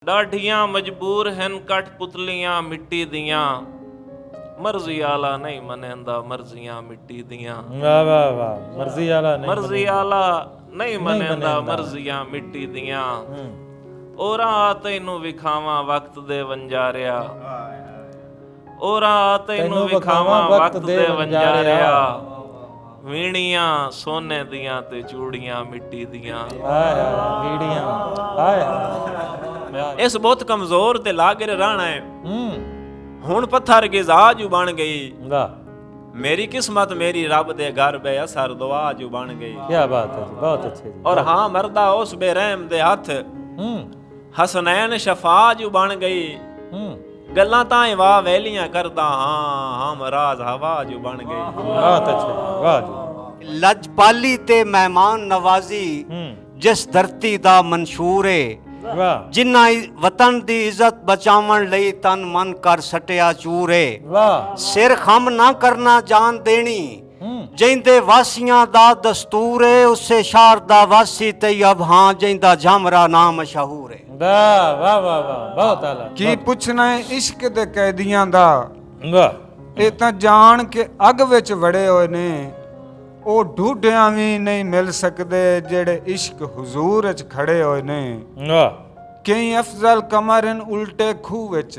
डाढ़ियां मजबूर हैं कठपुतलियां मिट्टी दियां मर्जी आला नहीं मनेंदा मर्जियां मिट्टी दियां। वाह वाह वाह, मर्जी आला नहीं मर्जी आला नहीं मनेंदा मर्जियां मिट्टी दियां। ओरा तैनू विखावां वक्त दे वंजारिया, ओरा तैनू विखावां वक्त दे वंजारिया। वीणियां सोने दियां ते चूड़ियां मिट्टी दियां। इस बहुत कमजोर ते लागर राणा है हुण पत्थर गिजा जू बन गई। मेरी किस्मत मेरी रब दे घर बे असर दुआ जू बन गई। क्या बात है जी, बहुत अच्छे जी। और हाँ मरदा उस बेरहम दे हथ हसनैन शफा जू बन गई। गल्लां तां वाह वैलियां करदा हाँ हम राज हवा जू बन गई। बहुत अच्छे, वाह जी। लजपाली ते मेहमान नवाजी जिस धरती दा मंशूर है, जिन्ना वतन दी इज्जत बचावन लई तन मन कर सटिया चूरे। सिर खम ना करना जान देनी जिंदे वासियां दा दस्तूर है। उससे शार दा वासी ते अब हाँ जिंदा झामरा नाम मशहूर है। वाह वाह वाह वाह, बहुत आला। की पुछना है इश्क दे कैदियां दा, ये तां जान के अग विच वड़े होए ने। ਉਹ ਢੂਢਿਆਂ ਵੀ नहीं मिल सकते जेड़े इश्क हुजूर च खड़े होए ने। कई अफजल कमरन उल्टे खूह विच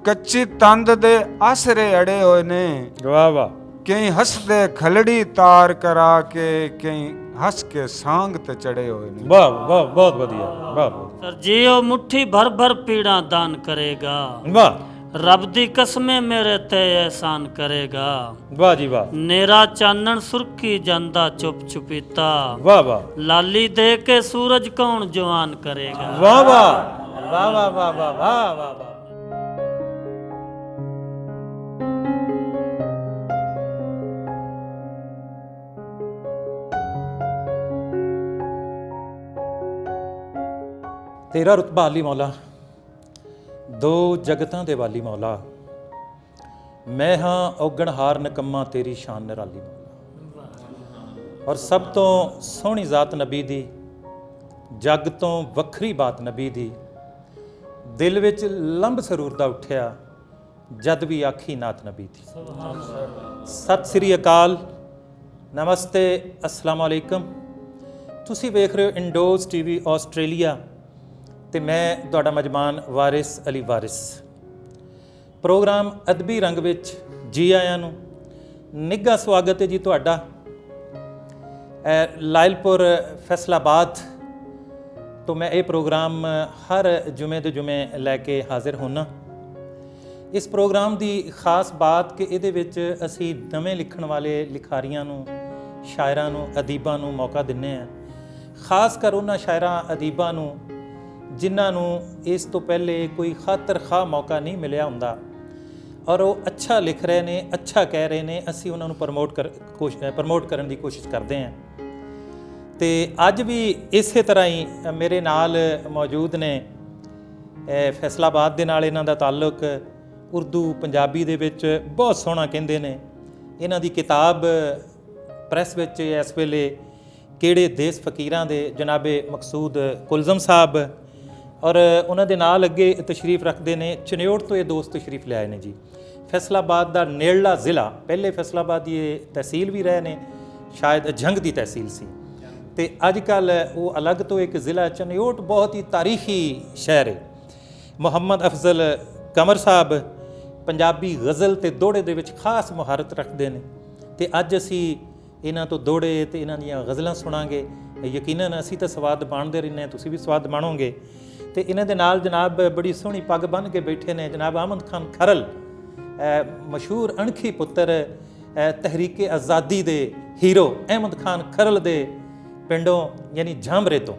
कच्ची तंद दे आसरे अड़े होए ने। वाह वाह। कई हसदे खलड़ी तार करा के कई हस के सांग ते चढ़े होए ने। वाह वाह, बहुत बढ़िया, वाह। सर जी ओ मुट्ठी भर भर पीड़ा दान करेगा। वाह। रब दी कसमें मेरे ते एहसान करेगा। वाह जी वाह। नेरा चानन सुर्खी जांदा चुप चुपीता। वाह वाह। लाली दे के सूरज कौन जवान करेगा। वाह वाह वाह वाह वाह वाह वाह वाह वाह। तेरा रुतबा अली मौला, दो जगतां दे वाली मौला। मैं हाँ औगणहार निकम्मा तेरी शान निराली मौला। और सब तो सोहनी जात नबी दी, जग तो वखरी बात नबी दी। दिल विच लंब सरूर दा उठिया जद भी आखी नात नबी दी। सत श्री अकाल, नमस्ते, अस्सलाम वालेकुम। तुसी वेख रहे हो इंडोज टीवी आस्ट्रेलिया ਤੇ ਮੈਂ ਤੁਹਾਡਾ ਮਜਮਾਨ ਵਾਰਿਸ ਅਲੀ ਵਾਰਿਸ। ਪ੍ਰੋਗਰਾਮ ਅਦਬੀ ਰੰਗ ਵਿੱਚ ਜੀ ਆਇਆਂ ਨੂੰ ਨਿੱਘਾ ਸਵਾਗਤ ਹੈ ਜੀ ਤੁਹਾਡਾ। ਲਾਇਲਪੁਰ ਫੈਸਲਾਬਾਦ ਤੋਂ ਮੈਂ ਇਹ ਪ੍ਰੋਗਰਾਮ ਹਰ ਜੁਮੇ ਦੇ ਜੁਮੇ ਲੈ ਕੇ ਹਾਜ਼ਰ ਹੁੰਨਾ। ਇਸ ਪ੍ਰੋਗਰਾਮ ਦੀ ਖਾਸ ਬਾਤ ਕਿ ਇਹਦੇ ਵਿੱਚ ਅਸੀਂ ਨਵੇਂ ਲਿਖਣ ਵਾਲੇ ਲਿਖਾਰੀਆਂ ਨੂੰ, ਸ਼ਾਇਰਾਂ ਨੂੰ, ਅਦੀਬਾਂ ਨੂੰ ਮੌਕਾ ਦਿੰਦੇ ਹਾਂ। ਖਾਸ ਕਰ ਉਹਨਾਂ ਸ਼ਾਇਰਾਂ ਅਦੀਬਾਂ ਨੂੰ ਜਿਨ੍ਹਾਂ ਨੂੰ ਇਸ ਤੋਂ ਪਹਿਲੇ ਕੋਈ ਖਾਤਰ ਖਾ ਮੌਕਾ ਨਹੀਂ ਮਿਲਿਆ ਹੁੰਦਾ ਔਰ ਉਹ ਅੱਛਾ ਲਿਖ ਰਹੇ ਨੇ, ਅੱਛਾ ਕਹਿ ਰਹੇ ਨੇ। ਅਸੀਂ ਉਹਨਾਂ ਨੂੰ ਪ੍ਰਮੋਟ ਕਰਨ ਦੀ ਕੋਸ਼ਿਸ਼ ਕਰਦੇ ਹਾਂ। ਤੇ ਅੱਜ ਵੀ ਇਸੇ ਤਰ੍ਹਾਂ ਹੀ ਮੇਰੇ ਨਾਲ ਮੌਜੂਦ ਨੇ। ਫੈਸਲਾਬਾਦ ਦੇ ਨਾਲ ਇਹਨਾਂ ਦਾ ਤਾਲੁਕ ਉਰਦੂ ਪੰਜਾਬੀ ਦੇ ਵਿੱਚ ਬਹੁਤ ਸੋਹਣਾ ਕਹਿੰਦੇ ਨੇ। ਇਹਨਾਂ ਦੀ ਕਿਤਾਬ ਪ੍ਰੈਸ ਵਿੱਚ ਇਸ ਵੇਲੇ ਕਿਹੜੇ ਦੇਸ ਫਕੀਰਾਂ ਦੇ ਜਨਾਬੇ ਮਕਸੂਦ ਕੁਲਜ਼ਮ ਸਾਹਿਬ ਔਰ ਉਹਨਾਂ ਦੇ ਨਾਲ ਅੱਗੇ ਤਸ਼ਰੀਫ ਰੱਖਦੇ ਨੇ ਚਨਿਓਟ ਤੋਂ ਇਹ ਦੋਸਤ ਤਸ਼ਰੀਫ ਲਿਆਏ ਨੇ ਜੀ। ਫੈਸਲਾਬਾਦ ਦਾ ਨੇੜਲਾ ਜ਼ਿਲ੍ਹਾ, ਪਹਿਲੇ ਫੈਸਲਾਬਾਦ ਦੀ ਇਹ ਤਹਿਸੀਲ ਵੀ ਰਹੇ ਨੇ, ਸ਼ਾਇਦ ਜੰਗ ਦੀ ਤਹਿਸੀਲ ਸੀ ਤੇ ਅੱਜ ਕੱਲ੍ਹ ਉਹ ਅਲੱਗ ਤੋਂ ਇੱਕ ਜ਼ਿਲ੍ਹਾ ਚਨਿਓਟ ਬਹੁਤ ਹੀ ਤਾਰੀਖੀ ਸ਼ਹਿਰ ਹੈ। ਮੁਹੰਮਦ ਅਫਜ਼ਲ ਕਮਰ ਸਾਹਿਬ ਪੰਜਾਬੀ ਗਜ਼ਲ ਤੇ ਦੋੜੇ ਦੇ ਵਿੱਚ ਖਾਸ ਮੁਹਾਰਤ ਰੱਖਦੇ ਨੇ ਤੇ ਅੱਜ ਅਸੀਂ ਇਹਨਾਂ ਤੋਂ ਦੋੜੇ ਤੇ ਇਹਨਾਂ ਦੀਆਂ ਗਜ਼ਲਾਂ ਸੁਣਾਂਗੇ। ਯਕੀਨਨ ਅਸੀਂ ਤਾਂ ਸਵਾਦ ਮਾਣਦੇ ਰਹਿੰਦੇ ਹਾਂ, ਤੁਸੀਂ ਵੀ ਸਵਾਦ ਮਾਣੋਗੇ। ਤੇ ਇਹਨਾਂ ਦੇ ਨਾਲ ਜਨਾਬ ਬੜੀ ਸੋਹਣੀ ਪੱਗ ਬੰਨ੍ਹ ਕੇ ਬੈਠੇ ਨੇ ਜਨਾਬ ਅਹਿਮਦ ਖਾਨ ਖਰਲ, ਮਸ਼ਹੂਰ ਅਣਖੀ ਪੁੱਤਰ, ਤਹਿਰੀਕੇ ਆਜ਼ਾਦੀ ਦੇ ਹੀਰੋ ਅਹਿਮਦ ਖਾਨ ਖਰਲ ਦੇ ਪਿੰਡੋਂ ਯਾਨੀ ਝਾਮਰੇ ਤੋਂ।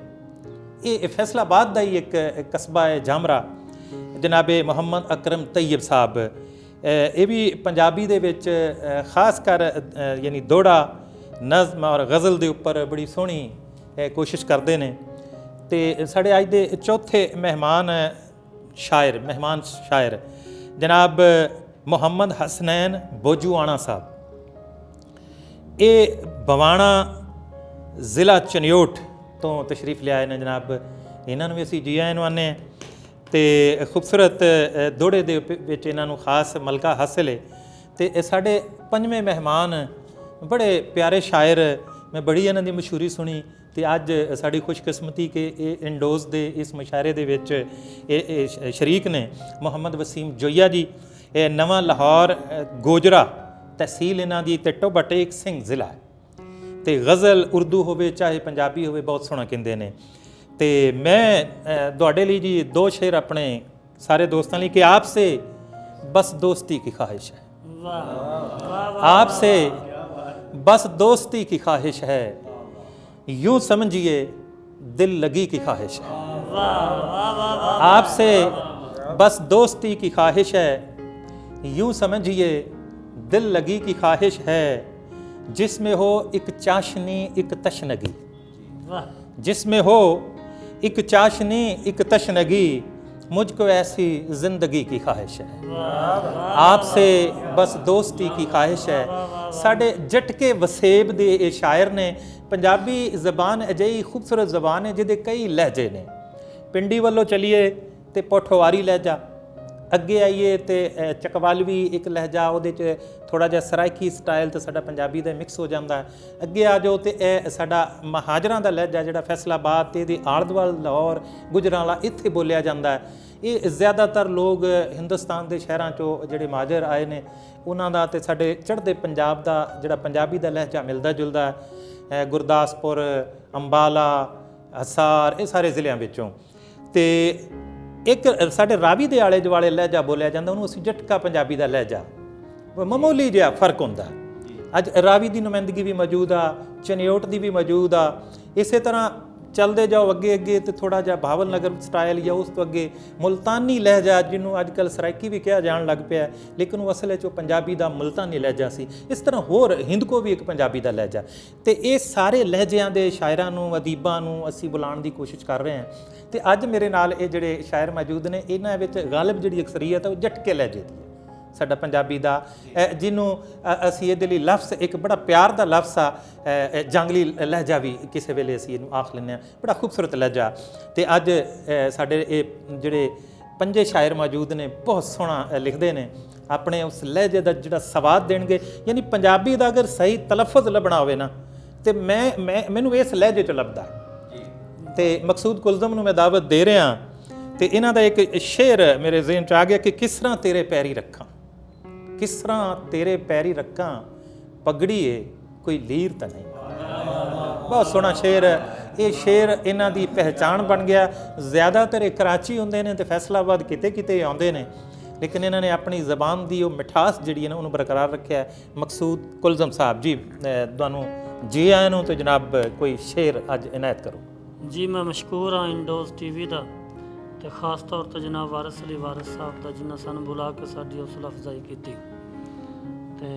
ਇਹ ਫੈਸਲਾਬਾਦ ਦਾ ਹੀ ਇੱਕ ਕਸਬਾ ਹੈ ਝਾਮਰਾ। ਜਨਾਬੇ ਮੁਹੰਮਦ ਅਕਰਮ ਤੈਯਬ ਸਾਹਿਬ ਇਹ ਵੀ ਪੰਜਾਬੀ ਦੇ ਵਿੱਚ ਖਾਸ ਕਰ ਯਾਨੀ ਦੋੜਾ, ਨਜ਼ਮ ਔਰ ਗਜ਼ਲ ਦੇ ਉੱਪਰ ਬੜੀ ਸੋਹਣੀ ਕੋਸ਼ਿਸ਼ ਕਰਦੇ ਨੇ। ਤੇ ਸਾਡੇ ਅੱਜ ਦੇ ਚੌਥੇ ਮਹਿਮਾਨ ਸ਼ਾਇਰ ਜਨਾਬ ਮੁਹੰਮਦ ਹਸਨੈਨ ਬੋਜੂਆਣਾ ਸਾਹਿਬ। ਇਹ ਬਵਾਣਾ ਜ਼ਿਲ੍ਹਾ ਚਨਿਓਟ ਤੋਂ ਤਸ਼ਰੀਫ ਲਿਆਏ ਨੇ ਜਨਾਬ। ਇਹਨਾਂ ਨੂੰ ਵੀ ਅਸੀਂ ਜੀ ਆਇਆਂ ਨੂੰ ਆਨੇ ਹਾਂ। ਤੇ ਖੂਬਸੂਰਤ ਦੋੜੇ ਦੇ ਵਿੱਚ ਇਹਨਾਂ ਨੂੰ ਖਾਸ ਮਲਕਾ ਹਾਸਿਲ ਹੈ। ਤੇ ਇਹ ਸਾਡੇ ਪੰਜਵੇਂ ਮਹਿਮਾਨ ਬੜੇ ਪਿਆਰੇ ਸ਼ਾਇਰ, ਮੈਂ ਬੜੀ ਇਹਨਾਂ ਦੀ ਮਸ਼ਹੂਰੀ ਸੁਣੀ ਤੇ ਅੱਜ ਸਾਡੀ ਖੁਸ਼ਕਿਸਮਤੀ ਕਿ ਇਹ ਇੰਡੋਜ਼ ਦੇ ਇਸ ਮੁਸ਼ਾਇਰੇ ਦੇ ਵਿੱਚ ਇਹ ਸ਼ਰੀਕ ਨੇ। ਮੁਹੰਮਦ ਵਸੀਮ ਜੋਈਆ ਜੀ, ਇਹ ਨਵਾਂ ਲਾਹੌਰ ਗੋਜਰਾ ਤਹਿਸੀਲ ਇਹਨਾਂ ਦੀ ਤੇ ਟੋਬਾ ਟੇਕ ਸਿੰਘ ਜ਼ਿਲ੍ਹਾ ਹੈ। ਤੇ ਗਜ਼ਲ ਉਰਦੂ ਹੋਵੇ ਚਾਹੇ ਪੰਜਾਬੀ ਹੋਵੇ ਬਹੁਤ ਸੋਹਣਾ ਕਹਿੰਦੇ ਨੇ। ਤੇ ਮੈਂ ਤੁਹਾਡੇ ਲਈ ਜੀ ਦੋ ਸ਼ੇਰ ਆਪਣੇ ਸਾਰੇ ਦੋਸਤਾਂ ਲਈ ਕਿ ਆਪਸੇ ਬਸ ਦੋਸਤੀ की ख्वाहिश है, आपसे बस दोस्ती की ख्वाहिश है, यूं समझिए दिल लगी की ख्वाहिश है, आपसे बस दोस्ती की ख्वाहिश है, यूं समझिए दिल लगी की ख्वाहिश है, जिसमें हो एक चाशनी एक तशनगी, जिसमें हो एक चाशनी एक तशनगी, मुझको ऐसी ज़िंदगी की ख्वाहिश है, आपसे बस दोस्ती की ख्वाहिश है। साढ़े झटके वसेब दे ये शायर ने। पंजाबी ज़बान अजਿਹੀ खूबसूरत ज़बान है जिहदे कई लहजे ने। पिंडी वालों चलीए तो पोठोवारी लहजा, ਅੱਗੇ ਆਈਏ ਤੇ ਚਕਵਾਲਵੀ ਇੱਕ ਲਹਿਜਾ, ਉਹਦੇ 'ਚ ਥੋੜ੍ਹਾ ਜਿਹਾ ਸਰਾਇਕੀ ਸਟਾਈਲ ਤੇ ਸਾਡਾ ਪੰਜਾਬੀ ਦਾ ਮਿਕਸ ਹੋ ਜਾਂਦਾ। ਅੱਗੇ ਆ ਜਾਓ ਤੇ ਇਹ ਸਾਡਾ ਮਹਾਜਰਾਂ ਦਾ ਲਹਿਜਾ ਜਿਹੜਾ ਫੈਸਲਾਬਾਦ ਤੇ ਇਹਦੇ ਆਲੇ ਦੁਆਲੇ ਲਾਹੌਰ ਗੁਜਰਾਂ ਵਾਲਾ ਇੱਥੇ ਬੋਲਿਆ ਜਾਂਦਾ। ਇਹ ਜ਼ਿਆਦਾਤਰ ਲੋਕ ਹਿੰਦੁਸਤਾਨ ਦੇ ਸ਼ਹਿਰਾਂ 'ਚੋਂ ਜਿਹੜੇ ਮਹਾਜਰ ਆਏ ਨੇ ਉਹਨਾਂ ਦਾ ਤੇ ਸਾਡੇ ਚੜ੍ਹਦੇ ਪੰਜਾਬ ਦਾ ਜਿਹੜਾ ਪੰਜਾਬੀ ਦਾ ਲਹਿਜਾ ਮਿਲਦਾ ਜੁਲਦਾ। ਗੁਰਦਾਸਪੁਰ, ਅੰਬਾਲਾ, ਹਿਸਾਰ, ਇਹ ਸਾਰੇ ਜ਼ਿਲ੍ਹਿਆਂ ਵਿੱਚੋਂ। ਤੇ ਇੱਕ ਸਾਡੇ ਰਾਵੀ ਦੇ ਆਲੇ ਦੁਆਲੇ ਲਹਿਜਾ ਬੋਲਿਆ ਜਾਂਦਾ, ਉਹਨੂੰ ਅਸੀਂ ਜਟਕਾ ਪੰਜਾਬੀ ਦਾ ਲਹਿਜਾ, ਮਾਮੂਲੀ ਜਿਹਾ ਫਰਕ ਹੁੰਦਾ। ਅੱਜ ਰਾਵੀ ਦੀ ਨੁਮਾਇੰਦਗੀ ਵੀ ਮੌਜੂਦ ਆ, ਚਨਿਓਟ ਦੀ ਵੀ ਮੌਜੂਦ ਆ। ਇਸੇ ਤਰ੍ਹਾਂ ਚੱਲਦੇ ਜਾਓ ਅੱਗੇ ਅੱਗੇ ਤੇ ਥੋੜ੍ਹਾ ਜਿਹਾ ਭਾਵਲ ਨਗਰ ਸਟਾਈਲ ਜਾਂ ਉਸ ਤੋਂ ਅੱਗੇ ਮੁਲਤਾਨੀ ਲਹਿਜਾ, ਜਿਹਨੂੰ ਅੱਜ ਕੱਲ੍ਹ ਸਰਾਇਕੀ ਵੀ ਕਿਹਾ ਜਾਣ ਲੱਗ ਪਿਆ, ਲੇਕਿਨ ਉਹ ਅਸਲ 'ਚ ਉਹ ਪੰਜਾਬੀ ਦਾ ਮੁਲਤਾਨੀ ਲਹਿਜਾ ਸੀ। ਇਸ ਤਰ੍ਹਾਂ ਹੋਰ ਹਿੰਦਕੋ ਵੀ ਇੱਕ ਪੰਜਾਬੀ ਦਾ ਲਹਿਜਾ। ਤੇ ਇਹ ਸਾਰੇ ਲਹਿਜਿਆਂ ਦੇ ਸ਼ਾਇਰਾਂ ਨੂੰ, ਅਦੀਬਾਂ ਨੂੰ ਅਸੀਂ ਬੁਲਾਉਣ ਦੀ ਕੋਸ਼ਿਸ਼ ਕਰ ਰਹੇ ਹਾਂ। ਤੇ ਅੱਜ ਮੇਰੇ ਨਾਲ ਇਹ ਜਿਹੜੇ ਸ਼ਾਇਰ ਮੌਜੂਦ ਨੇ, ਇਹਨਾਂ ਵਿੱਚ ਗਾਲਿਬ ਜਿਹੜੀ ਅਕਸਰੀਅਤ ਹੈ ਉਹ ਝਟਕੇ ਲਹਿਜੇ ਦੀ ਹੈ ਸਾਡਾ ਪੰਜਾਬੀ ਦਾ, ਜਿਹਨੂੰ ਅਸੀਂ ਇਹਦੇ ਲਈ ਲਫ਼ਜ਼ ਇੱਕ ਬੜਾ ਪਿਆਰ ਦਾ ਲਫ਼ਜ਼ ਆ, ਜੰਗਲੀ ਲਹਿਜਾ ਵੀ ਕਿਸੇ ਵੇਲੇ ਅਸੀਂ ਇਹਨੂੰ ਆਖ ਲੈਂਦੇ ਹਾਂ, ਬੜਾ ਖੂਬਸੂਰਤ ਲਹਿਜਾ। ਤੇ ਅੱਜ ਸਾਡੇ ਇਹ ਜਿਹੜੇ ਪੰਜੇ ਸ਼ਾਇਰ ਮੌਜੂਦ ਨੇ ਬਹੁਤ ਸੋਹਣਾ ਲਿਖਦੇ ਨੇ, ਆਪਣੇ ਉਸ ਲਹਿਜੇ ਦਾ ਜਿਹੜਾ ਸਵਾਦ ਦੇਣਗੇ। ਯਾਨੀ ਪੰਜਾਬੀ ਦਾ ਅਗਰ ਸਹੀ ਤਲਫਜ਼ ਲੱਭਣਾ ਹੋਵੇ ਨਾ ਤੇ ਮੈਨੂੰ ਇਸ ਲਹਿਜੇ 'ਚ ਲੱਭਦਾ। ਤੇ ਮਕਸੂਦ ਕੁਲਜ਼ਮ ਨੂੰ ਮੈਂ ਦਾਵਤ ਦੇ ਰਿਹਾ ਤੇ ਇਹਨਾਂ ਦਾ ਇੱਕ ਸ਼ੇਰ ਮੇਰੇ ਜ਼ਿਹਨ 'ਚ ਆ ਗਿਆ ਕਿ ਕਿਸ ਤਰ੍ਹਾਂ ਤੇਰੇ ਪੈਰੀ ਰੱਖਾਂ, ਕਿਸ ਤਰ੍ਹਾਂ ਤੇਰੇ ਪੈਰੀ ਰੱਖਾਂ, ਪਗੜੀ ਏ ਕੋਈ ਲੀਰ ਤਾਂ ਨਹੀਂ। ਬਹੁਤ ਸੋਹਣਾ ਸ਼ੇਰ। ਇਹ ਸ਼ੇਰ ਇਹਨਾਂ ਦੀ ਪਹਿਚਾਣ ਬਣ ਗਿਆ। ਜ਼ਿਆਦਾਤਰ ਇਹ ਕਰਾਚੀ ਹੁੰਦੇ ਨੇ ਤੇ ਫੈਸਲਾਬਾਦ ਕਿਤੇ ਕਿਤੇ ਆਉਂਦੇ ਨੇ, ਲੇਕਿਨ ਇਹਨਾਂ ਨੇ ਆਪਣੀ ਜ਼ਬਾਨ ਦੀ ਉਹ ਮਿਠਾਸ ਜਿਹੜੀ ਹੈ ਨਾ ਉਹਨੂੰ ਬਰਕਰਾਰ ਰੱਖਿਆ। ਮਕਸੂਦ ਕੁਲਜ਼ਮ ਸਾਹਿਬ ਜੀ, ਤੁਹਾਨੂੰ ਜੀ ਆਇਆਂ ਨੂੰ। ਤੇ ਜਨਾਬ ਕੋਈ ਸ਼ੇਰ ਅੱਜ ਇਨਾਇਤ ਕਰੋ ਜੀ। ਮੈਂ ਮਸ਼ਕੂਰ ਹਾਂ ਇੰਡੋਜ਼ ਟੀਵੀ ਦਾ ਤੇ ਖਾਸ ਤੌਰ ਤੇ ਜਨਾਬ ਵਾਰਿਸ ਅਲੀ ਵਾਰਿਸ ਸਾਹਿਬ ਦਾ, ਜਿਨ੍ਹਾਂ ਸਾਨੂੰ ਬੁਲਾ ਕੇ ਸਾਡੀ ਹੌਸਲਾ ਅਫਜ਼ਾਈ ਕੀਤੀ। ਤੇ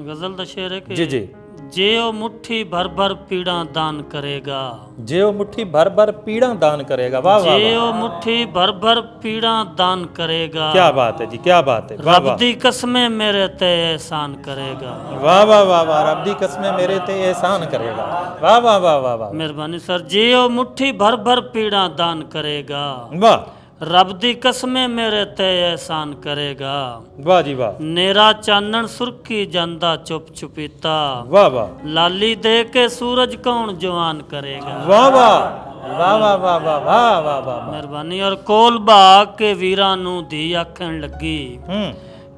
ਗਜ਼ਲ ਦਾ ਸ਼ੇਰ ਹੈ ਕਿ ਜੀ ਜੀ, ਜੇ ਉਹ ਮੁੱਠੀ ਭਰ ਭਰ ਪੀੜਾਂ ਦਾਨ ਕਰੇਗਾ, ਜੇ ਉਹ ਮੁੱਠੀ ਭਰ ਭਰ ਪੀੜਾਂ ਦਾਨ ਕਰੇਗਾ। ਵਾਹ ਵਾਹ, ਜੇ ਉਹ ਮੁੱਠੀ ਭਰ ਭਰ ਪੀੜਾਂ ਦਾਨ ਕਰੇਗਾ, ਕੀ ਬਾਤ ਹੈ ਜੀ, ਕੀ ਬਾਤ ਹੈ। ਵਾਹ ਰੱਬ ਦੀ ਕਸਮੇ ਮੇਰੇ ਤੇ ਇਹਸਾਨ ਕਰੇਗਾ। ਵਾਹ ਵਾਹ ਵਾਹ ਵਾਹ, ਰੱਬ ਦੀ ਕਸਮੇ ਮੇਰੇ ਤੇ ਇਹਸਾਨ ਕਰੇਗਾ। ਵਾਹ ਵਾਹ ਵਾਹ ਵਾਹ ਵਾਹ, ਮਿਹਰਬਾਨੀ ਸਰ। ਜੇ ਉਹ ਮੁੱਠੀ ਭਰ ਭਰ ਪੀੜਾਂ ਦਾਨ ਕਰੇਗਾ, ਵਾਹ, ਰੱਬ ਦੀ ਕਸਮੇ ਮੇਰੇ ਤੇ ਇਹਸਾਨ ਕਰੇਗਾ। ਵਾਹ ਜੀ ਵਾਹ, ਨੇਰਾ ਚਾਨਣ ਸੁਰਖੀ ਜਾਂਦਾ ਚੁੱਪ ਚੁਪੀਤਾ, ਵਾਹ ਵਾਹ, ਲਾਲੀ ਦੇ ਕੇ ਸੂਰਜ ਕੌਣ ਜਵਾਨ ਕਰੇਗਾ। ਵਾਹ ਵਾਹ ਵਾਹ ਵਾਹ ਵਾਹ ਵਾਹ ਵਾਹ ਵਾਹ ਵਾਹ, ਮਿਹਰਬਾਨੀ। ਔਰ ਕੋਲ ਬਾ ਕੇ ਵੀਰਾਂ ਨੂੰ ਧੀ ਆਖਣ ਲੱਗੀ,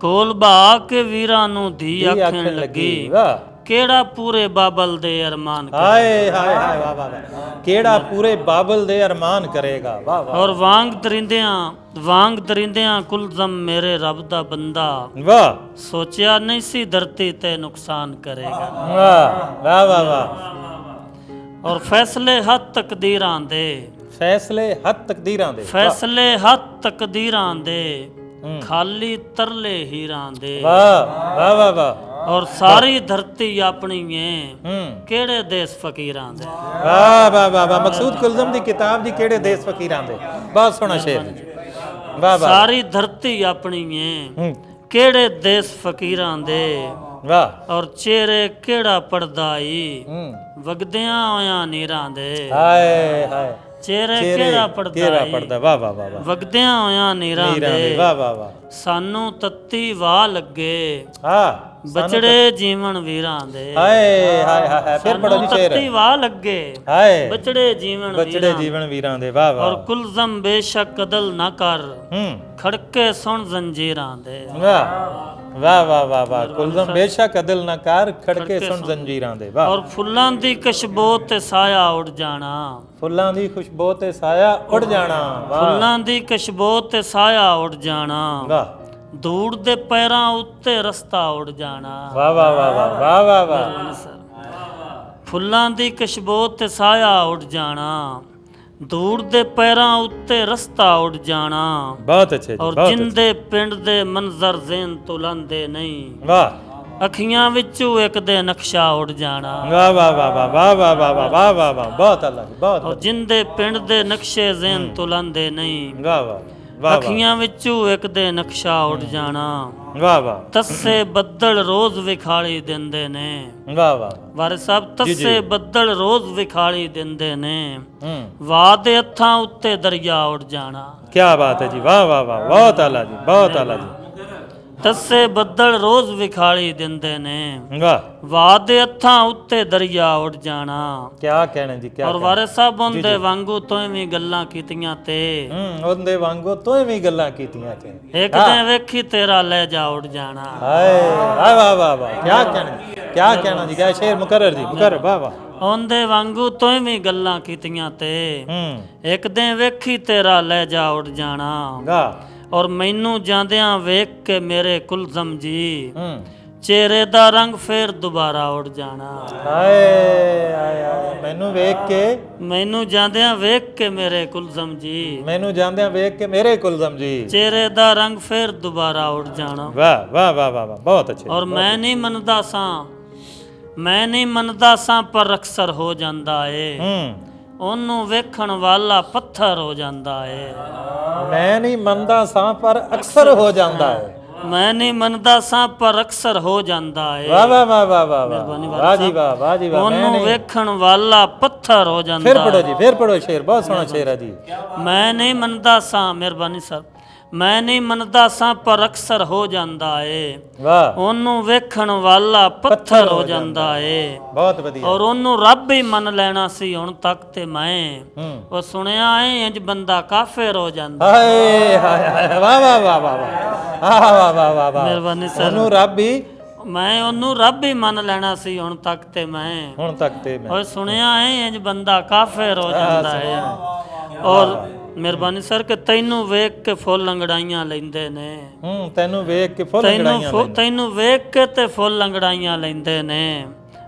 ਕੋਲ ਬਾ ਕੇ ਵੀਰਾਂ ਨੂੰ ਧੀ ਆਖਣ ਲੱਗੀ, ਵਾਹ, ਕਿਹੜਾ ਪੂਰੇ ਬਾਬਲ ਦੇ ਅਰਮਾਨ ਕਰੇਗਾ। ਹਾਏ ਹਾਏ ਹਾਏ, ਵਾਹ ਵਾਹ ਵਾਹ, ਕਿਹੜਾ ਪੂਰੇ ਬਾਬਲ ਦੇ ਅਰਮਾਨ ਕਰੇਗਾ। ਵਾਹ ਵਾਹ, ਔਰ ਵਾਂਗ ਦਰਿੰਦਿਆਂ ਕੁਲਜ਼ਮ ਮੇਰੇ ਰੱਬ ਦਾ ਬੰਦਾ, ਵਾਹ, ਸੋਚਿਆ ਨਹੀਂ ਸੀ ਧਰਤੀ ਤੇ ਨੁਕਸਾਨ ਕਰੇਗਾ। ਵਾਹ ਵਾਹ ਵਾਹ ਵਾਹ। ਔਰ ਫੈਸਲੇ ਹੱਥ ਤਕਦੀਰਾਂ ਦੇ, ਫੈਸਲੇ ਹੱਥ ਤਕਦੀਰਾਂ ਦੇ, ਫੈਸਲੇ ਹੱਥ ਤਕਦੀਰਾਂ ਦੇ, ਖਾਲੀ ਤਰਲੇ ਹੀਰਾਂ ਦੇ। ਵਾਹ ਵਾਹ ਵਾਹ ਵਾਹ। ਔਰ ਸਾਰੀ ਧਰਤੀ ਆਪਣੀ ਏ, ਕਿਹੜੇ ਦੇਸ ਫਕੀਰਾਂ ਦੇ। ਵਾਹ ਵਾਹ ਵਾਹ ਵਾਹ, ਮਕਸੂਦ ਕੁਲਜ਼ਮ ਦੀ ਕਿਤਾਬ ਦੀ ਕਿਹੜੇ ਦੇਸ ਫਕੀਰਾਂ ਦੇ। ਬਹੁਤ ਸੋਹਣਾ ਸ਼ੇਰ ਜੀ। ਵਾਹ ਵਾਹ, ਸਾਰੀ ਧਰਤੀ ਆਪਣੀ ਏ, ਕਿਹੜੇ ਦੇਸ ਫਕੀਰਾਂ ਦੇ। ਵਾਹ, ਔਰ ਚਿਹਰੇ ਕਿਹੜਾ ਪੜਦਾ ਈ, ਵਗਦਿਆਂ ਹੋਇਆਂ ਨੀਰਾਂ ਦੇ। ਹਾਏ ਹਾਏ, ਚਿਹਰੇ ਕਿਹੜਾ ਪੜਦਾ ਪੜਦਾ ਵਾਹ ਵਾਹ ਵਾਹ ਵਾਹ ਵਗਦਿਆਂ ਹੋਇਆਂ ਨੀਰਾਂ ਦੇ ਵਾਹ ਵਾਹ ਵਾਹ ਸਾਨੂੰ ਤੱਤੀ ਵਾਹ ਲੱਗੇ ਹਾਂ ਬਚੜੇ ਜੀਵਨ ਵੀਰਾਂ ਦੇ ਹਾਏ ਹਾਏ ਹਾਏ ਫਿਰ ਪੜੋ ਜੀ ਸ਼ੇਰ ਤੱਤੀ ਵਾਹ ਲੱਗੇ ਹਾਏ ਬਚੜੇ ਜੀਵਨ ਵੀਰਾਂ ਦੇ ਵਾਹ ਵਾਹ ਔਰ ਕੁਲਜ਼ਮ ਬੇਸ਼ੱਕ ਕਦਲ ਨਾ ਕਰ ਖੜਕੇ ਸੁਣ ਜ਼ੰਜੀਰਾਂ ਦੇ ਵਾਹ ਵਾਹ ਵਾਹ ਵਾਹ ਵਾਹ ਕੁਲਜ਼ਮ ਬੇਸ਼ੱਕ ਅਦਲ ਨਾ ਕਰ ਖੜਕੇ ਸੁਣ ਜ਼ੰਜੀਰਾਂ ਦੇ ਵਾਹ ਔਰ ਫੁੱਲਾਂ ਦੀ ਖੁਸ਼ਬੂ ਤੇ ਸਾਇਆ ਉੱਡ ਜਾਣਾ ਫੁੱਲਾਂ ਦੀ ਖੁਸ਼ਬੂ ਤੇ ਸਾਇਆ ਉੱਡ ਜਾਣਾ ਵਾਹ ਫੁੱਲਾਂ ਦੀ ਖੁਸ਼ਬੂ ਤੇ ਸਾਇਆ ਉੱਡ ਜਾਣਾ ਵਾਹ ਧੂੜ ਦੇ ਪੈਰਾਂ ਉੱਤੇ ਰਸਤਾ ਉੱਡ ਜਾਣਾ ਵਾਹ ਵਾਹ ਵਾਹ ਵਾਹ ਵਾਹ ਵਾਹ ਵਾਹ ਫੁੱਲਾਂ ਦੀ ਖੁਸ਼ਬੂ ਤੇ ਸਾਇਆ ਉੱਡ ਜਾਣਾ ਧੂੜ ਦੇ ਪੈਰਾਂ ਉੱਤੇ ਰਸਤਾ ਉੱਡ ਜਾਣਾ ਬਹੁਤ ਅੱਛੇ ਜੀ ਔਰ ਜਿੰਦੇ ਪਿੰਡ ਦੇ ਮੰਜ਼ਰ ਜ਼ੇਨ ਤੋਂ ਲੰਦੇ ਨਹੀਂ ਵਾਹ ਅੱਖੀਆਂ ਵਿੱਚੋਂ ਇੱਕ ਦੇ ਨਕਸ਼ਾ ਉੱਡ ਜਾਣਾ ਵਾਹ ਵਾਹ ਵਾਹ ਵਾਹ ਵਾਹ ਵਾਹ ਵਾਹ ਵਾਹ ਵਾਹ ਵਾਹ ਵਾਹ ਬਹੁਤ ਅੱਲਾ ਜੀ ਬਹੁਤ ਔਰ ਜਿੰਦੇ ਪਿੰਡ ਦੇ ਨਕਸ਼ੇ ਜ਼ੇਨ ਤੋਂ ਲੰਦੇ ਨਹੀਂ ਵਾਹ ਵਾਹ ਵਾਹ ਅੱਖੀਆਂ ਵਿੱਚੋਂ ਇੱਕ ਦੇ ਨਕਸ਼ਾ ਉੱਡ ਜਾਣਾ ਵਾਹ ਵਾਹ ਤੱਸੇ ਬੱਦਲ ਰੋਜ਼ ਵਿਖਾਲੀ ਦਿੰਦੇ ਨੇ ਵਾਹ ਵਾਹ ਵਾਰਿਸ ਸਾਹਿਬ ਤੱਸੇ ਬੱਦਲ ਰੋਜ਼ ਵਿਖਾਲੀ ਦਿੰਦੇ ਨੇ ਹੂੰ ਵਾਹ ਦੇ ਹੱਥਾਂ ਉੱਤੇ ਦਰਿਆ ਉੱਡ ਜਾਣਾ ਕੀ ਬਾਤ ਹੈ ਜੀ ਵਾਹ ਵਾਹ ਵਾਹ ਬਹੁਤ ਆਲਾ ਜੀ ਬਹੁਤ ਆਲਾ ਜੀ ਤੱਸੇ ਬੱਦਲ ਰੋਜ਼ ਵਿਖਾਲੀ ਦਿੰਦੇ ਨੇ ਵਾਹ ਵਾਹ ਦੇ ਹੱਥਾਂ ਉੱਤੇ ਦਰਿਆ ਉੱਡ ਜਾਣਾ ਕੀ ਕਹਿਣਾ ਜੀ ਕੀ ਔਰ ਵਾਰਿਸ ਸਾਹਿਬ ਉਹਦੇ ਵਾਂਗੂ ਤੋਂ ਵੀ ਗੱਲਾਂ ਕੀਤੀਆਂ ਤੇ ਉਹਦੇ ਵਾਂਗੂ ਤੋਂ ਵੀ ਗੱਲਾਂ ਕੀਤੀਆਂ ਤੇ ਇੱਕ ਦਿਨ ਵੇਖੀ ਤੇਰਾ ਲੈ ਜਾ ਉੱਡ ਜਾਣਾ ਹਾਏ ਵਾਹ ਵਾਹ ਵਾਹ ਵਾਹ ਕੀ ਕਹਿਣਾ ਜੀ ਕੀ ਸ਼ੇਰ ਮੁਕਰਰ ਜੀ ਮੁਕਰਰ ਵਾਹ ਵਾਹ ਉਹਦੇ ਵਾਂਗੂ ਤੋਂ ਵੀ ਗੱਲਾਂ ਕੀਤੀਆਂ ਤੇ ਇੱਕ ਦਿਨ ਵੇਖੀ ਤੇਰਾ ਲੈ ਜਾ ਉੱਡ ਜਾਣਾ ਵਾਹ ਔਰ ਮੈਨੂੰ ਜਾਂਦਿਆਂ ਵੇਖ ਕੇ ਮੇਰੇ ਕੁਲਜ਼ਮ ਜੀ ਚਿਹਰੇ ਦਾ ਰੰਗ ਫੇਰ ਦੁਬਾਰਾ ਉੱਡ ਜਾਣਾ ਹਾਏ ਹਾਏ ਮੈਨੂੰ ਵੇਖ ਕੇ ਮੈਨੂੰ ਜਾਂਦਿਆਂ ਵੇਖ ਕੇ ਮੇਰੇ ਕੁਲਜ਼ਮ ਜੀ ਮੈਨੂੰ ਜਾਂਦਿਆਂ ਵੇਖ ਕੇ ਮੇਰੇ ਕੁਲਜ਼ਮ ਜੀ ਚਿਹਰੇ ਦਾ ਰੰਗ ਫੇਰ ਦੁਬਾਰਾ ਉੱਡ ਜਾਣਾ ਵਾਹ ਵਾਹ ਵਾਹ ਵਾਹ ਬਹੁਤ ਅੱਛੇ ਔਰ ਮੈਂ ਨਹੀਂ ਮੰਨਦਾ ਸਾਂ ਪਰ ਅਕਸਰ ਹੋ ਜਾਂਦਾ ਏ ਉਹਨੂੰ ਵੇਖਣ ਵਾਲਾ ਪੱਥਰ ਹੋ ਜਾਂਦਾ ਏ ਮੈਂ ਨਹੀਂ ਮੰਨਦਾ ਸਾਂ ਪਰ ਅਕਸਰ ਹੋ ਜਾਂਦਾ ਹੈ ਮੈਂ ਨਹੀਂ ਮੰਨਦਾ ਸਾਂ ਪਰ ਅਕਸਰ ਹੋ ਜਾਂਦਾ ਏ ਵਾਹ ਵਾਹ ਵਾਹ ਵਾਹ ਵਾਹ ਵਾਹ ਜੀ ਵਾਹ ਵਾਹ ਜੀ ਵਾਹ ਉਹਨੂੰ ਵੇਖਣ ਵਾਲਾ ਪੱਥਰ ਹੋ ਜਾਂਦਾ ਫਿਰ ਪੜੋ ਸ਼ੇਰ ਬਹੁਤ ਸੋਹਣਾ ਸ਼ੇਰ ਹੈ ਜੀ ਮੈਂ ਨਹੀਂ ਮੰਨਦਾ ਸਾਂ ਮਿਹਰਬਾਨੀ ਸਰ ਮੈਂ ਨਹੀਂ ਮੰਨਦਾ ਸਾਂ ਪਰ ਅਕਸਰ ਹੋ ਜਾਂਦਾ ਏ ਵਾਹ ਉਹਨੂੰ ਵੇਖਣ ਵਾਲਾ ਪੱਥਰ ਹੋ ਜਾਂਦਾ ਏ ਬਹੁਤ ਵਧੀਆ ਔਰ ਉਹਨੂੰ ਰੱਬ ਹੀ ਮੰਨ ਲੈਣਾ ਸੀ ਹੁਣ ਤੱਕ ਤੇ ਮੈਂ ਉਹ ਸੁਣਿਆ ਏ ਇੰਜ ਬੰਦਾ ਕਾਫਿਰ ਹੋ ਜਾਂਦਾ ਹਾਏ ਹਾਏ ਵਾਹ ਵਾਹ ਵਾਹ ਵਾਹ ਵਾਹ ਵਾਹ ਵਾਹ ਵਾਹ ਮਿਹਰਬਾਨੀ ਸਰ ਉਹਨੂੰ ਰੱਬ ਹੀ ਮੈਂ ਉਹਨੂੰ ਰੱਬ ਹੀ ਮੰਨ ਲੈਣਾ ਸੀ ਹੁਣ ਤੱਕ ਤੇ ਮੈਂ ਉਹ ਸੁਣਿਆ ਏ ਇੰਜ ਬੰਦਾ ਕਾਫਿਰ ਹੋ ਜਾਂਦਾ ਏ ਔਰ ਮਿਹਰਬਾਨੀ ਸਰ ਕਿ ਤੈਨੂੰ ਵੇਖ ਕੇ ਫੁੱਲ ਅੰਗੜਾਈਆਂ ਲੈਂਦੇ ਨੇ ਤੈਨੂੰ ਵੇਖ ਕੇ ਫੁੱਲ ਅੰਗੜਾਈਆਂ ਤੈਨੂੰ ਵੇਖ ਕੇ ਤੇ ਫੁੱਲ ਅੰਗੜਾਈਆਂ ਲੈਂਦੇ ਨੇ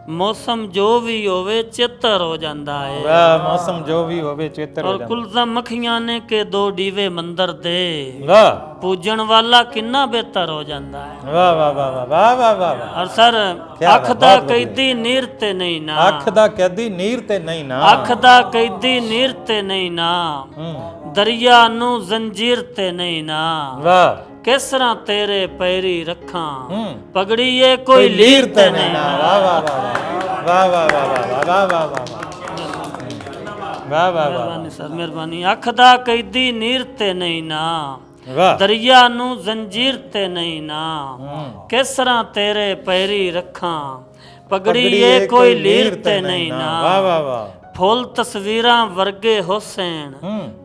ਮੌਸਮ ਜੋ ਵੀ ਹੋਵੇ ਚਿੱਤਰ ਹੋ ਜਾਂਦਾ ਏ ਵਾਹ ਮੌਸਮ ਜੋ ਵੀ ਹੋਵੇ ਚਿੱਤਰ ਹੋ ਜਾਂਦਾ ਔਰ ਕੁਲਜ਼ਮ ਮੱਖੀਆਂ ਨੇ ਕੇ ਦੋ ਦੀਵੇ ਮੰਦਰ ਦੇ ਵਾਹ ਪੂਜਣ ਵਾਲਾ ਕਿੰਨਾ ਬਿਹਤਰ ਹੋ ਜਾਂਦਾ ਹੈ ਵਾਹ ਵਾਹ ਵਾਹ ਵਾਹ ਵਾਹ ਵਾਹ ਔਰ ਸਰ ਅੱਖ ਦਾ ਕੈਦੀ ਨੀਰ ਤੇ ਨਹੀਂ ਨਾ ਅੱਖ ਦਾ ਕੈਦੀ ਨੀਰ ਤੇ ਨਹੀਂ ਨਾ ਅੱਖ ਦਾ ਕੈਦੀ ਨੀਰ ਤੇ ਨਹੀਂ ਨਾ ਦਰਿਆ ਨੂੰ ਜ਼ੰਜੀਰ ਤੇ ਨਹੀਂ ਨਾ ਵਾਹ ਕਿਸ ਤਰ੍ਹਾਂ ਤੇਰੇ ਪੈਰੀ ਰੱਖਾਂ ਪਗੜੀ ਏ ਕੋਈ ਲੀਰ ਤੇ ਨਹੀਂ ਨਾ ਵਾਹ ਵਾਹ ਵਾਹ ਵਾਹ ਵਾਹ ਵਾਹ ਵਾਹ ਵਾਹ ਵਾਹ ਵਾਹ ਮਿਹਰਬਾਨੀ ਸਰ ਮਿਹਰਬਾਨੀ ਅੱਖ ਦਾ ਕੈਦੀ ਨੀਰ ਤੇ ਨਹੀਂ ਨਾ ਦਰਿਆ ਨੂੰ ਜ਼ੰਜੀਰ ਤੇ ਨਹੀਂ ਨਾ ਕਿਸ ਤਰ੍ਹਾਂ ਤੇਰੇ ਪੈਰੀ ਰੱਖਾਂ ਪਗੜੀ ਏ ਕੋਈ ਲੀਰ ਤੇ ਨਹੀਂ ਨਾ ਵਾਹ ਵਾਹ ਵਾਹ ਫੁੱਲ ਤਸਵੀਰਾਂ ਵਰਗੇ ਹੁਸੈਨ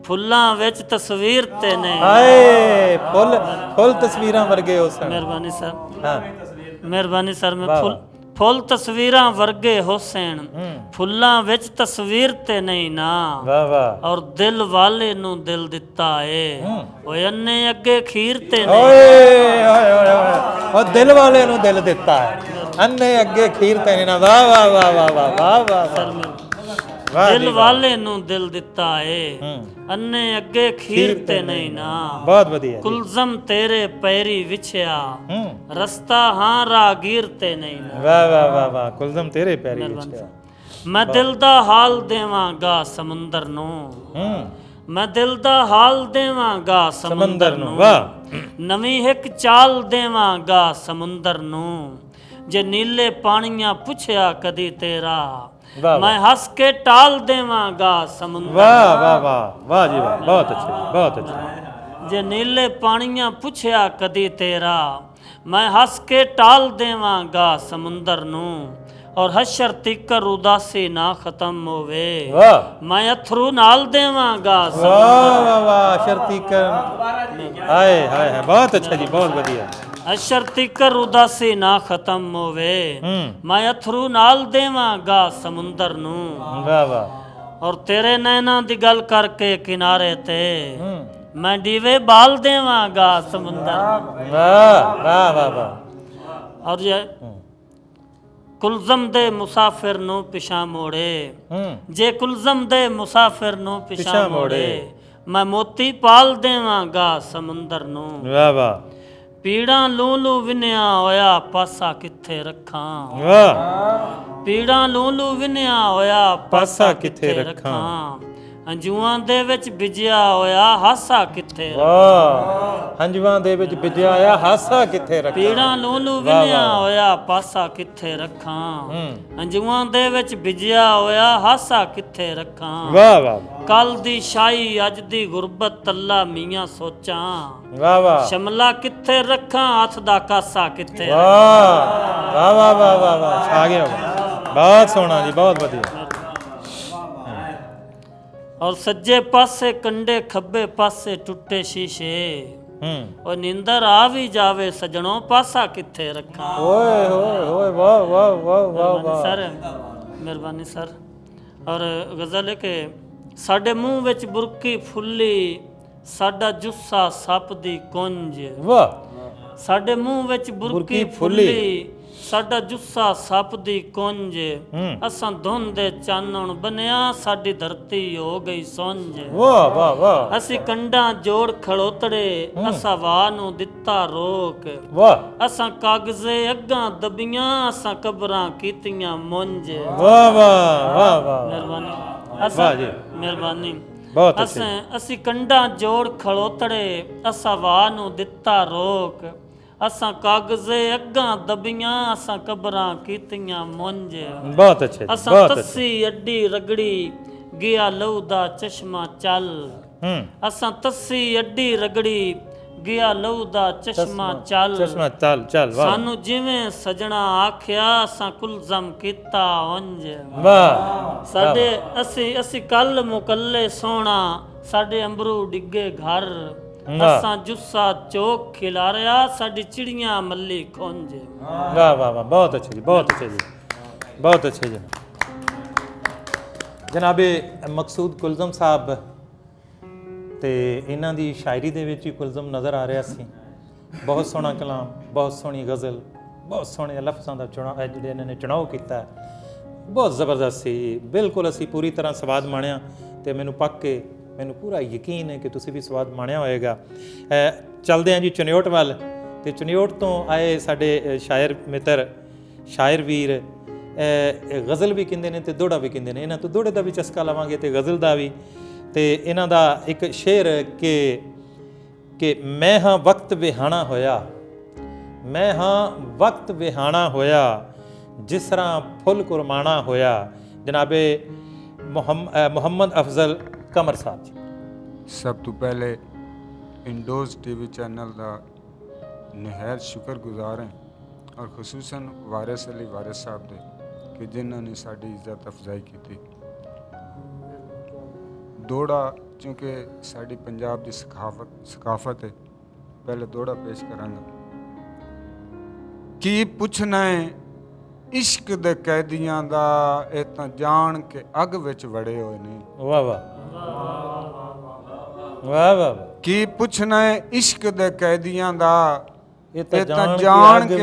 ਫੁੱਲਾਂ ਵਿੱਚ ਤਸਵੀਰ ਤੇ ਨਹੀਂ ਹਾਏ ਫੁੱਲ ਤਸਵੀਰਾਂ ਵਰਗੇ ਹੁਸੈਨ ਮਿਹਰਬਾਨੀ ਸਰ ਹਾਂ ਮਿਹਰਬਾਨੀ ਸਰ ਮੈਂ ਫੁੱਲ ਤਸਵੀਰਾਂ ਵਰਗੇ ਹੁਸੈਨ ਫੁੱਲਾਂ ਵਿੱਚ ਤਸਵੀਰ ਤੇ ਨਹੀਂ ਨਾ ਵਾਹ ਵਾਹ ਔਰ ਦਿਲ ਵਾਲੇ ਨੂੰ ਦਿਲ ਦਿੱਤਾ ਏ ਓਏ ਅੰਨੇ ਅੱਗੇ ਖੀਰ ਤੇ ਨਹੀਂ ਓਏ ਓਏ ਓਏ ਉਹ ਦਿਲ ਵਾਲੇ ਨੂੰ ਦਿਲ ਦਿੱਤਾ ਹੈ ਅੰਨੇ ਅੱਗੇ ਖੀਰ ਤੇ ਨਹੀਂ ਨਾ ਵਾਹ ਵਾਹ ਵਾਹ ਵਾਹ ਵਾਹ ਵਾਹ ਦਿਲ ਵਾਲੇ ਨੂੰ ਦਿਲ ਦਿੱਤਾ ਏ ਅੰਨੇ ਅੱਗੇ ਖੀਰ ਤੇ ਨਹੀਂ ਨਾ ਬਹੁਤ ਵਧੀਆ ਕੁਲਜ਼ਮ ਤੇਰੇ ਪੈਰੀ ਵਿਛਿਆ ਰਸਤਾ ਹਾਂ ਰਾਗੀਰ ਤੇ ਨਹੀਂ ਨਾ ਵਾਹ ਵਾਹ ਵਾਹ ਵਾਹ ਕੁਲਜ਼ਮ ਤੇਰੇ ਪੈਰੀ ਵਿਛਿਆ ਮੈਂ ਦਿਲ ਦਾ ਹਾਲ ਦੇਵਾਂਗਾ ਸਮੁੰਦਰ ਨੂੰ ਮੈਂ ਦਿਲ ਦਾ ਹਾਲ ਦੇਵਾਂਗਾ ਸਮੁੰਦਰ ਨੂੰ ਵਾਹ ਨਵੀਂ ਇੱਕ ਚਾਲ ਦੇਵਾਂਗਾ ਸਮੁੰਦਰ ਨੂੰ ਜੇ ਨੀਲੇ ਪਾਣੀਆਂ ਪੁੱਛਿਆ ਕਦੀ ਤੇਰਾ वाह, मैं हंस के टाल देवांगा समुंदर वाह वाह वाह वाह जी वाह, बहुत अच्छे जी, बहुत अच्छे। जे नीले पानियां पुछया कदी तेरा मैं हंस के टाल देवांगा समुंदर नू और हशर तिकर उदासी ना खत्म होवे वाह मैं अथरू नाल देवांगा वाह वाह वाह, शर्ती कर हाय हाय हाय, बहुत अच्छा जी, बहुत बढ़िया। अशर तिकर उदासी ना खत्म होवे मैं अथरू नाल देवांगा समुंदर नू वाह वाह और तेरे नैना दी गल करके किनारे ते मैं दीवे बाल देवांगा समुंदर वाह वाह वाह वाह। और ये कुलजम दे मुसाफिर नु पिछा मोड़े जे कुलजम दे मुसाफिर नु पिछा मोड़े मैं मोती पाल देवांगा समुंदर नु वाह वाह पीड़ा लू लू विनिया होया पासा किथे रखां वाह पीड़ा लू लू विनिया होया पासा किथे रखां ਅੰਜੂਆਂ ਦੇ ਵਿੱਚ ਵਿਜਿਆ ਹੋਇਆ ਹਾਸਾ ਕਿੱਥੇ ਵਾਹ ਹੰਝੂਆਂ ਦੇ ਵਿੱਚ ਵਿਜਿਆ ਆਇਆ ਹਾਸਾ ਕਿੱਥੇ ਰੱਖਾਂ ਪੀੜਾਂ ਨੂੰ ਲੂ ਵਿਨਿਆ ਹੋਇਆ ਪਾਸਾ ਕਿੱਥੇ ਰੱਖਾਂ ਅੰਜੂਆਂ ਦੇ ਵਿੱਚ ਵਿਜਿਆ ਹੋਇਆ ਹਾਸਾ ਕਿੱਥੇ ਰੱਖਾਂ ਵਾਹ ਵਾਹ ਕੱਲ ਦੀ ਸ਼ਾਈ ਅੱਜ ਦੀ ਗੁਰਬਤ ਤੱਲਾ ਮੀਆਂ ਸੋਚਾਂ ਵਾਹ ਵਾਹ ਸ਼ਮਲਾ ਕਿੱਥੇ ਰੱਖਾਂ ਹੱਥ ਦਾ ਕਾਸਾ ਕਿੱਥੇ ਵਾਹ ਵਾਹ ਵਾਹ ਵਾਹ ਵਾਹ ਵਾਹ ਆ ਗਿਆ ਬਹੁਤ ਸੋਹਣਾ ਜੀ ਬਹੁਤ ਵਧੀਆ और सज्जे पासे कंडे खब्बे पासे टुट्टे शीशे और नींदर आ भी जावे सजनों पासा किथे रखा ओए ओए ओए वाह वाह वाह वाह वाह सर मेहरबानी सर और गजल है कि साडे मुंह विच बुरकी फुल्ली साडा जुस्सा सप दी कुंज वाह साडे मुंह विच बुरकी फुल्ली ਸਾਡਾ ਜੁੱਸਾ ਸੱਪ ਦੀ ਕੁੰਜ ਅਸਾਂ ਧੁੰਦ ਦੇ ਚਾਨਣ ਬਨਿਆ ਸਾਡੀ ਧਰਤੀ ਹੋ ਗਈ ਸੁੰਝ ਵਾਹ ਵਾਹ ਵਾਹ ਅਸੀਂ ਕੰਡਾਂ ਜੋੜ ਖੜੋਤੜੇ ਅਸਾਂ ਵਾਹ ਨੂੰ ਦਿੱਤਾ ਰੋਕ ਵਾਹ ਅਸਾਂ ਕਾਗਜ਼ੇ ਅੱਗਾਂ ਦਬੀਆਂ ਅਸਾਂ ਕਬਰਾਂ ਕੀਤੀਆਂ ਮੁੰਜ ਵਾਹ ਵਾਹ ਵਾਹ ਵਾਹ ਮਿਹਰਬਾਨੀ ਵਾਹ ਜੀ ਮਿਹਰਬਾਨੀ ਬਹੁਤ ਅੱਛਾ ਅਸੀਂ ਕੰਡਾਂ ਜੋੜ ਖੜੋਤੜੇ ਅਸਾਂ ਵਾਹ ਨੂੰ ਦਿੱਤਾ ਰੋਕ असां कागज़े अग्गां दबियां असां कबरां कीतियां मुंज बहुत अच्छे असां तस्सी अड्डी रगड़ी गया लहू दा चश्मा चल असां तस्सी अड्डी रगड़ी गया लहू दा चश्मा चल चल सानू जिवें सजना आख्या असां कुलजम कीता उंज वाह साडे ਅਸੀਂ ਕੱਲ ਮੁਕੱਲੇ ਸੋਣਾ ਸਾਡੇ ਅੰਬਰੂ ਡਿੱਗੇ ਘਰ ਅਸਾਂ ਜੁੱਸਾ ਚੋਕ ਖਿਲਾਰਿਆ ਸਾਡੀ ਚਿੜੀਆਂ ਮੱਲੀ ਖੁੰਝ ਵਾਹ ਵਾਹ ਵਾਹ ਬਹੁਤ ਅੱਛਾ ਜੀ ਬਹੁਤ ਅੱਛਾ ਜੀ ਬਹੁਤ ਅੱਛਾ ਜੀ ਜਨਾਬੇ ਮਕਸੂਦ ਕੁਲਜ਼ਮ ਸਾਹਿਬ ਤੇ ਇਹਨਾਂ ਦੀ ਸ਼ਾਇਰੀ ਦੇ ਵਿੱਚ ਹੀ ਕੁਲਜ਼ਮ ਨਜ਼ਰ ਆ ਰਿਹਾ ਸੀ ਬਹੁਤ ਸੋਹਣਾ ਕਲਾਮ ਬਹੁਤ ਸੋਹਣੀ ਗਜ਼ਲ ਬਹੁਤ ਸੋਹਣੇ ਲਫ਼ਜ਼ਾਂ ਦਾ ਚੁਣਾਵ ਜਿਹੜੇ ਇਹਨਾਂ ਨੇ ਚੁਣਾਵ ਕੀਤਾ ਬਹੁਤ ਜ਼ਬਰਦਸਤ ਸੀ ਬਿਲਕੁਲ ਅਸੀਂ ਪੂਰੀ ਤਰ੍ਹਾਂ ਸਵਾਦ ਮਾਣਿਆ ਤੇ ਮੈਨੂੰ ਮੈਨੂੰ ਪੂਰਾ ਯਕੀਨ ਹੈ ਕਿ ਤੁਸੀਂ ਵੀ ਸਵਾਦ ਮਾਣਿਆ ਹੋਏਗਾ ਚੱਲਦੇ ਹਾਂ ਜੀ ਚੁਨਿਓਟ ਵੱਲ ਤੇ ਚੁਨਿਓਟ ਤੋਂ ਆਏ ਸਾਡੇ ਸ਼ਾਇਰ ਮਿੱਤਰ ਸ਼ਾਇਰ ਵੀਰ ਗਜ਼ਲ ਵੀ ਕਹਿੰਦੇ ਨੇ ਤੇ ਦੋੜਾ ਵੀ ਕਹਿੰਦੇ ਨੇ ਇਹਨਾਂ ਤੋਂ ਦੋੜੇ ਦਾ ਵੀ ਚਸਕਾ ਲਵਾਂਗੇ ਤੇ ਗਜ਼ਲ ਦਾ ਵੀ ਤੇ ਇਹਨਾਂ ਦਾ ਇੱਕ ਸ਼ੇਰ ਕਿ ਮੈਂ ਹਾਂ ਵਕਤ ਵਿਹਾਣਾ ਹੋਇਆ ਮੈਂ ਹਾਂ ਵਕਤ ਵਿਹਾਣਾ ਹੋਇਆ ਜਿਸ ਤਰ੍ਹਾਂ ਫੁੱਲ ਕੁਰਮਾਣਾ ਹੋਇਆ ਜਨਾਬੇ ਮੁਹੰਮਦ ਅਫਜ਼ਲ ਕਮਰ ਸਾਹਿਬ ਜੀ ਸਭ ਤੋਂ ਪਹਿਲੇ ਇੰਡੋਜ਼ ਟੀਵੀ ਚੈਨਲ ਦਾ ਨਿਹਾਇਤ ਸ਼ੁਕਰਗੁਜ਼ਾਰ ਹਾਂ ਔਰ ਖੁਸੂਸਨ ਵਾਰਿਸ ਅਲੀ ਵਾਰਿਸ ਸਾਹਿਬ ਦੇ ਕਿ ਜਿਨ੍ਹਾਂ ਨੇ ਸਾਡੀ ਇੱਜ਼ਤ ਅਫਜ਼ਾਈ ਕੀਤੀ ਦੋੜਾ ਕਿਉਂਕਿ ਸਾਡੀ ਪੰਜਾਬ ਦੀ ਸਕਾਫਤ ਹੈ ਪਹਿਲੇ ਦੋੜਾ ਪੇਸ਼ ਕਰਾਂਗਾ ਕੀ ਪੁੱਛਣਾ ਹੈ ਇਸ਼ਕ ਦੇ ਕੈਦੀਆਂ ਦਾ ਇਹ ਤਾਂ ਜਾਣ ਕੇ ਅੱਗ ਵਿੱਚ ਵੜੇ ਹੋਏ ਨੇ ਵਾਹ ਵਾਹ ਵਾਹ ਵਾਹ ਕੀ ਪੁੱਛਣਾ ਹੈ ਇਸ਼ਕ ਦੇ ਕੈਦੀਆਂ ਦਾ ਇਹ ਤਾਂ ਜਾਣ ਕੇ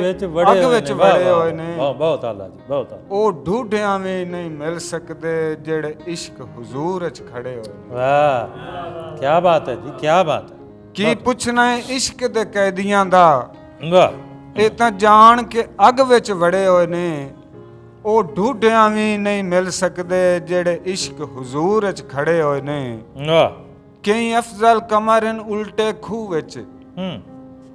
ਅੱਗ ਵਿੱਚ ਵੜੇ ਹੋਏ ਨੇ ਬਹੁਤ ਆਲਾ ਜੀ ਬਹੁਤ ਆਲਾ ਉਹ ਢੂਢਿਆਂ ਵੀ ਨਹੀਂ ਮਿਲ ਸਕਦੇ ਜਿਹੜੇ ਇਸ਼ਕ ਹੁਜ਼ੂਰ ਵਿੱਚ ਖੜੇ ਹੋਏ ਨੇ ਵਾਹ ਕੀ ਬਾਤ ਹੈ ਜੀ ਕੀ ਬਾਤ ਹੈ ਕੀ ਪੁੱਛਣਾ ਹੈ ਇਸ਼ਕ ਦੇ ਕੈਦੀਆਂ ਦਾ ਵਾਹ ਇਹ ਤਾਂ ਜਾਣ ਕੇ ਅੱਗ ਵਿੱਚ ਵੜੇ ਹੋਏ ਨੇ ਉਹ ਢੂਢਿਆਂ ਵੀ ਨਹੀਂ ਮਿਲ ਸਕਦੇ ਜਿਹੜੇ ਇਸ਼ਕ ਹੁਜ਼ੂਰ ਵਿੱਚ ਖੜੇ ਹੋਏ ਨੇ ਵਾਹ ਕਈ ਅਫਜ਼ਲ ਕਮਰਨ ਉਲਟੇ ਖੂਹ ਵਿੱਚ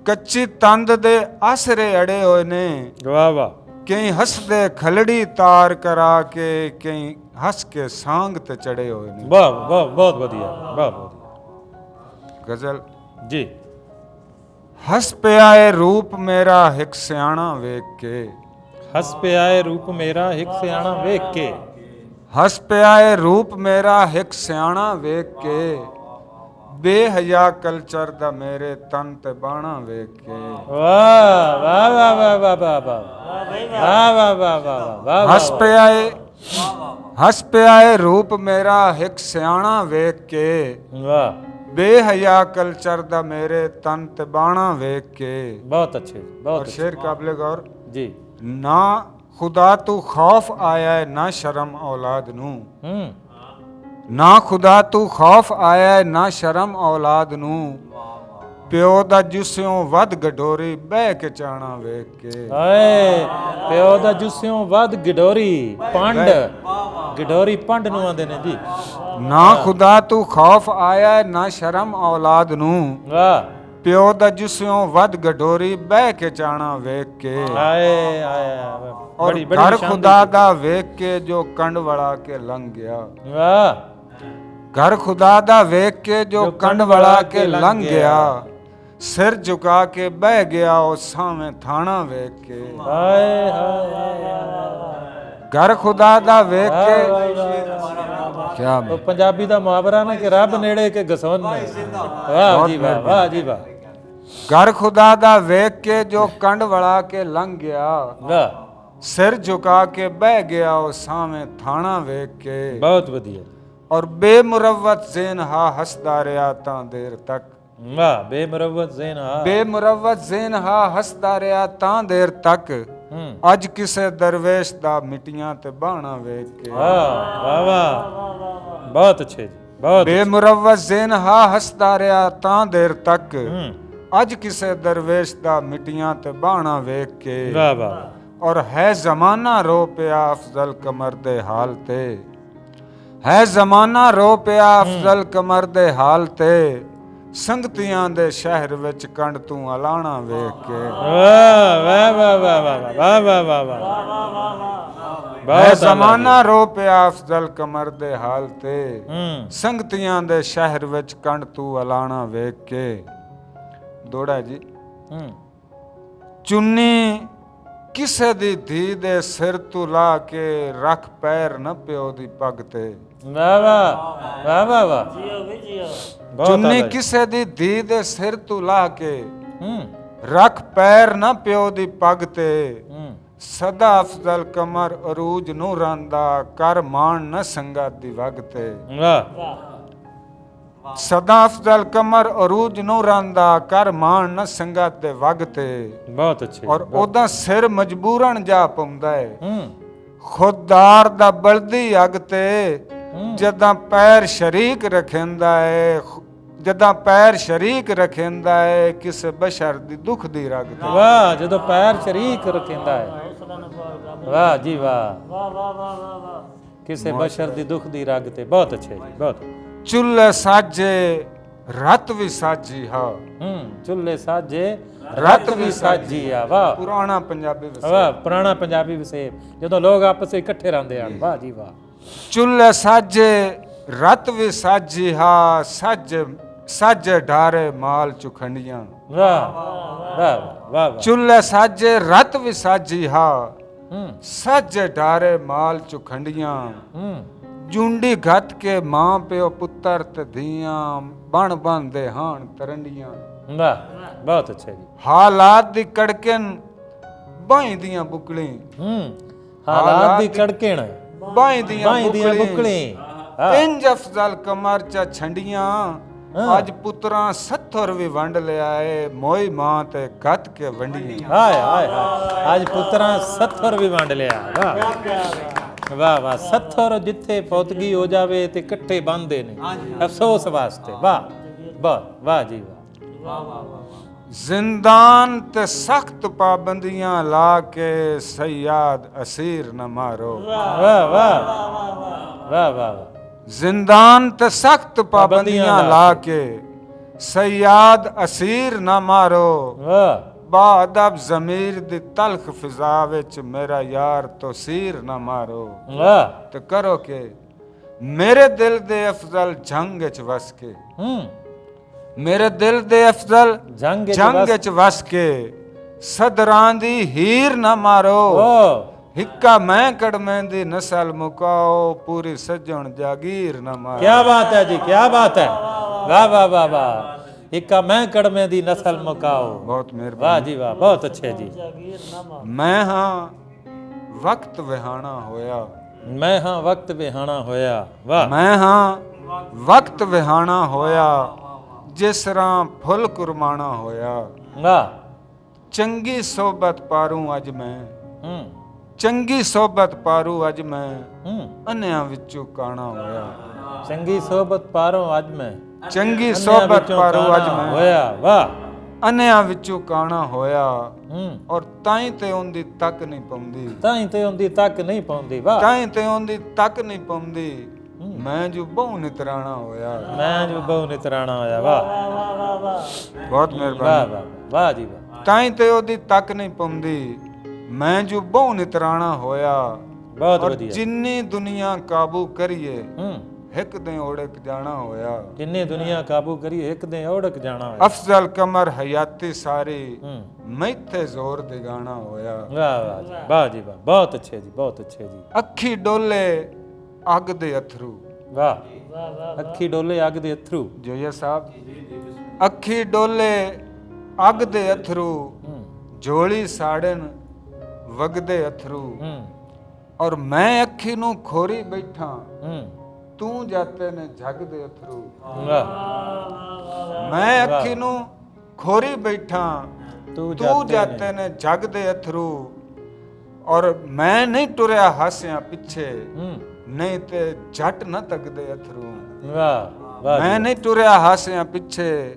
ਕੱਚੀ ਤੰਦ ਦੇ ਆਸਰੇ ਅੜੇ ਹੋਏ ਨੇ ਵਾਹ ਵਾਹ ਕਈ ਹੱਸਦੇ ਖਲੜੀ ਤਾਰ ਕਰਾ ਕੇ, ਕਈ ਹੱਸ ਕੇ ਸਾਂਗ ਤੇ ਚੜੇ ਹੋਏ ਨੇ। ਵਾਹ ਵਾਹ, ਬਹੁਤ ਵਧੀਆ, ਬਹੁਤ ਵਧੀਆ। ਗਜ਼ਲ ਜੀ। ਹੱਸ ਪਿਆ ਏ ਰੂਪ ਮੇਰਾ ਇੱਕ ਸਿਆਣਾ ਵੇਖ ਕੇ, ਹੱਸ ਪਿਆ ਏ ਰੂਪ ਮੇਰਾ ਇੱਕ ਸਿਆਣਾ ਵੇਖ ਕੇ, ਹੱਸ ਪਿਆ ਏ ਰੂਪ ਮੇਰਾ ਇੱਕ ਸਿਆਣਾ ਵੇਖ ਕੇ, ਬੇਹਯਾ ਕਲਚਰ ਦਾ ਮੇਰੇ ਤਨ ਤੇ ਬਾਣਾ ਵੇਖ ਕੇ। ਵਾਹ ਵਾਹ ਵਾਹ ਵਾਹ ਵਾਹ ਵਾਹ ਵਾਹ ਵਾਹ ਵਾਹ ਵਾਹ ਵਾਹ। ਹੱਸ ਪਿਆ ਏ ਰੂਪ ਮੇਰਾ ਇੱਕ ਸਿਆਣਾ ਵੇਖ ਕੇ, ਵਾਹ, ਬੇਹਯਾ ਕਲਚਰ ਦਾ ਮੇਰੇ ਤਨ ਤੇ ਬਾਣਾ ਵੇਖ ਕੇ। ਬਹੁਤ ਅੱਛੇ, और ਬਹੁਤ शेर काबिल गौर। जी। ना खुदा तू खौफ आया है ना शर्म औलाद नू, ना खुदा तू खौफ आया है ना शर्म औलाद नू, ਪਿਓ ਦਾ ਜੁਸਿਓਂ ਵੱਧ ਗਡੋਰੀ ਬਹਿ ਕੇ ਚਾਣਾ ਵੇਖ ਕੇ। ਹਾਏ, ਪਿਓ ਦਾ ਜੁਸਿਓਂ ਵੱਧ ਗਡੋਰੀ ਪੰਡ, ਗਡੋਰੀ ਪੰਡ ਨੂੰ ਆਂਦੇ ਨੇ ਜੀ। ਨਾ ਖੁਦਾ ਤੂੰ ਖੌਫ ਆਇਆ ਹੈ ਨਾ ਸ਼ਰਮ ਔਲਾਦ ਨੂੰ, ਵਾਹ, ਪਿਓ ਦਾ ਜੁਸਿਓਂ ਵੱਧ ਗਡੋਰੀ ਬਹਿ ਕੇ ਚਾਣਾ ਵੇਖ ਕੇ। ਹਾਏ ਹਾਏ, ਔਰ ਬੜੀ ਬੜੀ ਘਰ ਖੁਦਾ ਦਾ ਵੇਖ ਕੇ ਜੋ ਕੰਡ ਵੜਾ ਕੇ ਲੰਘ ਗਿਆ। ਵਾਹ, ਘਰ ਖੁਦਾ ਦਾ ਵੇਖ ਕੇ ਜੋ ਕੰਡ ਵੜਾ ਕੇ ਲੰਘ ਗਿਆ, ਸਿਰ ਝੁਕਾ ਕੇ ਬਹਿ ਗਿਆ ਉਹ ਸਾਵੇਂ ਥਾਣਾ ਵੇਖ ਕੇ। ਹਾਏ ਹਾਏ, ਘਰ ਖੁਦਾ ਦਾ ਵੇਖ ਕੇ ਕਿਆ ਉਹ ਪੰਜਾਬੀ ਦਾ ਮੁਹਾਵਰਾ ਨਾ ਕਿ ਰੱਬ ਨੇੜੇ ਕੇ ਗਸਵਨ ਨੇ। ਵਾਹ ਜੀ ਵਾਹ, ਵਾਹ ਜੀ ਵਾਹ। ਘਰ ਖੁਦਾ ਦਾ ਵੇਖ ਕੇ ਜੋ ਕੰਡ ਵੜਾ ਕੇ ਲੰਘ ਗਿਆ, ਵਾਹ, ਸਿਰ ਝੁਕਾ ਕੇ ਬਹਿ ਗਿਆ ਉਹ ਸਾਵੇਂ ਥਾਣਾ ਵੇਖ ਕੇ। ਬਹੁਤ ਵਧੀਆ। ਔਰ ਬੇਮੁਰਵਤ ਜ਼ੇਨ ਹਾ ਹੱਸਦਾ ਰਿਹਾ ਤਾਂ ਦੇਰ ਤੱਕ, ਵਾਹ, ਬੇਮੁਰਵਤ ਜ਼ੇਨ ਹਾ, ਬੇਮੁਰਵਤ ਜ਼ੇਨ ਹਾ ਹੱਸਦਾ ਰਿਹਾ ਤਾਂ ਦੇਰ ਤੱਕ, ਅੱਜ ਕਿਸੇ ਦਰਵੇਸ਼ ਦਾ ਮਿੱਟੀਆਂ ਤੇ ਬਾਣਾ ਵੇਖ ਕੇ। ਵਾਹ ਵਾਹ ਵਾਹ, ਬਹੁਤ ਅੱਛੇ ਜੀ, ਬਹੁਤ। ਬੇਮੁਰਵਤ ਜ਼ੇਨ ਹਾ ਹੱਸਦਾ ਰਿਹਾ ਤਾਂ ਦੇਰ ਤੱਕ, ਅੱਜ ਕਿਸੇ ਦਰਵੇਸ਼ ਦਾ ਮਿੱਟੀਆਂ ਤੇ ਬਾਣਾ ਵੇਖ ਕੇ। ਵਾਹ ਵਾਹ। ਔਰ ਹੈ ਜ਼ਮਾਨਾ ਰੋ ਪਿਆ ਅਫਜ਼ਲ ਕਮਰ ਦੇ ਹਾਲ ਤੇ, ਹੈ ਜ਼ਮਾਨਾ ਰੋ ਪਿਆ ਅਫਜ਼ਲ ਕਮਰ ਦੇ ਹਾਲ ਤੇ, ਸੰਗਤੀਆਂ ਦੇ ਸ਼ਹਿਰ ਵਿੱਚ ਕੰਡ ਤੂੰ ਅਲਾਣਾ ਵੇਖ ਕੇ। ਵਾਹ ਵਾਹ ਵਾਹ ਵਾਹ ਵਾਹ ਵਾਹ ਵਾਹ ਵਾਹ, ਹੈ ਜ਼ਮਾਨਾ ਰੋ ਪਿਆ ਅਫਜ਼ਲ ਕਮਰ ਦੇ ਹਾਲ ਤੇ, ਸੰਗਤੀਆਂ ਦੇ ਸ਼ਹਿਰ ਵਿੱਚ ਕੰਡ ਤੂੰ ਅਲਾਣਾ ਵੇਖ ਕੇ। ਦੋੜਾ ਜੀ। ਚੁੰਨੀ ਕਿਸੇ ਦੀ ਧੀ ਦੇ ਸਿਰ ਤੂੰ ਲਾ ਕੇ, ਰੱਖ ਪੈਰ ਨਾ ਪਿਓ ਦੀ ਪੱਗ ਤੇ। ਵਾਹ ਵਾਹ ਵਾਹ ਵਾਹ ਵਾਹ, ਚੁੰਨੀ ਕਿਸੇ ਦੀ ਧੀ ਦੇ ਸਿਰ ਤੂੰ ਲਾ ਕੇ, ਰੱਖ ਪੈਰ ਨਾ ਪਿਓ ਦੀ ਪੱਗ ਤੇ, ਸਦਾ ਅਫਜ਼ਲ ਕਮਰ ਅਰੂਜ ਨੂੰ ਰਾਂਦਾ, ਕਰ ਮਾਣ ਨਾ ਸੰਗਤ ਦੀ ਵਗ ਤੇ। ਵਾਹ, ਸਦਾ ਅਫਜ਼ਲ ਕਮਰ ਅਰੂਜ ਨੂੰ ਰਾਂਦਾ, ਕਰ ਮਾਣ ਨਾ ਸੰਗਤ ਦੇ ਵਗ ਤੇ। ਬਹੁਤ ਅੱਛੇ। ਔਰ ਉਹਦਾ ਸਿਰ ਮਜਬੂਰਨ ਜਾ ਪਾਉਂਦਾ ਹੈ, ਖੁਦਦਾਰ ਦਾ ਬਲਦੀ ਅੱਗ ਤੇ, ਜਦਾਂ ਪੈਰ ਸ਼ਰੀਕ ਰਖਿੰਦਾ ਹੈ, ਜਦਾਂ ਪੈਰ ਸ਼ਰੀਕ ਰਖਿੰਦਾ ਹੈ, ਕਿਸੇ ਬਸ਼ਰ ਦੀ ਦੁੱਖ ਦੀ ਰਗ ਤੇ। ਵਾਹ, ਜਦੋਂ ਪੈਰ ਸ਼ਰੀਕ ਰੱਖਿੰਦਾ ਹੈ। ਵਾਹ ਜੀ ਵਾਹ, ਵਾਹ ਵਾਹ ਵਾਹ ਵਾਹ, ਕਿਸੇ ਬਸ਼ਰ ਦੀ ਦੁੱਖ ਦੀ ਰਗ ਤੇ। ਬਹੁਤ ਅੱਛੇ ਜੀ, ਬਹੁਤ। ਚੁੱਲ੍ਹੇ ਸਾਜੇ ਰਤ ਵੀ ਸਾਜੀ ਹਾ, ਚੁੱਲ੍ਹੇ ਸਾਜੇ ਰਤ ਵੀ ਸਾਜੀ ਆ। ਵਾਹ, ਪੁਰਾਣਾ ਪੰਜਾਬੀ ਵਸੇਬ। ਵਾਹ, ਪੁਰਾਣਾ ਪੰਜਾਬੀ ਵਸੇਬ, ਜਦੋਂ ਲੋਕ ਆਪਸ ਵਿੱਚ ਇਕੱਠੇ ਰਹਿੰਦੇ ਹਨ। ਵਾਹ ਜੀ ਵਾਹ। ਚੁੱਲ੍ਹੇ ਸਾਜੇ ਰਤ ਵੀ ਸਾਜੀ ਹਾ, ਸਾਜੇ ਢਾਰੇ ਮਾਲ ਚੁਖੰਡੀਆਂ। ਵਾਹ ਵਾਹ ਵਾਹ ਵਾਹ। ਚੁੱਲ੍ਹੇ ਸਾਜੇ ਰਤ ਵੀ ਸਾਜੀ ਹਾ, ਸਾਜੇ ਢਾਰੇ ਮਾਲ ਚੁਖੰਡੀਆਂ। ਜੁੰਡੀ ਘਤ ਕੇ ਮਾਂ ਪਿਓ ਪੁੱਤਰ ਤੇ ਧੀਆਂ, ਬਣ ਬੰਦੇ ਹਾਣ ਤਰੰਡੀਆਂ। ਵਾਹ, ਬਹੁਤ ਅੱਛਾ ਜੀ। ਹਾਲਾਤ ਦੀ ਕੜਕਣ ਬਾਈ ਦੀਆਂ ਬੁਕਲੀ, ਹਾਲਾਤ ਦੀ ਕੜਕਣ ਬਾਈ ਦੀਆਂ ਬੁਕਲੀ। ਇੰਜ ਅਫਜ਼ਲ ਕਮਰ ਚ ਛੰਡੀਆਂ, ਅੱਜ ਪੁੱਤਰਾਂ 70 ਵੀ ਵੰਡ ਲਿਆ ਏ, ਮੋਈ ਮਾਂ ਤੇ ਘਤ ਕੇ ਵੰਡੀਆਂ। ਹਾਏ ਹਾਏ ਹਾਏ, ਅੱਜ ਪੁੱਤਰਾਂ 70 ਵੀ ਵੰਡ ਲਿਆ। ਵਾਹ ਵਾਹ ਵਾਹ, 70 ਜਿੱਥੇ ਪੌਤਗੀ ਹੋ ਜਾਵੇ ਤੇ ਇਕੱਠੇ ਬੰਦੇ ਨੇ ਅਫਸੋਸ ਵਾਸਤੇ। ਵਾਹ ਵਾਹ ਵਾਹ ਜੀ ਵਾਹ। ਜ਼ਿੰਦਾਨ ਤੇ ਸਖਤ ਪਾਬੰਦੀਆਂ ਲਾ ਕੇ, ਸਯਾਦ ਅਸੀਰ ਨਾ ਮਾਰੋ। ਵਾਹ ਵਾਹ ਵਾਹ ਵਾਹ। ਜ਼ਿੰਦਾਨ ਤੇ ਸਖਤ ਪਾਬੰਦੀਆਂ ਲਾ ਕੇ, ਸਯਾਦ ਅਸੀਰ ਨਾ ਮਾਰੋ। ਵਾਹ, ਬਾਅਦਬ ਜ਼ਮੀਰ ਦੀ ਤਲਖ ਫਿਜ਼ਾ ਵਿੱਚ ਮੇਰਾ ਯਾਰ ਤੋਂ ਸੀਰ ਨਾ ਮਾਰੋ ਵਾਹ ਤੇ ਕਰੋ ਕਿ ਮੇਰੇ ਦਿਲ ਦੇ ਅਫਜ਼ਲ ਜੰਗ ਵਿੱਚ ਵਸ ਕੇ ਮੇਰੇ ਦਿਲ ਦੇ ਅਫਜ਼ਲ ਜੰਗ ਵਿੱਚ ਜੰਗ ਵਿੱਚ ਵਸ ਕੇ ਸਦਰਾਂ ਦੀ ਹੀਰ ਨਾ ਮਾਰੋ ਹਿੱਕਾ ਮੈਂ ਕੜਮੇ ਦੀ ਨਸਲ ਮੁਕਾਓ ਪੂਰੀ ਸੱਜਣ ਜਾਗੀਰ ਨਾ ਮਾਰੋ क्या बात है जी, क्या बात है, वाह वाह वाह वाह। इक्का मैं कड़मे दी नस्ल मुकाओ, ਬਹੁਤ ਮਿਹਰਬਾਨੀ वाह जी वाह, बहुत अच्छे जी। ਮੈਂ ਹਾਂ ਵਕਤ ਵਿਹਾਣਾ ਹੋਇਆ मैं हाँ वक्त बिहाना होया, वाह ਮੈਂ ਹਾਂ ਵਕਤ ਵਿਹਾਣਾ ਹੋਇਆ ਜਿਸ ਤਰ੍ਹਾਂ ਫੁੱਲ ਕੁਰਮਾਣਾ ਹੋਇਆ वाह ਚੰਗੀ ਸੋਬਤ ਪਾਰੂ ਅੱਜ ਮੈਂ ਚੰਗੀ ਸੋਬਤ ਪਾਰੂ ਅੱਜ ਮੈਂ ਅੰਨਿਆਂ ਵਿੱਚੋਂ ਕਾਣਾ ਹੋਇਆ चंगी सोबत पारो आज मैं ਚੰਗੀ अन्या ਸੋਬਤ विचों ਪਾਰੂ ਅੱਜ काना ਮੈਂ होया, वाह ਅੰਨਿਆਂ ਵਿੱਚੋਂ ਕਾਣਾ ਹੋਇਆ ਔਰ ਤਾਈ ਤੇ ਉਹਦੀ ਤੱਕ ਨਹੀਂ ਪਾਉਂਦੀ ताई ते उंदी तक नहीं पाउंदी, वाह ਤਾਈ ਤੇ ਉਹਦੀ ਤੱਕ ਨਹੀਂ ਪਾਉਂਦੀ ਮੈਂ ਜੋ ਬਹੁ ਨਿਤਰਾਣਾ ਹੋਇਆ मैं जो बहु नितराना होया, वाह ਬਹੁਤ वाह ਮਿਹਰਬਾਨੀ वाह वाह जी वाह, ਤਾਈ ਤੇ ਉਹਦੀ ਤੱਕ ਨਹੀਂ ਪਾਉਂਦੀ ਮੈਂ ਜੋ ਬਹੁ ਨਿਤਰਾਣਾ ਹੋਇਆ बहुत ਔਰ वधिया। ਜਿੰਨੀ ਦੁਨੀਆ ਕਾਬੂ ਕਰੀਏ ਇੱਕ ਦਿਨ ਓੜਕ ਜਾਣਾ ਹੋਇਆ जिन्नी दुनिया काबू करी एक दिन ओढ़क जाना होया, ਅਫਜ਼ਲ ਕਮਰ ਹਯਾਤੀ ਸਾਰੀ ਮੈਥੇ ਜ਼ੋਰ ਦਿਗਾਣਾ ਹੋਇਆ वाह वाह जी, वाह जी वाह, बहुत अच्छे जी, बहुत अच्छे जी, ਅੱਖੀ ਡੋਲੇ ਅੱਗ ਦੇ ਅਥਰੂ वाह अखी डोले अग दे अथरू, ਜੋਇਆ ਸਾਹਿਬ ਅੱਖੀ ਡੋਲੇ ਅੱਗ ਦੇ ਅਥਰੂ ਝੋਲੀ ਸਾੜਨ ਵਗਦੇ ਅਥਰੂ ਔਰ ਮੈਂ ਅੱਖੀ ਨੂੰ ਖੋਰੀ ਬੈਠਾ ਤੂੰ ਜਾਤੇ ਨੇ ਜਗ ਦੇ ਅਥਰੂ वाह ਮੈਂ ਅੱਖੀ ਨੂੰ ਖੋਰੀ ਬੈਠਾ तू ਤੂੰ ਜਾਤੇ ਨੇ ਜਗ ਦੇ ਅਥਰੂ ਔਰ ਮੈਂ ਨਹੀਂ ਟੁਰਿਆ ਹਾਸਿਆਂ ਪਿੱਛੇ ਨਹੀਂ ਤੇ ਜੱਟ ਨਾ ਤੱਕਦੇ ਅਥਰੂ वाह वाह ਮੈਂ ਨਹੀਂ ਟੁਰਿਆ ਹਾਸਿਆਂ ਪਿੱਛੇ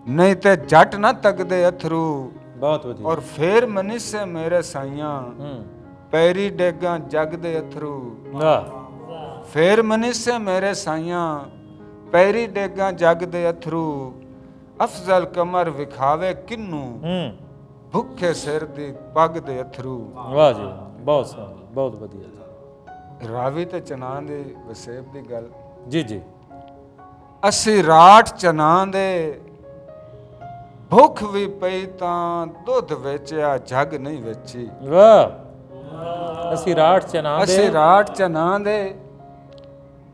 ਨਹੀਂ ਤੇ ਜੱਟ ਨਾ ਤੱਕਦੇ ਅਥਰੂ बहुत वधिया, ਔਰ ਫੇਰ ਮਨਿਸੇ ਮੇਰੇ ਸਾਈਆਂ ਪੈਰੀ ਡੇਗਾ ਜਗ ਦੇ ਅਥਰੂ वाह ਫੇਰ ਮਨਿਸੇ ਮੇਰੇ ਸਾਈਆਂ ਪੈਰੀ ਡੇਗਾ ਜਗ ਦੇ ਅਥਰੂ ਅਫਜ਼ਲ ਕਮਰ ਵਿਖਾਵੇ ਕਿੰਨੂ ਭੁੱਖੇ ਸਿਰ ਦੀ ਪੱਗ ਦੇ ਅਥਰੂ वाह जी बहुत सोहना, बहुत वधिया जी, ਰਾਵੀ ਤੇ ਚਨਾਂ ਦੇ ਵਸੇਬ ਦੀ ਗੱਲ जी जी, ਅਸੀਂ ਰਾਠ ਚਨਾਂ ਦੇ ਭੁੱਖ ਵੀ ਪਈ ਤਾਂ ਦੁੱਧ ਵੇਚਿਆ ਜਗ ਨਹੀਂ ਵੇਚੀ वाह ਅਸੀਂ ਰਾਠ ਚਨਾ ਅਸੀਂ ਦੇ ਰਾਠ ਚਨਾਂ ਦੇ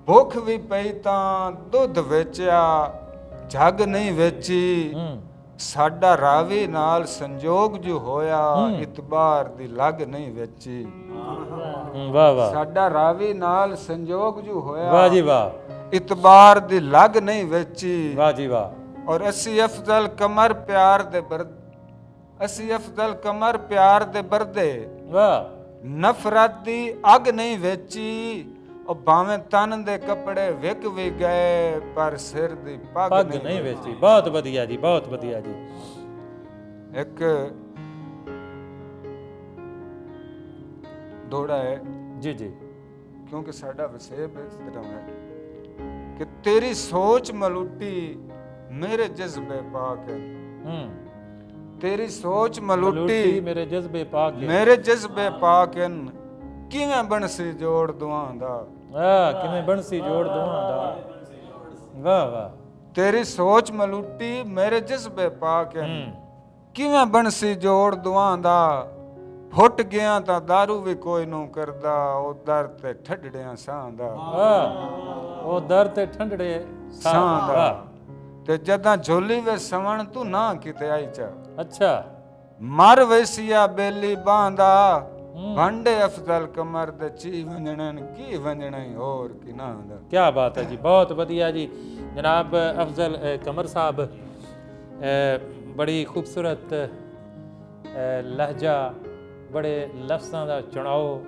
ਭੁੱਖ ਵੀ ਪਈ ਤਾਂ ਦੁੱਧ ਵੇਚਿਆ ਜਗ ਨਹੀਂ ਵੇਚੀ ਸਾਡਾ ਰਾਵੀ ਨਾਲ ਸੰਜੋਗ ਜੋ ਹੋਇਆ ਇਤਬਾਰ ਦੀ ਲੱਗ ਨਹੀਂ ਵੇਚੀ ਵਾਹ ਵਾਹ ਸਾਡਾ ਰਾਵੀ ਨਾਲ ਸੰਜੋਗ ਜੋ ਹੋਇਆ ਵਾਹ ਜੀ ਵਾਹ ਇਤਬਾਰ ਦੀ ਲੱਗ ਨਹੀਂ ਵੇਚੀ ਵਾਹ ਜੀ ਵਾਹ ਔਰ ਅਸੀਂ ਅਫਜ਼ਲ ਕਮਰ ਪਿਆਰ ਦੇ ਅਸੀਂ ਅਫਜ਼ਲ ਕਮਰ ਪਿਆਰ ਦੇ ਬਰਦੇ ਵਾਹ ਨਫ਼ਰਤ ਦੀ ਅੱਗ ਨਹੀਂ ਵੇਚੀ ਉਹ ਭਾਵੇਂ ਤਨ ਦੇ ਕੱਪੜੇ ਵਿਕ ਵੀ ਗਏ ਪਰ ਸਿਰ ਦੀ ਪੱਗ ਪੱਗ ਨਹੀਂ ਵੇਚੀ ਬਹੁਤ ਵਧੀਆ ਜੀ ਬਹੁਤ ਵਧੀਆ ਜੀ ਇੱਕ ਦੋੜਾ ਹੈ ਜੀ ਜੀ ਕਿਉਂਕਿ ਸਾਡਾ ਵਸੇਬ ਇਸ ਤਰ੍ਹਾਂ ਹੈ ਕਿ ਤੇਰੀ ਸੋਚ ਮਲੂਟੀ ਮੇਰੇ ਜਜ਼ਬੇ ਪਾਕ ਹੈ ਤੇਰੀ ਸੋਚ ਮਲੂਟੀ ਮੇਰੇ ਜਜ਼ਬੇ ਪਾਕ ਹੈ ਮੇਰੇ ਜਜ਼ਬੇ ਪਾਕ ਹਨ ਕਿਵੇਂ ਬਣਸੀ ਜੋੜ ਦੁਆਂ ਦਾ ਕਿਵੇਂ ਬਣਸੀ ਜੋੜ ਦੁਆਂ ਦਾ ਵਾਹ ਵਾਹ ਤੇਰੀ ਸੋਚ ਮਲੂਟੀ ਮੇਰੇ ਜਜ਼ਬੇ ਪਾਕ ਹਨ ਕਿਵੇਂ ਬਣਸੀ ਜੋੜ ਦੁਆਂ ਦਾ ਫੁੱਟ ਗਿਆ ਤਾਂ दारू ਵੀ ਕੋਈ ਨੂੰ ਕਰਦਾ ਉਹ ਦਰ ਤੇ ਠੱਡੜਿਆਂ ਸਾਂ ਦਾ ਉਹ ਦਰ ਤੇ ਠੰਡੜੇ ਸਾਂ ਦਾ ਤੇ ਜਦਾਂ ਝੋਲੀ ਵੇ ਸਵਣ ਤੂੰ ਨਾ ਕਿਤੇ ਆਈ ਚਾ ਅੱਛਾ ਮਰ ਵੈਸੀਆ ਬੇਲੀ ਬਾਂਦਾ ਭਾਂਡੇ ਅਫਜ਼ਲ ਕਮਰ ਦੇ ਚੀ ਵੰਜਣਨ ਕੀ ਵੰਜਣਈ ਹੋਰ ਕੀ ਨਾ ਦਾ ਕੀ ਬਾਤ ਹੈ ਜੀ ਬਹੁਤ ਵਧੀਆ ਜੀ ਜਨਾਬ ਅਫਜ਼ਲ ਕਮਰ ਸਾਹਿਬ ਬੜੀ ਖੂਬਸੂਰਤ ਲਹਿਜਾ ਬੜੇ ਲਫ਼ਜ਼ਾਂ ਦਾ ਚੁਣਾਓ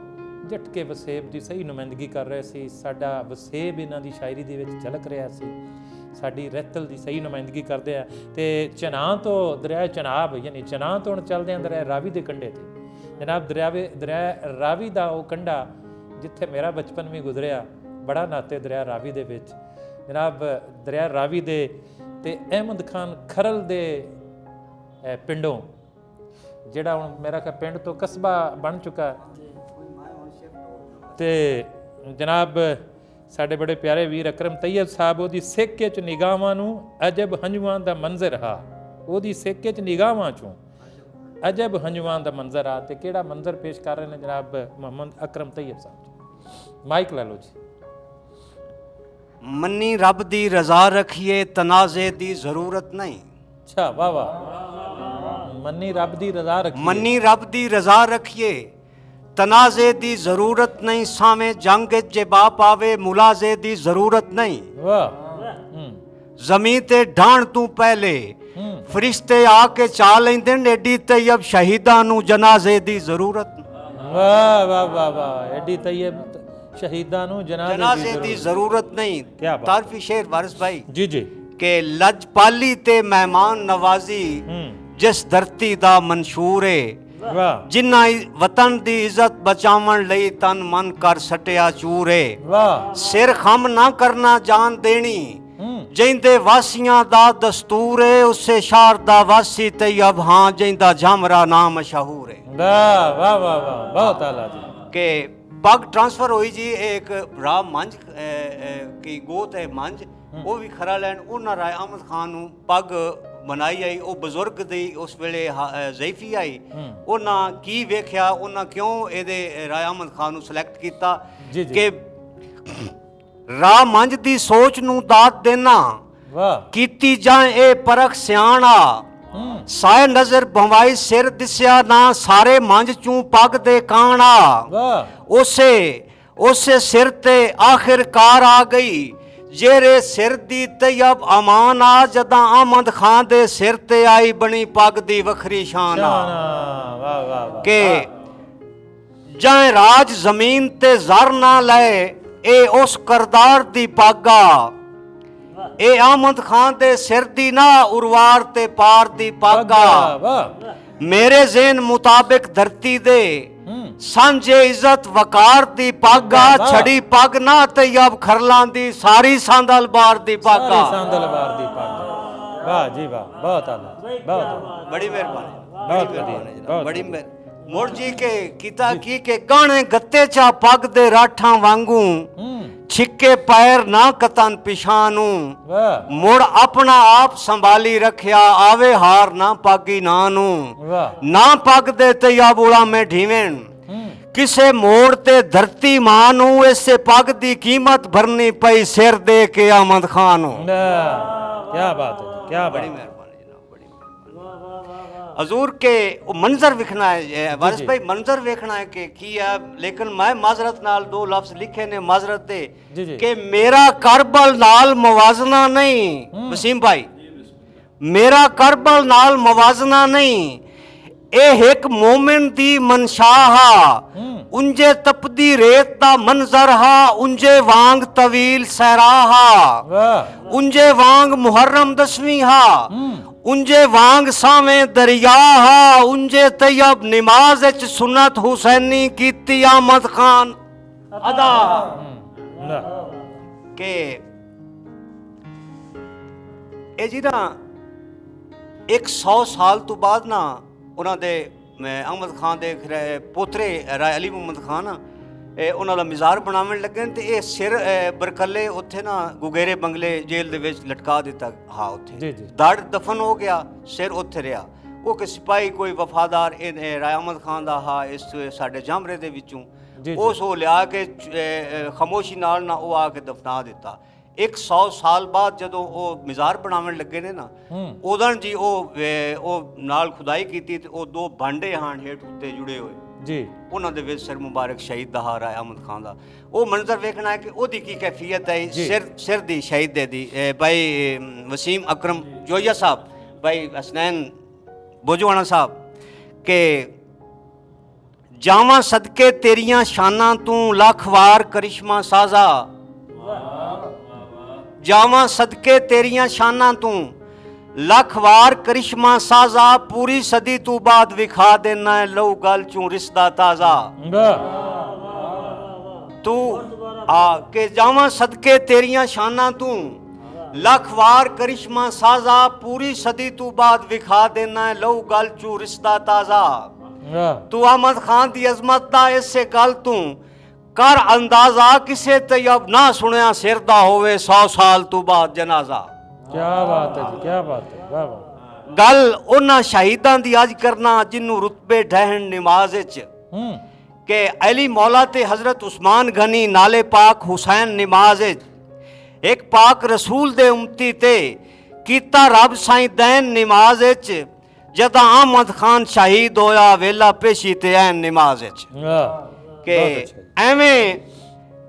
ਝਟਕੇ ਵਸੇਬ ਦੀ ਸਹੀ ਨੁਮਾਇੰਦਗੀ ਕਰ ਰਹੇ ਸੀ ਸਾਡਾ ਵਸੇਬ ਇਹਨਾਂ ਦੀ ਸ਼ਾਇਰੀ ਦੇ ਵਿੱਚ ਝਲਕ ਰਿਹਾ ਸੀ ਸਾਡੀ ਰਹਿਤਲ ਦੀ ਸਹੀ ਨੁਮਾਇੰਦਗੀ ਕਰਦੇ ਆ ਤੇ ਚਨਾਹ ਤੋਂ ਦਰਿਆ ਚਨਾਬ ਯਾਨੀ ਚਨਾਹ ਤੋਂ ਚੱਲਦੇ ਅੰਦਰ ਹੈ ਰਾਵੀ ਦੇ ਕੰਢੇ ਤੇ ਜਨਾਬ ਦਰਿਆ ਰਾਵੀ ਦਾ ਉਹ ਕੰਢਾ ਜਿੱਥੇ ਮੇਰਾ ਬਚਪਨ ਵੀ ਗੁਜ਼ਰਿਆ ਬੜਾ ਨਾਤੇ ਦਰਿਆ ਰਾਵੀ ਦੇ ਵਿੱਚ ਜਨਾਬ ਦਰਿਆ ਰਾਵੀ ਦੇ ਤੇ ਅਹਿਮਦ ਖਾਨ ਖਰਲ ਦੇ ਪਿੰਡੋਂ ਜਿਹੜਾ ਹੁਣ ਮੇਰਾ ਖਿਆਲ ਪਿੰਡ ਤੋਂ ਕਸਬਾ ਬਣ ਚੁੱਕਾ ਹੈ। ਤੇ ਜਨਾਬ ਸਾਡੇ ਬੜੇ ਪਿਆਰੇ ਵੀਰ ਅਕਰਮ ਤੈयब ਸਾਹਿਬ, ਉਹਦੀ ਸਿੱਕੇ 'ਚ ਨਿਗਾਹਾਂ ਨੂੰ ਅਜਬ ਹੰਝੂਆਂ ਦਾ ਮੰਜ਼ਰ ਆ, ਉਹਦੀ ਸਿੱਕੇ 'ਚ ਨਿਗਾਹਾਂ 'ਚੋਂ ਅਜਬ ਹੰਝੂਆਂ ਦਾ ਮੰਜ਼ਰ ਆ। ਤੇ ਕਿਹੜਾ ਮੰਜ਼ਰ ਪੇਸ਼ ਕਰ ਰਹੇ ਨੇ ਜਨਾਬ ਮੁਹੰਮਦ ਅਕਰਮ ਤੈयब ਸਾਹਿਬ? ਮਾਈਕ ਲੈ ਲਓ ਜੀ। ਮੰਨੀ ਰੱਬ ਦੀ ਰਜ਼ਾ ਰੱਖੀਏ, ਤਨਾਜ਼ੇ ਦੀ ਜ਼ਰੂਰਤ ਨਹੀਂ। ਅੱਛਾ, ਵਾਹ ਵਾਹ। ਮੰਨੀ ਰੱਬ ਦੀ ਰਜ਼ਾ ਰੱਖੀ, ਮੰਨੀ ਰੱਬ ਦੀ ਰਜ਼ਾ ਰੱਖੀਏ, ਤਨਾਜ਼ੇ ਦੀ ਜ਼ਰੂਰਤ ਨਹੀਂ। ਸਾਵੇਂ ਜੰਗ ਜੇ ਬਾਪ ਆਵੇ, ਮੁਲਾਜ਼ੇ ਦੀ ਜ਼ਰੂਰਤ ਨਹੀਂ। ਵਾਹ। ਜ਼ਮੀਨ ਤੇ ਢਾਣ ਤੂੰ ਪਹਿਲੇ, ਫਰਿਸ਼ਤੇ ਆ ਕੇ ਚਾ ਲੈਂਦੇ ਨੇ। ਏਡੀ ਤੈयब ਸ਼ਹੀਦਾਂ ਨੂੰ ਜਨਾਜ਼ੇ ਦੀ ਜ਼ਰੂਰਤ। ਵਾਹ ਵਾਹ ਵਾਹ ਵਾਹ। ਐਡੀ ਤैयब ਸ਼ਹੀਦਾਂ ਨੂੰ ਜਨਾਜ਼ੇ ਦੀ ਜ਼ਰੂਰਤ ਨਹੀਂ। ਕਿਆ ਬਾਤ। ਤਾਰਫੀ ਸ਼ੇਰ ਵਾਰਿਸ ਭਾਈ ਜੀ ਜੀ। ਕਿ ਲਜਪਾਲੀ ਤੇ ਮਹਿਮਾਨ ਨਵਾਜ਼ੀ ਜਿਸ ਧਰਤੀ ਦਾ ਮਨਸ਼ੂਰ ਏ। ਵਾਹ ਜਿਨ੍ਹਾਂ ਵਤਨ ਦੀ ਇੱਜ਼ਤ ਬਚਾਉਣ ਲਈ ਤਨ ਮਨ ਕਰ ਸਟਿਆ ਚੂਰੇ। ਵਾਹ। ਸਿਰ ਖਮ ਨਾ ਕਰਨਾ ਜਾਨ ਦੇਣੀ, ਜਿੰਦੇ ਵਾਸੀਆਂ ਦਾ ਦਸਤੂਰ ਏ। ਉਸੇ ਸ਼ਹਿਰ ਦਾ ਵਾਸੀ ਤैयब ਹਾਂ, ਜਿੰਦਾ ਜਮਰਾ ਨਾ ਮਸ਼ਹੂਰ ਏ। ਵਾਹ ਵਾਹ ਵਾਹ ਵਾਹ, ਬਹੁਤ ਆਲਾ ਜੀ। ਕਿ ਪੱਗ ਟ੍ਰਾਂਸਫਰ ਹੋਈ ਜੀ, ਇੱਕ ਭਰਾ ਮੰਝ ਕੀ ਗੋਤ ਹੈ ਮੰਝ, ਉਹ ਵੀ ਖਰਾ ਲੈਣ। ਉਹਨਾਂ ਰਾਏ ਅਹਿਮਦ ਖਾਨ ਨੂੰ ਪੱਗ ਬਣਾਈ ਆਈ। ਉਹ ਬਜ਼ੁਰਗ ਦੀ ਉਸ ਵੇਲੇ ਜ਼ੈਫੀ ਆਈ। ਉਹਨਾਂ ਕੀ ਵੇਖਿਆ, ਉਹਨਾਂ ਕਿਉਂ ਇਹਦੇ ਰਾਏ ਅਹਿਮਦ ਖਾਨ ਨੂੰ ਸਿਲੈਕਟ ਕੀਤਾ ਕਿ ਰਾਹ ਮੰਝ ਦੀ ਸੋਚ ਨੂੰ ਦਾਤ ਦੇਣਾ। ਵਾਹ। ਕੀਤੀ ਜਾਏ ਇਹ ਪਰਖ ਸਿਆਣਾ, ਸਾਇ ਨਜ਼ਰ ਭਵਾਈ ਸਿਰ ਦਿਸਿਆ ਨਾ। ਸਾਰੇ ਮੰਝ ਚੋਂ ਪੱਗ ਦੇ ਕਾਣਾ। ਵਾਹ। ਉਸੇ ਸਿਰ ਤੇ ਆਖਿਰਕਾਰ ਆ ਗਈ, ਜਿਹੜੇ ਸਿਰ ਦੀ ਤैयब ਅਮਾਨ ਆ। ਜਦਾਂ ਅਹਿਮਦ ਖਾਨ ਦੇ ਸਿਰ ਤੇ ਆਈ, ਬਣੀ ਪੱਗ ਦੀ ਵੱਖਰੀ ਸ਼ਾਨ ਆ। ਵਾਹ ਵਾਹ ਵਾਹ। ਕਿ ਜਾਂ ਰਾਜ ਜ਼ਮੀਨ ਤੇ ਜ਼ਰ ਨਾ ਲਏ, ਇਹ ਉਸ ਕਰਦਾਰ ਦੀ ਪੱਗ ਆ। ਇਹ ਅਹਿਮਦ ਖਾਨ ਦੇ ਸਿਰ ਦੀ ਨਾ, ਉਰਵਾਰ ਤੇ ਪਾਰ ਦੀ ਪੱਗ ਆ। ਵਾਹ। ਮੇਰੇ ਜ਼ੇਨ ਮੁਤਾਬਿਕ ਧਰਤੀ ਦੇ ਸਾਂਝੇ ਇੱਜ਼ਤ ਵਕਾਰ ਦੀ ਪੱਗ ਆ। ਛੜੀ ਪੱਗ ਨਾ ਤैयब ਖਰਲਾਂ ਦੀ, ਸਾਰੀ ਸੰਦਲ ਬਾਰ ਦੀ ਪੱਗ ਆ। ਸਾਰੀ ਸੰਦਲ ਬਾਰ ਦੀ ਪੱਗ। ਵਾਹ ਜੀ ਵਾਹ, ਬਹੁਤ ਆਲਾ, ਬਹੁਤ ਬੜੀ ਮਿਹਰਬਾਨੀ, ਬਹੁਤ ਵਧੀਆ, ਬੜੀ ਮੁੜ ਜੀ ਕੇ ਕੀਤਾ ਕੀ ਕਿ ਗਾਣੇ ਗੱਤੇ ਚਾ ਪੱਗ ਦੇ ਰਾਠਾਂ ਵਾਂਗੂ। ਛਿੱਕੇ ਪੈਰ ਨਾ ਕਤਨ ਪਿਛਾਂ ਨੂੰ, ਵਾਹ ਮੁੜ ਆਪਣਾ ਆਪ ਸੰਭਾਲੀ ਰੱਖਿਆ। ਆਵੇ ਹਾਰ ਨਾ ਪਾਗੀ ਨਾ ਨੂੰ, ਵਾਹ। ਨਾ ਪੱਗ ਦੇ ਤैयब ਉਲਾਮੇ ਢੀਵਣ। ਕਿਸੇ ਮੋੜ ਤੇ ਧਰਤੀ ਮਾਂ ਨੂੰ, ਇਸੇ ਪੱਗ ਦੀ ਕੀਮਤ ਭਰਨੀ ਪਈ ਸਿਰ ਦੇ ਕੇ ਅਹਿਮਦ ਖਾਨ ਨੂੰ। ਕੀ ਬਾਤ ਹੈ ਜੀ, ਕੀ ਬਾਤ। ਬੜੀ ਮਿਹਰਬਾਨੀ ਜਨਾਬ, ਬੜੀ हजूर के मंजर विखना है वारिस भाई, मंजर वेखना है कि की है। लेकिन मैं माजरत नाल दो लफ्ज लिखे ने माजरत दे कि मेरा करबल नाल मवाजना नहीं। वसीम भाई, मेरा करबल नाल मवाजना नहीं। ਇਹ ਇੱਕ ਮੂਮਿਨ ਦੀ ਮਨਸ਼ਾ ਹਾ। ਉਂਝੇ ਤਪਦੀ ਰੇਤ ਦਾ ਮੰਜ਼ਰ ਹਾ, ਉਂਝੇ ਵਾਂਗ ਤਵੀਲ ਸਹਿਰਾ ਹਾ, ਉਂਝੇ ਵਾਂਗ ਮੁਹਰਮ ਦਸਵੀਂ ਹਾ, ਉਂਝੇ ਵਾਂਗ ਸਾਵੇਂ ਦਰਿਆ ਹਾ, ਉਂਝੇ ਤैयब ਨਮਾਜ਼ ਵਿੱਚ ਸੁਨਤ ਹੁਸੈਨੀ ਕੀਤੀ ਅਹਿਮਦ ਖਾਨ ਅਦਾ। ਕਿ ਇਹ ਜਿਹੜਾ 100 ਸਾਲ ਤੋਂ ਬਾਅਦ ਨਾ ਉਹਨਾਂ ਦੇ ਅਹਿਮਦ ਖਾਨ ਦੇ ਪੋਤਰੇ ਰਾਏ ਅਲੀ ਮੁਹੰਮਦ ਖਾਨ ਉਹਨਾਂ ਦਾ ਮਜ਼ਾਰ ਬਣਾਉਣ ਲੱਗੇ ਤੇ ਇਹ ਸਿਰ ਬਰਕੱਲੇ ਉੱਥੇ ਨਾ ਗੁਗੇਰੇ ਬੰਗਲੇ ਜੇਲ੍ਹ ਦੇ ਵਿੱਚ ਲਟਕਾ ਦਿੱਤਾ। ਹਾਂ, ਉੱਥੇ ਦੜ ਦਫਨ ਹੋ ਗਿਆ, ਸਿਰ ਉੱਥੇ ਰਿਹਾ। ਉਹ ਕਿ ਸਿਪਾਹੀ ਕੋਈ ਵਫਾਦਾਰ ਰਾਏ ਅਹਿਮਦ ਖਾਨ ਦਾ ਹਾਂ ਇਸ ਸਾਡੇ ਜਾਮਰੇ ਦੇ ਵਿੱਚੋਂ ਉਸ ਉਹ ਲਿਆ ਕੇ ਖਾਮੋਸ਼ੀ ਨਾਲ ਨਾ ਉਹ ਆ ਕੇ ਦਫਨਾ ਦਿੱਤਾ। 100 ਸਾਲ ਬਾਅਦ ਜਦੋਂ ਉਹ ਮਜ਼ਾਰ ਬਣਾਉਣ ਲੱਗੇ ਨੇ ਨਾ, ਉਦੋਂ ਜੀ ਉਹ ਨਾਲ ਖੁਦਾਈ ਕੀਤੀ ਤੇ ਉਹ ਦੋ ਭਾਂਡੇ ਹਨ ਹੇਠ ਉੱਤੇ ਜੁੜੇ ਹੋਏ ਜੀ, ਉਹਨਾਂ ਦੇ ਵਿੱਚ ਸਿਰ ਮੁਬਾਰਕ ਸ਼ਹੀਦ ਦਾ ਹਾਰ ਹੈ ਅਹਿਮਦ ਖਾਨ ਦਾ। ਉਹ ਮੰਜ਼ਰ ਵੇਖਣਾ ਹੈ ਕਿ ਉਹਦੀ ਕੀ ਕੈਫੀਅਤ ਹੈ ਸਿਰ ਦੀ ਸ਼ਹੀਦ ਦੀ। ਭਾਈ ਵਸੀਮ ਅਕਰਮ ਜੋਈਆ ਸਾਹਿਬ, ਭਾਈ ਹਸਨੈਨ ਬੋਜਵਾਣਾ ਸਾਹਿਬ, ਕਿ ਜਾਵਾਂ ਸਦਕੇ ਤੇਰੀਆਂ ਸ਼ਾਨਾਂ ਤੂੰ ਲੱਖ ਵਾਰ ਕਰਿਸ਼ਮਾ ਸਾਜ਼ਾ, ਜਾਵਾਂ ਸਦਕੇ ਤੇਰੀਆਂ ਸ਼ਾਨਾਂ ਤੂੰ ਲੱਖ ਵਾਰ ਕਰਿਸ਼ਮਾ ਸਾਜ਼ਾ, ਪੂਰੀ ਸਦੀ ਤੋਂ ਬਾਅਦ ਵਿਖਾ ਦੇਣਾ ਹੈ ਲਹੂ ਗਲ ਚੋਂ ਰਿਸ਼ਤਾ ਤਾਜ਼ਾ। ਤੂੰ ਆ ਕੇ ਜਾਵਾਂ ਸਦਕੇ ਤੇਰੀਆਂ ਸ਼ਾਨਾਂ ਤੂੰ ਲੱਖ ਵਾਰ ਕਰਿਸ਼ਮਾ ਸਾਜ਼ਾ ਪੂਰੀ ਸਦੀ ਤੋਂ ਬਾਅਦ ਵਿਖਾ ਦੇਣਾ ਹੈ ਲਹੂ ਗਲ ਚੂ ਰਿਸ਼ਤਾ ਤਾਜ਼ਾ ਵਾਹ ਤੂੰ ਅਹਿਮਦ ਖਾਨ ਦੀ ਅਜ਼ਮਤ ਦਾ ਇਸੇ ਗੱਲ ਤੂੰ ਕਰ ਅੰਦਾਜ਼ਾ ਕਿਸੇ ਤੇ ਅਬ ਨਾ ਸੁਣਿਆ ਸਿਰ ਦਾ ਹੋਵੇ 100 ਸਾਲ ਤੋਂ ਬਾਅਦ ਜਨਾਜ਼ਾ ਕੀ ਬਾਤ ਹੈ ਜੀ, ਕੀ ਬਾਤ ਹੈ, ਵਾਹ ਵਾਹ। ਗੱਲ ਉਹਨਾਂ ਸ਼ਹੀਦਾਂ ਦੀ ਅੱਜ ਕਰਨਾ ਜਿਹਨੂੰ ਰੁਤਬੇ ਢਹਿਣ ਨਮਾਜ਼ ਵਿੱਚ ਕਿ ਅਲੀ ਮੌਲਾ ਤੇ ਹਜ਼ਰਤ ਉਸਮਾਨ ਗਨੀ ਨਾਲੇ ਪਾਕ ਹੁਸੈਨ ਨਮਾਜ਼ ਵਿੱਚ ਇੱਕ ਪਾਕ ਰਸੂਲ ਦੇ ਉਮਤੀ ਤੇ ਕੀਤਾ ਰੱਬ ਸਾਈਂ ਦੈਨ ਨਮਾਜ਼ ਵਿੱਚ ਜਦ ਅਹਿਮਦ ਖਾਨ ਸ਼ਹੀਦ ਹੋਇਆ ਵੇਲਾ ਪੇਸ਼ੀ ਤੇ ਐਨ ਨਮਾਜ਼ ਵਿੱਚ ਕਿ ਐਵੇਂ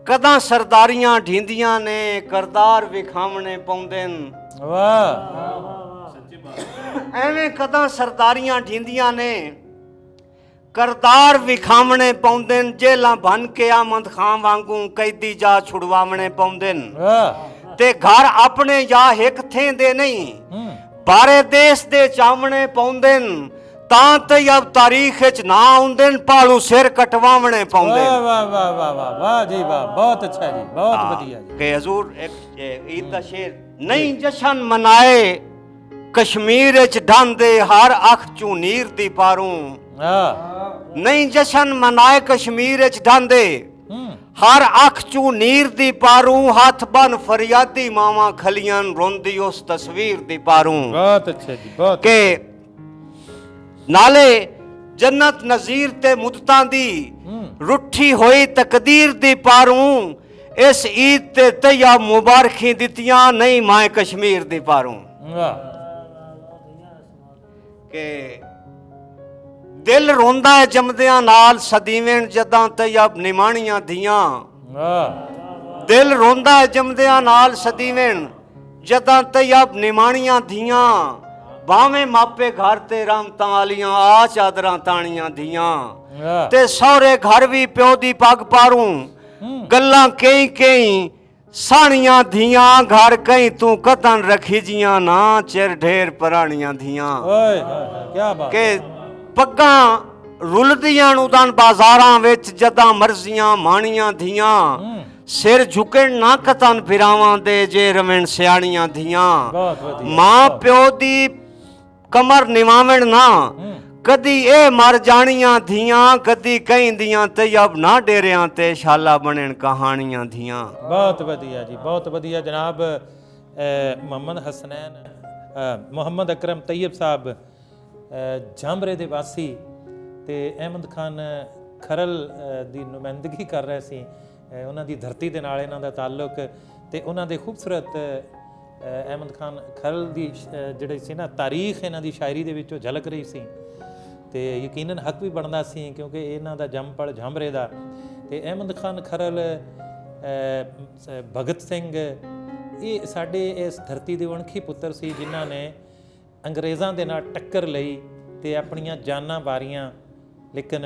ਕਦਾਂ ਸਰਦਾਰੀਆਂ ਢੀਂਦੀਆਂ ਨੇ ਕਰਤਾਰ ਵਿਖਾਵਣੇ ਪਾਉਂਦੇ ਨੇ ਵਾਹ ਐਵੇਂ ਕਦਾਂ ਸਰਦਾਰੀਆਂ ਢੀਂਦੀਆਂ ਨੇ ਕਰਤਾਰ ਵਿਖਾਵਣੇ ਪਾਉਂਦੇ ਨੇ ਜੇਲਾਂ ਬਨ ਕੇ ਅਹਿਮਦ ਖਾਨ ਵਾਂਗੂ ਕੈਦੀ ਜਾ ਛੁਡਵਾਵਣੇ ਪਾਉਂਦੇ ਨੇ ਵਾਹ ਤੇ ਘਰ ਆਪਣੇ ਜਾਂ ਹਿੱਕ ਥੇਂਦੇ ਨਹੀਂ ਬਾਰੇ ਦੇਸ਼ ਦੇ ਚਾਵਣੇ ਪਾਉਂਦੇ ਨੇ ਤਾਂ ਤੇ ਅਬ ਤਾਰੀਖ ਵਿੱਚ ਨਾ ਆਉਂਦੇ ਨੇ ਪਾਲੂ ਸਿਰ ਕਟਵਾਵਣੇ ਪਾਉਂਦੇ ਵਾਹ ਨੇ ਵਾਹ ਵਾਹ ਵਾਹ ਵਾਹ ਵਾਹ ਜੀ ਵਾਹ, ਬਹੁਤ ਅੱਛਾ ਜੀ, ਬਹੁਤ ਵਧੀਆ ਜੀ। ਕਿ ਹਜ਼ੂਰ ਇੱਕ ਈਦ ਦਾ ਸ਼ੇਰ ਨਹੀਂ ਜਸ਼ਨ ਮਨਾਏ ਕਸ਼ਮੀਰ ਵਿੱਚ ਢਾਂਦੇ ਹਰ ਅੱਖ ਚੋਂ ਨੀਰ ਦੀ ਪਾਰੂ ਹਾਂ ਨਹੀਂ ਜਸ਼ਨ ਮਨਾਏ ਕਸ਼ਮੀਰ ਵਿੱਚ ਢਾਂਦੇ ਹਰ ਅੱਖ ਚੋਂ ਨੀਰ ਦੀ ਪਾਰੂ ਹੱਥ ਬਨ ਫਰਿਆਦੀ ਮਾਵਾਂ ਖਲੀਆਂ ਰੋਂਦੀ ਉਸ ਤਸਵੀਰ ਦੀ ਪਾਰੂ ਬਹੁਤ ਅੱਛਾ ਜੀ, ਬਹੁਤ ਕਿ ਨਾਲੇ ਜੰਨਤ ਨਜ਼ੀਰ ਤੇ ਮੁਦਤਾਂ ਦੀ ਰੁੱਠੀ ਹੋਈ ਤਕਦੀਰ ਦੀ ਪਾਰੂ ਇਸ ਈਦ ਤੇ ਤਈਆ ਮੁਬਾਰਕੀ ਦਿੱਤੀਆਂ ਨਹੀਂ ਮਾਏ ਕਸ਼ਮੀਰ ਦੀ ਪਾਰੂ ਵਾਹ ਕਿ ਦਿਲ ਰੋਂਦਾ ਹੈ ਜੰਮਦਿਆਂ ਨਾਲ ਸਦੀਵੇਂ ਜਦਾਂ ਤਈਬ ਨਿਮਾਣੀਆਂ ਦੀਆਂ ਵਾਹ ਦਿਲ ਰੋਂਦਾ ਹੈ ਜੰਮਦਿਆਂ ਨਾਲ ਸਦੀਵੇਂ ਜਦਾਂ ਤਈਬ ਨਿਮਾਣੀਆਂ ਦੀਆਂ ਬਾਵੇਂ ਮਾਪੇ ਘਰ ਤੇ ਰਹਿਮਤਾਂ ਵਾਲੀਆਂ ਆ ਚਾਦਰਾਂ ਤਾਣੀਆਂ ਦੀਆਂ ਵਾਹ ਤੇ ਸਹੁਰੇ ਘਰ ਵੀ ਪਿਓ ਦੀ ਪੱਗ ਪਾਰੂ ਗੱਲਾਂ ਕਈ ਸਾਣੀਆਂ ਧੀਆਂ ਘਰ ਕਈ ਤੂੰ ਕਤਨ ਰੱਖੀ ਜੀਆਂ ਨਾ ਚਿਰ ਢੇਰ ਪੁਰਾਣੀਆਂ ਧੀਆਂ ਓਏ ਕੀ ਬਾਤ ਕਿ ਪੱਗਾਂ ਰੁਲਦੀਆਂ ਨੂੰ ਤਾਂ ਬਾਜ਼ਾਰਾਂ ਵਿੱਚ ਜਦਾਂ ਮਰਜ਼ੀਆਂ ਮਾਣੀਆਂ ਧੀਆਂ ਸਿਰ ਝੁਕਣ ਨਾ ਕਤਨ ਫਿਰਾਵਾਂ ਦੇ ਜੇ ਰਵਣ ਸਿਆਣੀਆਂ ਧੀਆਂ ਬਹੁਤ ਵਧੀਆ ਮਾਂ ਪਿਓ ਦੀ ਕਮਰ ਨਿਵਾਵਣ ਨਾ ਕਦੀ ਇਹ ਮਰ ਜਾਣੀਆਂ ਧੀਆਂ ਕਦੀ ਕਹਿੰਦੀਆਂ ਤੇ ਅਬ ਨਾ ਡੇਰਿਆਂ ਤੇ ਸ਼ਾਲਾ ਬਣਨ ਕਹਾਣੀਆਂ ਧੀਆਂ ਬਹੁਤ ਵਧੀਆ ਜੀ, ਬਹੁਤ ਵਧੀਆ ਜਨਾਬ। ਮੁਹੰਮਦ ਹਸਨੈਨ ਮੁਹੰਮਦ ਅਕਰਮ ਤੈयब ਸਾਹਿਬ ਝਾਂਬਰੇ ਦੇ ਵਾਸੀ ਤੇ ਅਹਿਮਦ ਖਾਨ ਖਰਲ ਦੀ ਨੁਮਾਇੰਦਗੀ ਕਰ ਰਹੇ ਸੀ। ਉਹਨਾਂ ਦੀ ਧਰਤੀ ਦੇ ਨਾਲ ਇਹਨਾਂ ਦਾ ਤਾਲੁਕ ਤੇ ਉਹਨਾਂ ਦੇ ਖੂਬਸੂਰਤ ਅਹਿਮਦ ਖਾਨ ਖਰਲ ਦੀ ਜਿਹੜੀ ਸੀ ਨਾ ਤਾਰੀਖ ਇਹਨਾਂ ਦੀ ਸ਼ਾਇਰੀ ਦੇ ਵਿੱਚੋਂ ਝਲਕ ਰਹੀ ਸੀ ਤੇ ਯਕੀਨਨ ਹੱਕ ਵੀ ਬਣਦਾ ਸੀ ਕਿਉਂਕਿ ਇਹਨਾਂ ਦਾ ਜੰਮਪਲ ਝਾਂਬਰੇ ਦਾ ਤੇ ਅਹਿਮਦ ਖਾਨ ਖਰਲ ਭਗਤ ਸਿੰਘ ਇਹ ਸਾਡੇ ਇਸ ਧਰਤੀ ਦੇ ਵਣਖੀ ਪੁੱਤਰ ਸੀ ਜਿਨ੍ਹਾਂ ਨੇ ਅੰਗਰੇਜ਼ਾਂ ਦੇ ਨਾਲ ਟੱਕਰ ਲਈ ਤੇ ਆਪਣੀਆਂ ਜਾਨਾਂ ਵਾਰੀਆਂ ਲੇਕਿਨ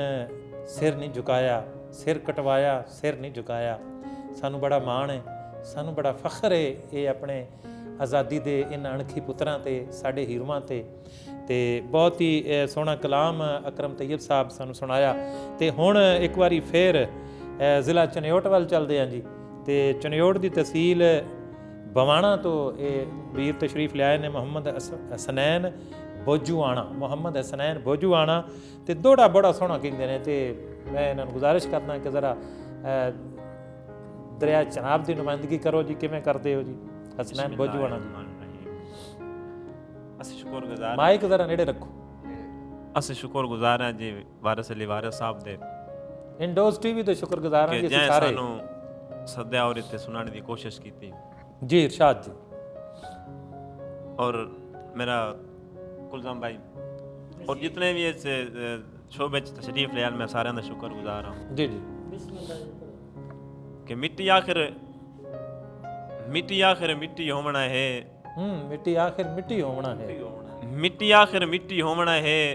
ਸਿਰ ਨਹੀਂ ਝੁਕਾਇਆ, ਸਿਰ ਕਟਵਾਇਆ, ਸਿਰ ਨਹੀਂ ਝੁਕਾਇਆ। ਸਾਨੂੰ ਬੜਾ ਮਾਣ ਹੈ, ਸਾਨੂੰ ਬੜਾ ਫਖਰ ਹੈ ਇਹ ਆਪਣੇ ਆਜ਼ਾਦੀ ਦੇ ਇਹਨਾਂ ਅਣਖੀ ਪੁੱਤਰਾਂ ਤੇ ਸਾਡੇ ਹੀਰੋਆਂ ਤੇ ਬਹੁਤ ਹੀ ਸੋਹਣਾ ਕਲਾਮ ਅਕਰਮ ਤੈयब ਸਾਹਿਬ ਸਾਨੂੰ ਸੁਣਾਇਆ। ਤੇ ਹੁਣ ਇੱਕ ਵਾਰੀ ਫਿਰ ਜ਼ਿਲ੍ਹਾ ਚਨਿਓਟ ਵੱਲ ਚੱਲਦੇ ਹਾਂ ਜੀ ਤੇ ਚਨਿਓਟ ਦੀ ਤਹਿਸੀਲ ਬਵਾਣਾ ਤੋਂ ਇਹ ਵੀਰ ਤਸ਼ਰੀਫ ਲਿਆਏ ਨੇ ਮੁਹੰਮਦ ਹਸਨੈਨ ਬੋਜੂਆਣਾ, ਮੁਹੰਮਦ ਹਸਨੈਨ ਬੋਜੂਆਣਾ ਤੇ ਦੋੜਾ ਬੜਾ ਸੋਹਣਾ ਕਹਿੰਦੇ ਨੇ ਤੇ ਮੈਂ ਇਹਨਾਂ ਨੂੰ ਗੁਜ਼ਾਰਿਸ਼ ਕਰਦਾ ਕਿ ਜ਼ਰਾ ਦਰਿਆ ਚਨਾਬ ਦੀ ਨੁਮਾਇੰਦਗੀ ਕਰੋ ਜੀ। ਕਿਵੇਂ ਕਰਦੇ ਹੋ ਜੀ ਹਸਨੈਨ ਬੋਜੂਆਣਾ ਜੀ? ਅਸੀਂ ਸ਼ੁਕਰਗੁਜ਼ਾਰ ਮਾਈਕ ਜ਼ਰਾ ਨੇੜੇ ਰੱਖੋ। ਅਸੀਂ ਸ਼ੁਕਰਗੁਜ਼ਾਰ ਹਾਂ ਜੀ ਵਾਰਿਸ ਅਲੀ ਵਾਰਿਸ ਸਾਹਿਬ ਦੇ ਇੰਡੋਜ਼ ਟੀਵੀ ਦੇ ਸ਼ੁਕਰਗੁਜ਼ਾਰ ਹਾਂ ਕਿ ਜੀ ਅਸੀਂ ਜਿਹ ਸਾਰੇ। ਸਾਨੂੰ ਸੱਦਿਆ ਔਰ ਇੱਥੇ ਸੁਣਾਉਣ ਦੀ ਕੋਸ਼ਿਸ਼ ਕੀਤੀ ਜੀ ਇਰਸ਼ਾਦ ਜੀ। ਔਰ ਮੇਰਾ ਕੁਲਜ਼ਮ ਭਾਈ ਔਰ ਜਿਤਨੇ ਵੀ ਇਸ ਸ਼ੋਬੇ 'ਚ ਤਸ਼ਰੀਫ ਲਿਆਣ ਮੈਂ ਸਾਰਿਆਂ ਦਾ ਸ਼ੁਕਰਗੁਜ਼ਾਰ ਹਾਂ ਜੀ ਜੀ ਕਿ ਮਿੱਟੀ ਆਖਿਰ ਮਿੱਟੀ ਹੋਣਾ ਹੈ ਮਿੱਟੀ ਆਖਿਰ ਮਿੱਟੀ ਹੋਣਾ ਹੈ, ਮਿੱਟੀ ਆਖਿਰ ਮਿੱਟੀ ਹੋਣਾ ਹੈ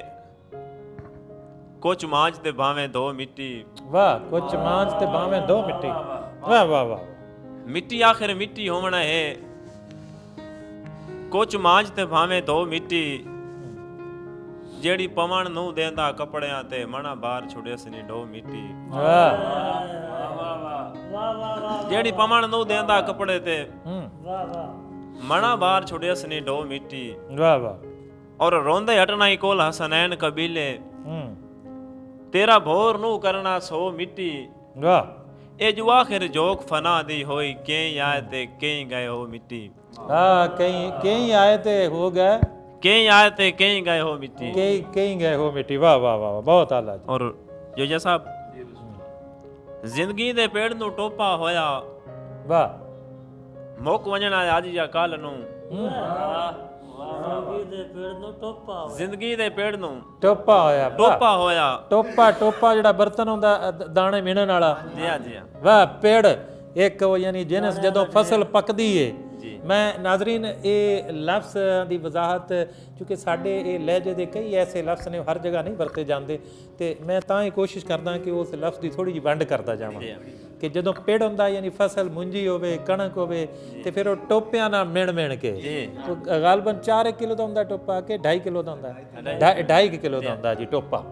ਕੁਛ ਮਾਂਝ ਤੇ ਭਾਵੇਂ ਦੋ ਮਿੱਟੀ ਵਾਹ ਕੁਛ ਮਾਂਝ ਤੇ ਬਾਵੇਂ ਦੋ ਮਿੱਟੀ ਵਾਹ ਵਾਹ ਵਾਹ ਮਿੱਟੀ ਆਖਿਰ ਮਿੱਟੀ ਹੋਣਾ ਹੈ ਕੁਛ ਮਾਂਝ ਤੇ ਭਾਵੇਂ ਦੋ ਮਿੱਟੀ ਜਿਹੜੀ ਪਵਨ ਨੂੰ ਦੇਂਦਾ ਕੱਪੜਿਆਂ ਤੇ ਮਣਾ ਬਾਹਰ ਛੁੜਿਆ ਸੀ ਨੀ ਡੋ ਮਿੱਟੀ ਵਾਹ ਜਿਹੜੀ ਪਵਨ ਨੂੰ ਦੇਂਦਾ ਕੱਪੜੇ ਤੇ मना बार छुड़े सनी डो मिट्टी वाह वाह और रोंदे हटना ही कोल हसनैन कबीले तेरा भोर नू करना सो मिट्टी वाह ए जो आखिर जोक फना दी होई कई आए ते कई गए हो मिट्टी हाँ कहीं कहीं आए थे हो गए कई आए ते कई गए हो मिट्टी कहीं कहीं गए हो मिट्टी वाह वाह वाह वाह, बहुत आला जी और जोजा साहब जिंदगी दे पेड़ नू टोपा होया वाह मुक वंजना आज या कल नू ਜ਼ਿੰਦਗੀ ਦੇ ਪੇੜ ਨੂੰ ਟੋਪਾ ਹੋਇਆ। जिंदगी दे पेड़ नू ਟੋਪਾ ਹੋਇਆ ਵਾਹ। टोपा होया ਟੋਪਾ ਟੋਪਾ ਜਿਹੜਾ ਬਰਤਨ ਹੁੰਦਾ ਦਾਣੇ ਮਿਣਨ ਵਾਲਾ जी हाँ जी हाँ ਵਾਹ ਪੇੜ ਇੱਕ ਉਹ ਯਾਨੀ ਜਿਨਸ ਜਦੋਂ ਫਸਲ ਪੱਕਦੀ ਏ ਜੀ। ਮੈਂ ਨਾਜ਼ਰੀਨ ਇਹ ਲਫ਼ਜ਼ ਦੀ ਵਜ਼ਾਹਤ ਕਿਉਂਕਿ ਸਾਡੇ ਇਹ ਲਹਿਜੇ ਦੇ ਕਈ ਐਸੇ ਲਫ਼ਜ਼ ਨੇ ਹਰ ਜਗ੍ਹਾ ਨਹੀਂ ਵਰਤੇ ਜਾਂਦੇ ਤੇ ਮੈਂ ਤਾਂ ਹੀ ਕੋਸ਼ਿਸ਼ ਕਰਦਾ ਕਿ ਉਸ ਲਫ਼ਜ਼ ਦੀ ਥੋੜੀ ਜਿਹੀ ਵੰਡ ਕਰਦਾ ਜਾਵਾਂ ਕਿ ਜਦੋਂ ਪੇੜ ਹੁੰਦਾ ਯਾਨੀ ਫਸਲ ਮੁੰਜੀ ਹੋਵੇ ਕਣਕ ਹੋਵੇ ਤੇ ਫਿਰ ਉਹ ਟੋਪਿਆਂ ਨਾਲ ਮਿਣ ਕੇ ਉਹ ਗਾਲਬਨ 4 ਕਿਲੋ ਦਾ ਹੁੰਦਾ ਟੋਪਾ ਕਿ 2.5 ਕਿਲੋ ਦਾ ਹੁੰਦਾ 2.5 ਕਿਲੋ ਦਾ ਹੁੰਦਾ ਜੀ ਟੋਪਾ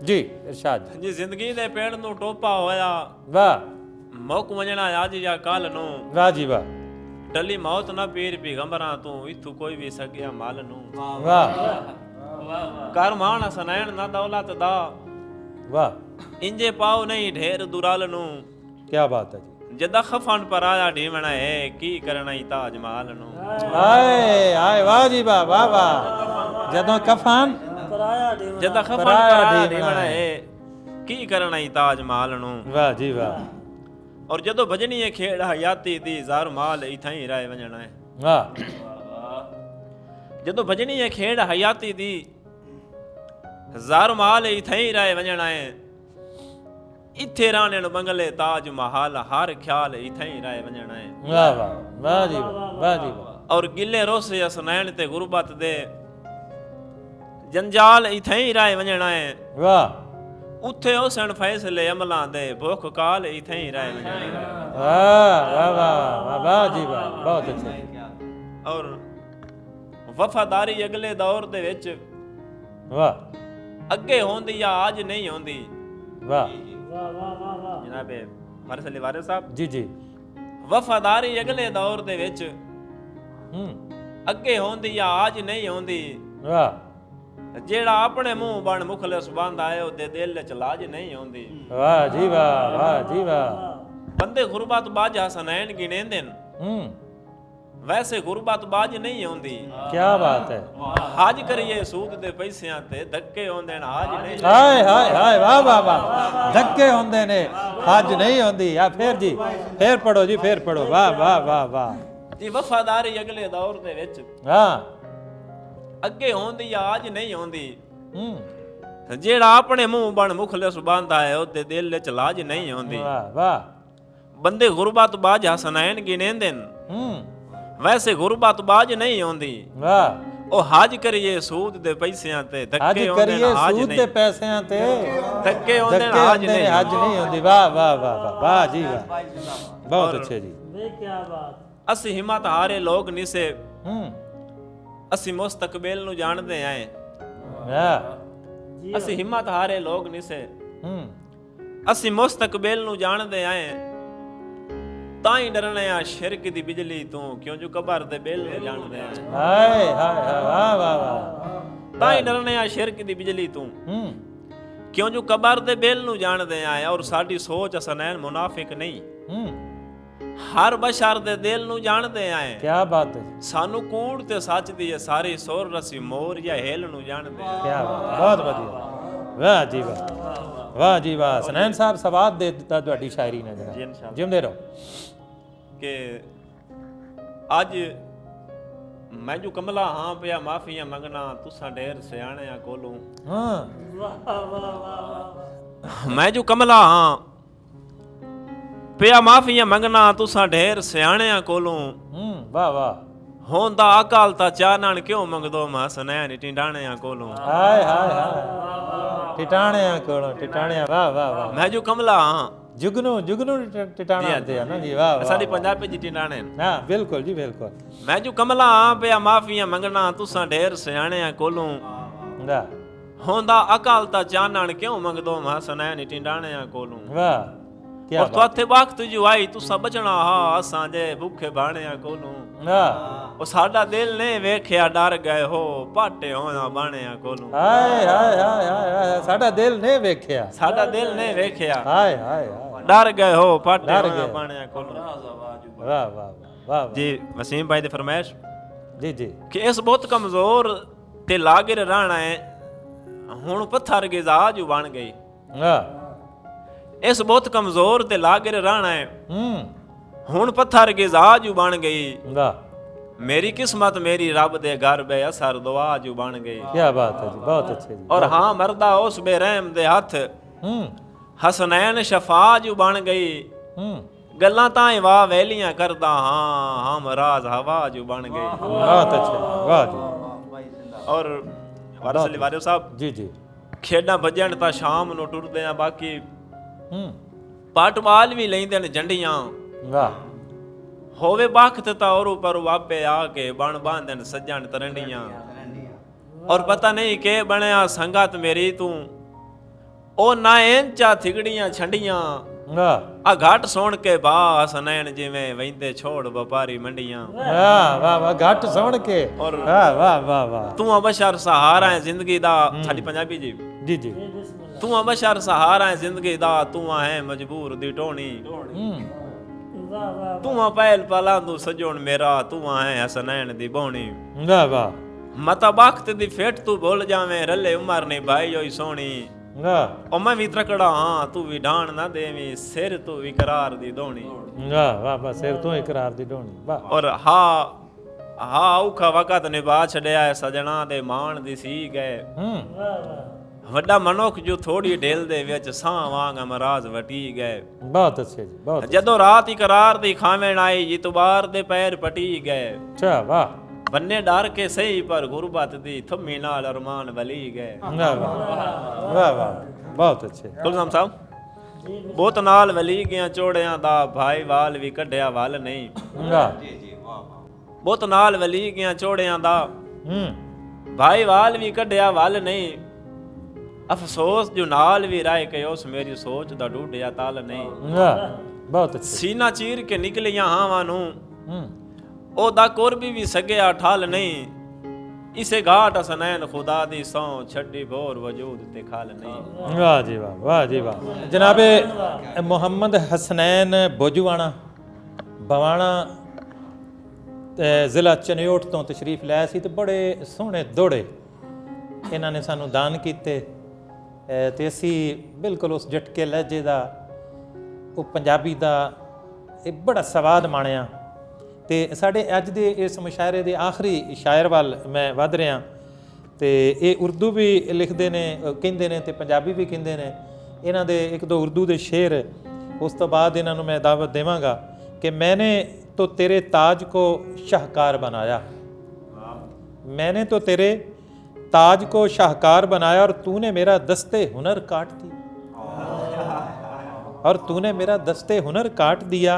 ਜੀ ਇਰਸ਼ਾਦ जी जिंदगी दे पेड़ नू टोपा होया ਵਾਹ मुक वंजना आज या कल नू ਵਾਹ ਜੀ ਵਾਹ टली मौत ना पीर पैगंबरां तू इथू कोई भी सगिया माल नू ਵਾਹ कर मान हसनैन ना दौलत दा वाह इंजे पाओ नहीं ढेर दुराल नू क्या बात है जी जदा खफन पर आया ढीमना है की करना ही ताज महल नू आए आए वाह जी वाह वाह वाह ਜਦੋਂ ਕਫਨ ਪਰਾਇਆ ਦੇ जदा खफन पराया पर आया ढीमना ढीमना है की करना ही ताज महल नू वाह जी वाह और जदों भजनी है खेड़ हयाती दी जार माल इथां ही राय वंजना है वाह जदों भजनी है खेड़ हयाती दी जार माल इथां ही राय वंजना है इथे राणे नु बंगले ताज महल हर ख्याल इथां ही राय वंजना है वाह वाह वाह जी वाह जी वाह और गिले रोसे हसनैन ते गुरबत दे जंजाल इथां ही राय वंजना है वाह उथे हुसन फैसले अमलां दे भुख काल इथां ही राय वंजना है वाह वाह वाह वाह जी वाह बहुत अच्छा और वफादारी अगले दौर दे विच वाह अगे होंदी या आज नहीं होंदी वाह ਵਾਹ ਵਾਹ ਵਾਹ ਵਾਹ जनाबे फरसली वारिस साहब जी जी वफादारी अगले दौर दे विच हम्म अगे होंदी या आज नहीं होंदी वाह जेड़ा अपने मुंह बन मुखलिस बंद आए ओदे दिल च लाज नहीं होंदी वाह जी वाह जी वाह बंदे गुरबत बाज हसनैन गिनेंदे न वैसे गुरबत बाज नहीं होंदी क्या बात है हाज करिए सूद दे पैसिਆਂ ਤੇ ਧੱਕੇ ਹੁੰਦੇ ਨੇ ਹਾਜ ਨਹੀਂ ਹਾਏ ਹਾਏ ਹਾਏ ਵਾਹ ਵਾਹ ਵਾਹ ਧੱਕੇ ਹੁੰਦੇ ਨੇ ਹੱਜ ਨਹੀਂ ਹੁੰਦੀ ਆ ਫੇਰ ਜੀ ਫੇਰ ਪੜੋ ਜੀ ਫੇਰ ਪੜੋ ਵਾਹ ਵਾਹ ਵਾਹ ਵਾਹ ਜੀ ਵਫਾਦਾਰੀ ਅਗਲੇ ਦੌਰ ਦੇ ਵਿੱਚ ਹਾਂ ਅੱਗੇ ਹੁੰਦੀ ਆ ਅੱਜ ਨਹੀਂ ਹੁੰਦੀ ਜਿਹੜਾ ਆਪਣੇ ਮੂੰਹ ਬਣ ਮੁਖਲਿਸ ਬੰਦਾ ਹੈ ਉਹਦੇ ਦਿਲ ਵਿੱਚ ਲਾਜ ਨਹੀਂ ਹੁੰਦੀ ਵਾਹ ਵਾਹ ਬੰਦੇ ਗੁਰਬਤ ਬਾਜ ਹਸਨੈਨ ਗਿਣੇਂਦੇ ਨੇ ਵੈਸੇ ਗੁਰਬਤ ਬਾਜ ਨਹੀਂ ਹੁੰਦੀ ਵਾਹ ਉਹ ਹਜ ਕਰੀਏ ਸੂਦ ਦੇ ਪੈਸਿਆਂ ਤੇ ਅੱਜ ਧੱਕੇ ਹੁੰਦੇ ਨੇ ਕਰੀਏ ਹਾਜ ਸੂਦ ਦੇ ਨਹੀਂ ਪੈਸਿਆਂ ਤੇ ਧੱਕੇ ਹੁੰਦੇ ਨੇ ਧੱਕੇ ਹਾਜ ਹੁੰਦੇ ਨੇ ਨਹੀਂ ਹੱਜ ਨਹੀਂ ਹੁੰਦੀ ਵਾਹ ਵਾਹ ਵਾਹ ਵਾਹ ਵਾਹ ਜੀ ਵਾਹ ਬਹੁਤ ਅੱਛੇ ਜੀ ਵੇ ਕੀ ਬਾਤ ਅਸੀਂ ਹਿੰਮਤ ਹਾਰੇ ਲੋਕ ਨਿਸੇ ਹੂੰ ਅਸੀਂ ਮੁਸਤਕਬਲ ਨੂੰ ਜਾਣਦੇ ਆਏ ਵਾਹ ਅਸੀਂ ਹਿੰਮਤ ਹਾਰੇ ਲੋਕ ਨਿਸੇ ਹੂੰ ਅਸੀਂ ਮੁਸਤਕਬਲ ਨੂੰ ਜਾਣਦੇ ਆਏ ਤਾਂ ਹੀ ਡਰਨੇ ਆ ਸ਼ਿਰਕ ਦੀ ਬਿਜਲੀ ਤੋਂ ਕਿਉਂ ਜੋ ਕਬਰ ਦੇ ਬਿਲ ਨੂੰ ਜਾਣਦੇ ਆ ਹਾਏ ਹਾਏ ਵਾਹ ਵਾਹ ਵਾਹ ਤਾਂ ਹੀ ਡਰਨੇ ਆ ਸ਼ਿਰਕ ਦੀ ਬਿਜਲੀ ਤੋਂ ਹੂੰ ਕਿਉਂ ਜੋ ਕਬਰ ਦੇ ਬਿਲ ਨੂੰ ਜਾਣਦੇ ਆ ਔਰ ਸਾਡੀ ਸੋਚ ਹਸਨੈਨ ਮੁਨਾਫਿਕ ਨਹੀਂ ਹੂੰ ਹਰ ਬਸ਼ਰ ਦੇ ਦਿਲ ਨੂੰ ਜਾਣਦੇ ਆਏ ਕੀ ਬਾਤ ਹੈ ਸਾਨੂੰ ਕੂੜ ਤੇ ਸੱਚ ਦੀ ਇਹ ਸਾਰੀ ਸੁਰ ਰਸੀ ਮੋਰ ਜਾਂ ਹਿਲ ਨੂੰ ਜਾਣਦੇ ਆ ਕੀ ਬਾਤ ਬਹੁਤ ਵਧੀਆ ਵਾਹ ਜੀ ਵਾਹ ਜੀ ਵਾਹ ਹਸਨੈਨ ਸਾਹਿਬ ਸਵਾਦ ਦੇ ਦਿੱਤਾ ਤੁਹਾਡੀ ਸ਼ਾਇਰੀ ਨੇ ਜੀ ਜਨਾਬ ਇਨਸ਼ਾਅੱਲਾ ਜਿਉਂਦੇ ਰਹੋ ਕਿ ਅੱਜ ਮੈਂ ਜੋ ਕਮਲਾ ਹਾਂ ਪਿਆ ਮਾਫੀਆਂ ਮੰਗਣਾ ਤੁਸਾਂ ਢੇਰ ਸਿਆਣਿਆਂ ਕੋਲੋਂ ਹਾਂ ਵਾਹ ਵਾਹ ਵਾਹ ਮੈਂ ਜੋ ਕਮਲਾ ਹਾਂ ਪਿਆ ਮਾਫੀਆਂ ਮੰਗਣਾ ਤੁਸਾਂ ਢੇਰ ਸਿਆਣਿਆਂ ਕੋਲੋਂ ਵਾਹ ਵਾਹ ਹੁੰਦਾ ਅਕਾਲ ਤਾਂ ਚਾਨਣ ਕਿਉਂ ਮੰਗਦੋ ਮੈਂ ਹਸਨੈਨ ਟਿੰਡਾਣਿਆਂ ਕੋਲੋਂ ਹਾਏ ਹਾਏ ਹਾਏ ਟਿਟਾਣਿਆਂ ਕੋਲੋਂ ਟਿਟਾਣਿਆਂ ਵਾਹ ਵਾਹ ਵਾਹ ਮੈਂ ਜੋ ਕਮਲਾ ਹਾਂ ਜੁਗਨੂ ਟਿਟਾਣਾ ਆਉਂਦੇ ਆ ਨਾ ਜੀ ਵਾਹ ਵਾਹ ਸਾਡੀ ਪੰਜਾਬੀ ਜੀ ਟਿੰਡਾਣੇ ਹਾਂ ਬਿਲਕੁਲ ਜੀ ਬਿਲਕੁਲ ਮੈਂ ਜੋ ਕਮਲਾ ਹਾਂ ਪਿਆ ਮਾਫੀਆਂ ਮੰਗਣਾ ਤੁਸਾਂ ਢੇਰ ਸਿਆਣਿਆਂ ਕੋਲੋਂ ਵਾਹ ਹੁੰਦਾ ਅਕਾਲ ਤਾਂ ਚਾਨਣ ਕਿਉਂ ਮੰਗਦੋ ਮੈਂ ਹਸਨੈਨ ਟਿੰਡਾਣਿਆਂ ਕੋਲੋਂ ਵਾਹ ਕੀ ਔਰ ਬਾਤ ਤੁਹਾਥੇ ਵਕਤ ਜੋ ਆਈ ਤੁਸਾਂ ਬਚਣਾ ਹਾਂ ਅਸਾਂ ਜੇ ਭੁੱਖੇ ਬਾਣਿਆਂ ਕੋਲੋਂ ਵਾਹ ਉਹ ਸਾਡਾ ਦਿਲ ਨੇ ਵੇਖਿਆ ਡਰ ਗਏ ਹੋ ਪਾਟੇ ਹੋਣਾ ਬਾਣਿਆਂ ਕੋਲੋਂ ਹਾਏ ਹਾਏ ਹਾਏ ਹਾਏ ਸਾਡਾ ਦਿਲ ਨੇ ਵੇਖਿਆ ਸਾਡਾ ਦਿਲ ਨੇ ਵੇਖਿਆ ਹਾਏ ਹਾਏ ਹਾਏ ਡਰ ਗਏ ਹੋ ਪਾਟੇ ਡਰ ਹੋਣਾ ਗਏ। ਬਾਣਿਆਂ ਕੋਲੋਂ ਵਾਹ ਵਾਹ ਵਾਹ ਜੀ ਵਸੀਮ ਭਾਈ ਦੀ ਫਰਮਾਇਸ਼ ਜੀ ਜੀ ਕਿ ਇਸ ਬਹੁਤ ਕਮਜ਼ੋਰ ਤੇ ਲਾਗਰ ਰਹਿਣਾ ਹੈ ਹੁਣ ਪੱਥਰ ਗਿਜ਼ਾ ਜੋ ਬਣ ਗਈ ਵਾਹ ਇਸ ਬਹੁਤ ਕਮਜ਼ੋਰ ਤੇ ਲਾਗਰ ਰਹਿਣਾ ਹੈ ਹੂੰ ਹੁਣ ਪੱਥਰ ਗਿਜ਼ਾ ਜੋ ਬਣ ਗਈ ਵਾਹ ਮੇਰੀ ਕਿਸਮਤ ਮੇਰੀ ਰੱਬ ਦੇ ਘਰ ਬੇ ਅਸਰ ਦੁਆ ਜੋ ਬਣ ਗਈ ਕੀ ਬਾਤ ਹੈ ਜੀ ਬਹੁਤ ਅੱਛੇ ਜੀ ਔਰ ਹਾਂ ਮਰਦਾ ਉਸ ਬੇਰਹਿਮ ਦੇ ਹੱਥ ਹੂੰ ਹਸਨੈਨ ਸ਼ਫਾ ਜੋ ਬਣ ਗਈ ਹੂੰ ਗੱਲਾਂ ਤਾਂ ਵਾਹ ਵੈਲੀਆਂ ਕਰਦਾ ਹਾਂ ਹਮ ਰਾਜ਼ ਹਵਾ ਜੋ ਬਣ ਗਈ ਬਹੁਤ ਅੱਛੇ ਵਾਹ ਜੀ ਔਰ ਵਾਰਿਸ ਅਲੀ ਵਾਰਿਸ ਸਾਹਿਬ ਜੀ ਜੀ ਖੇਡਾਂ ਭੱਜਣ ਤਾਂ ਸ਼ਾਮ ਨੂੰ ਟੁਰਦੇ ਆ ਬਾਕੀ ਹੂੰ ਪਾਟਵਾਲ ਵੀ ਲੈਂਦੇ ਨੇ ਝੰਡੀਆਂ ਵਾਹ ਹੋਵੇ ਬਖਤ ਤਾਂ ਔਰੂ ਪਰ ਵਾਪੇ ਆ ਕੇ ਬਣ ਬਾਂਧਣ ਸੱਜਣ ਤਰੰਡੀਆਂ ਔਰ ਪਤਾ ਨਹੀਂ ਕਿ ਬਣਿਆ ਸੰਗਤ ਮੇਰੀ ਤੂੰ ਉਹ ਨਾ ਇੰਚਾ ਥਿਗੜੀਆਂ ਛੰਡੀਆਂ ਵਾਹ ਆ ਘਾਟ ਸੁਣ ਕੇ ਬਾ ਹਸਨੈਨ ਜਿਵੇਂ ਵੈਂਦੇ ਛੋੜ ਵਪਾਰੀ ਮੰਡੀਆਂ ਵਾਹ ਵਾਹ ਵਾਹ ਘੱਟ ਸੁਣ ਕੇ ਔਰ ਵਾਹ ਵਾਹ ਵਾਹ ਵਾਹ ਤੂੰ ਅਬਸ਼ਰ ਸਹਾਰਾ ਹੈ ਜ਼ਿੰਦਗੀ ਦਾ ਸਾਡੀ ਪੰਜਾਬੀ ਜੀ ਜੀ ਜੀ ਤੂੰ ਅਬਸ਼ਰ ਸਹਾਰਾ ਹੈ ਜ਼ਿੰਦਗੀ ਦਾ ਤੂੰ ਹੈ ਮਜਬੂਰ ਦੀ ਢੋਣੀ ਹੂੰ ਤੂੰ ਆ ਪਹਿਲ ਪਲਾਂ ਤੂੰ ਸਜਣ ਮੇਰਾ ਤੂੰ ਹੈ ਹਸਨੈਨ ਦੀ ਬੋਣੀ ਵਾਹ ਵਾਹ ਮਤਾ ਬਖਤ ਦੀ ਫੇਟ ਤੂੰ ਭੁੱਲ ਜਾਵੇਂ ਰੱਲੇ ਉਮਰ ਨੇ ਭਾਈ ਹੋਈ ਸੋਹਣੀ ਵਾਹ ਉਹ ਮੈਂ ਵੀ ਤਰਕੜਾ ਹਾਂ ਤੂੰ ਵੀ ਢਾਣ ਨਾ ਦੇਵੀਂ ਸਿਰ ਤੂੰ ਵੀ ਕਰਾਰ ਦੀ ਢੋਣੀ ਵਾਹ ਵਾਹ ਵਾਹ ਸਿਰ ਤੋਂ ਇਕਰਾਰ ਦੀ ਢੋਣੀ ਵਾਹ ਔਰ ਹਾਂ ਔਖਾ ਵਕਤ ਨਿਭਾ ਛੜਿਆ ਸਜਣਾ ਦੇ ਮਾਣ ਦੀ ਸੀ ਗਏ ਹੂੰ ਵੱਡਾ ਮਨੁੱਖ ਜੋ ਥੋੜੀ ਢੇਲ ਦੇ ਵਿੱਚ ਸਾਹ ਵਾਂਗ ਅਮਰਾਜ਼ ਵਟੀ ਗਏ ਬਹੁਤ ਅੱਛੇ ਜੀ ਬਹੁਤ ਜਦੋਂ ਰਾਤ ਹੀ ਕਰਾਰ ਦੀ ਖਾਵੇਂ ਆਈ ਜਿਤਵਾਰ ਦੇ ਪੈਰ ਪਟੀ ਗਏ ਅੱਛਾ ਵਾਹ ਬੰਨੇ ਡਰ ਕੇ ਸਹੀ ਪਰ ਗੁਰਬਤ ਦੀ ਥੰਮੀ ਨਾਲ ਅਰਮਾਨ ਵਲੀ ਗਏ ਵਾਹ ਵਾਹ ਵਾਹ ਵਾਹ ਬਹੁਤ ਅੱਛੇ ਗੁਲਜ਼ਾਮ ਸਾਹਿਬ ਬਹੁਤ ਨਾਲ ਵਲੀ ਗਿਆ ਚੋੜਿਆਂ ਦਾ ਭਾਈ ਵਾਲ ਵੀ ਕੱਢਿਆ ਵੱਲ ਨਹੀਂ ਵਾਹ ਬਹੁਤ ਨਾਲ ਵਲੀ ਗਿਆ ਚੋੜਿਆਂ ਦਾ ਹੂੰ ਭਾਈ ਵਾਲ ਵੀ ਕੱਢਿਆ ਵੱਲ ਨਹੀਂ ਅਫਸੋਸ ਜੋ ਨਾਲ ਵੀ ਰਾਏ ਕਿ ਉਸ ਮੇਰੀ ਸੋਚ ਦਾ ਡੂਢਿਆ ਤਲ ਨਹੀਂ ਵਾਹ ਬਹੁਤ ਅੱਛੇ ਸੀਨਾ ਚੀਰ ਕੇ ਨਿਕਲੀਆਂ ਹਾਵਾਂ ਨੂੰ ਹੂੰ ਉਹਦਾ ਕੁਰਬੀ ਵੀ ਸਗਿਆ ਠਲ ਨਹੀਂ ਇਸੇ ਘਾਟ ਹਸਨੈਨ ਖੁਦਾ ਦੀ ਸੌ ਛੱਡੀ ਬੋਰ ਵਜੂਦ ਤੇ ਖਲ ਨਹੀਂ ਵਾਹ ਜੀ ਵਾਹ ਜੀ ਵਾਹ ਜਨਾਬੇ ਮੁਹੰਮਦ ਹਸਨੈਨ ਬੋਜੂਵਾਣਾ ਬਵਾਣਾ ਜ਼ਿਲ੍ਹਾ ਚਨਿਓਟ ਤੋਂ ਤਸ਼ਰੀਫ ਲਿਆ ਸੀ ਤੇ ਬੜੇ ਸੋਹਣੇ ਦੋੜੇ ਇਹਨਾਂ ਨੇ ਸਾਨੂੰ ਦਾਨ ਕੀਤੇ ਤੇ ਅਸੀਂ ਬਿਲਕੁਲ ਉਸ ਝਟਕੇ ਲਹਿਜੇ ਦਾ ਉਹ ਪੰਜਾਬੀ ਦਾ ਇਹ ਬੜਾ ਸਵਾਦ ਮਾਣਿਆ ਤੇ ਸਾਡੇ ਅੱਜ ਦੇ ਇਸ ਮੁਸ਼ਾਇਰੇ ਦੇ ਆਖਰੀ ਸ਼ਾਇਰ ਵੱਲ ਮੈਂ ਵੱਧ ਰਿਹਾ ਤੇ ਇਹ ਉਰਦੂ ਵੀ ਲਿਖਦੇ ਨੇ ਕਹਿੰਦੇ ਨੇ ਤੇ ਪੰਜਾਬੀ ਵੀ ਕਹਿੰਦੇ ਨੇ ਇਹਨਾਂ ਦੇ ਇੱਕ ਦੋ ਉਰਦੂ ਦੇ ਸ਼ੇਰ ਉਸ ਤੋਂ ਬਾਅਦ ਇਹਨਾਂ ਨੂੰ ਮੈਂ ਦਾਵਤ ਦੇਵਾਂਗਾ ਕਿ मैंने तो तेरे ताज को शाहकार बनाया मैंने तो तेरे ताज को शाहकार बनाया और तूने मेरा दस्ते हुनर काट दिया और तूने मेरा दस्ते हुनर काट दिया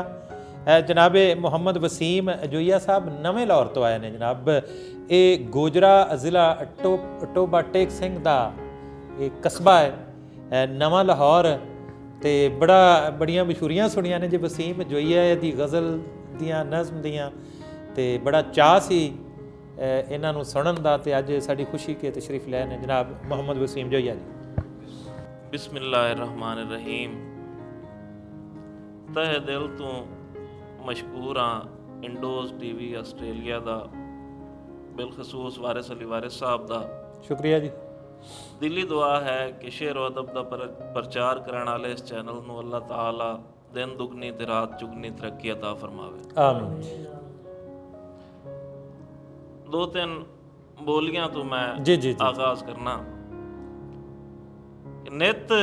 जनाब मुहम्मद वसीम जोईया साहब नवें लाहौर तो आए ने जनाब ये गोजरा ज़िला टोबा टेक सिंह दा एक कस्बा है नवा लाहौर ਤੇ ਬੜੀਆਂ ਮਸ਼ਹੂਰੀਆਂ ਸੁਣੀਆਂ ਨੇ ਜੇ ਵਸੀਮ ਜੋਈਆ ਦੀ ਗਜ਼ਲ ਦੀਆਂ ਨਜ਼ਮ ਦੀਆਂ ਤੇ ਬੜਾ ਚਾਅ ਸੀ ਇਹਨਾਂ ਨੂੰ ਸੁਣਨ ਦਾ ਤੇ ਅੱਜ ਸਾਡੀ ਖੁਸ਼ੀ ਕੇ ਤਸ਼ਰੀਫ ਲੈ ਨੇ ਜਨਾਬ ਮੁਹੰਮਦ ਵਸੀਮ ਜੋਈਆ ਜੀ ਬਿਸਮਿਲ੍ਲਾਹਿਰਰਹਿਮਾਨਿਰਰਹੀਮ ਤਹਿ ਦਿਲ ਤੋਂ ਮਸ਼ਕੂਰ ਹਾਂ ਇੰਡੋਜ਼ ਟੀਵੀ ਆਸਟ੍ਰੇਲੀਆ ਦਾ ਬਿਲਖਸੂਸ ਵਾਰਿਸ ਅਲੀ ਵਾਰਿਸ ਸਾਹਿਬ ਦਾ ਸ਼ੁਕਰੀਆ ਜੀ दिली दुआ है कि शेर व अदब का प्रचार करने वाले इस चैनल ਨੂੰ अल्लाह ताला दिन दुगनी ते रात चुगनी तरक्की अता फरमावे आमीन दो तीन बोलियां तो मैं जी आगाज करना नित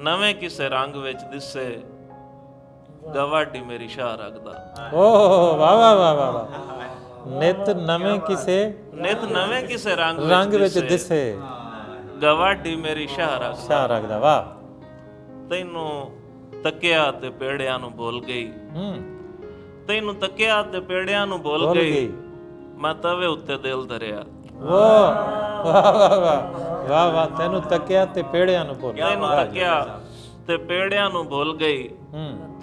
नवे किसे रंग विच दिसे गवाडी मेरी शाह रखदा ओह वाह वाह वाह वाह नित नवे किसे रंग विच दिसे ਗਵਾਡੀ ਮੇਰੀ ਸ਼ਾਹ ਰੱਖਦਾ ਵਾਹ ਤੈਨੂੰ ਤੱਕਿਆ ਤੇ ਪੇੜਿਆਂ ਨੂੰ ਭੁੱਲ ਗਈ ਤੈਨੂੰ ਤੱਕਿਆ ਤੇ ਪੇੜਿਆਂ ਨੂੰ ਭੁੱਲ ਗਈ ਮੈਂ ਤਵੇ ਉੱਤੇ ਦਿਲ ਧਰਿਆ ਵਾਹ ਵਾਹ ਵਾਹ ਵਾਹ ਤੈਨੂੰ ਤੱਕਿਆ ਤੇ ਪੇੜਿਆਂ ਨੂੰ ਭੁੱਲ ਗਈ ਤੈਨੂੰ ਤੱਕਿਆ ਤੇ ਪੇੜਿਆਂ ਨੂੰ ਭੁੱਲ ਗਈ